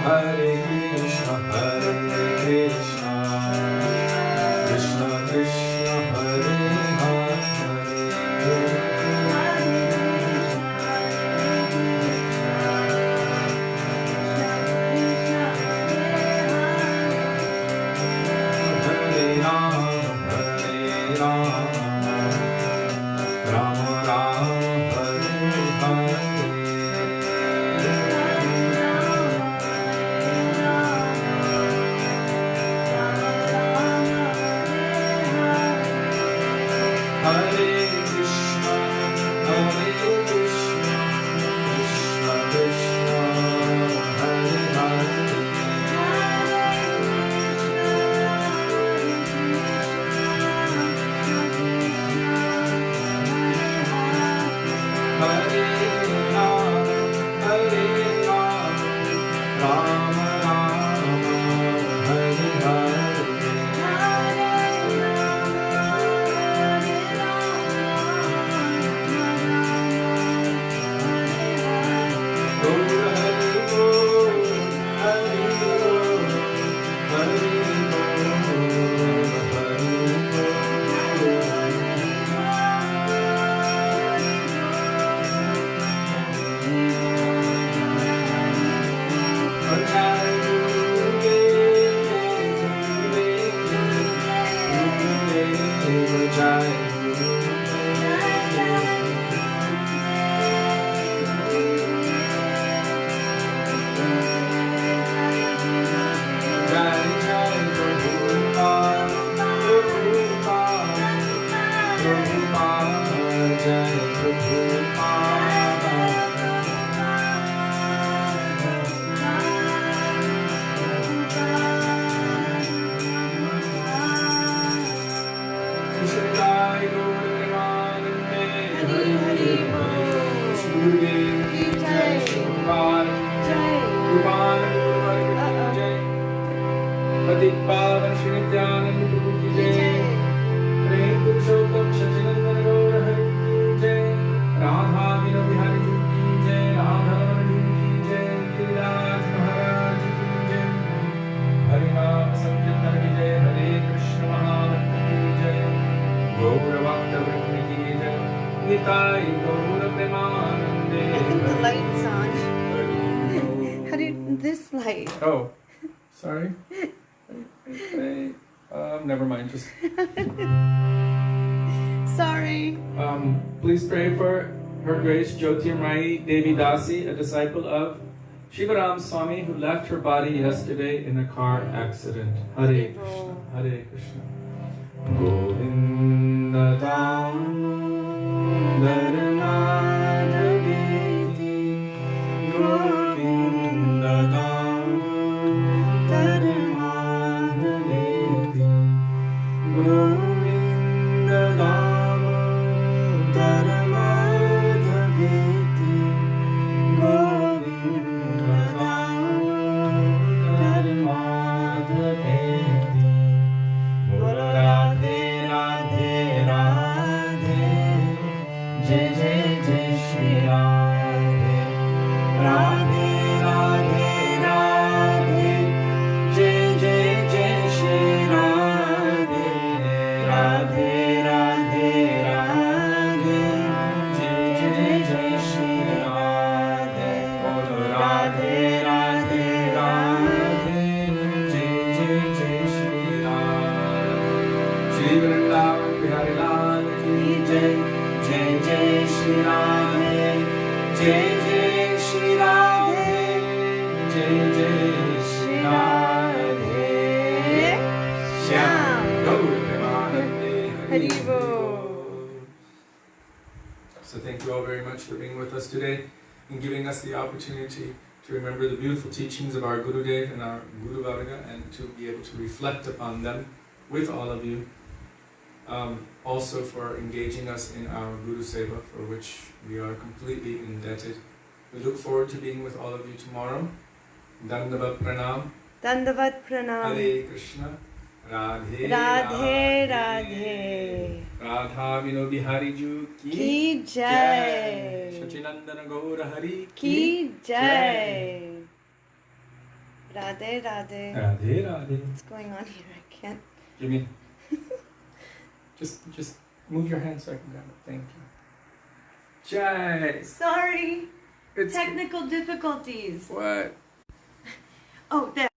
Hare Krishna Nitai Gaura Premanande. I think the light's on. Hari Bol. How do you, this light? Oh, sorry. Never mind. Just Sorry. please pray for Her Grace Jyotirmayi Devi Dasi, a disciple of Shivaram Swami, who left her body yesterday in a car accident. Hare Krishna. Hare Krishna. Govinda Damodar Madhaveti, Govinda Damodar Madhaveti, Govinda Damodar Madhaveti, Govinda Damodar Madhaveti. Bolo Radhe Radhe Radhe, Jai Jai Jai Shri Radhe. Radhe Radhe Radhe, Jai Jai Jai Shri Radhe. Radhe Radhe Radhe, Jai Jai Jai Shri Radhe. Bolo Radhe Radhe Radhe, Jai Jai Jai Shri Radhe. Shri Vrindavan Bihari Lal ki Jai. Jai Jai Shri Radhe, Jai Jai Shri Radhe, Jai Jai Shri Radhe. Shyam Gaura Premanande. Hari Bol. So thank you all very much for being with us today and giving us the opportunity to remember the beautiful teachings of our Gurudev and our Guru Varga and to be able to reflect upon them with all of you. Also for engaging us in our Guru Seva, for which we are completely indebted. We look forward to being with all of you tomorrow. Dandavat Pranam. Dandavat Pranam. Hare Krishna. Radhe Radhe Radhe. Radha Vino Bihari Ju Ki Jai. Shachinandana Gaura Hari Ki Jai. Radhe Radhe. Radhe Radhe. What's going on here? I can't. Jimmy. Just move your hand so I can grab it. Thank you. Jai. Sorry. It's Technical difficulties. what? Oh, there.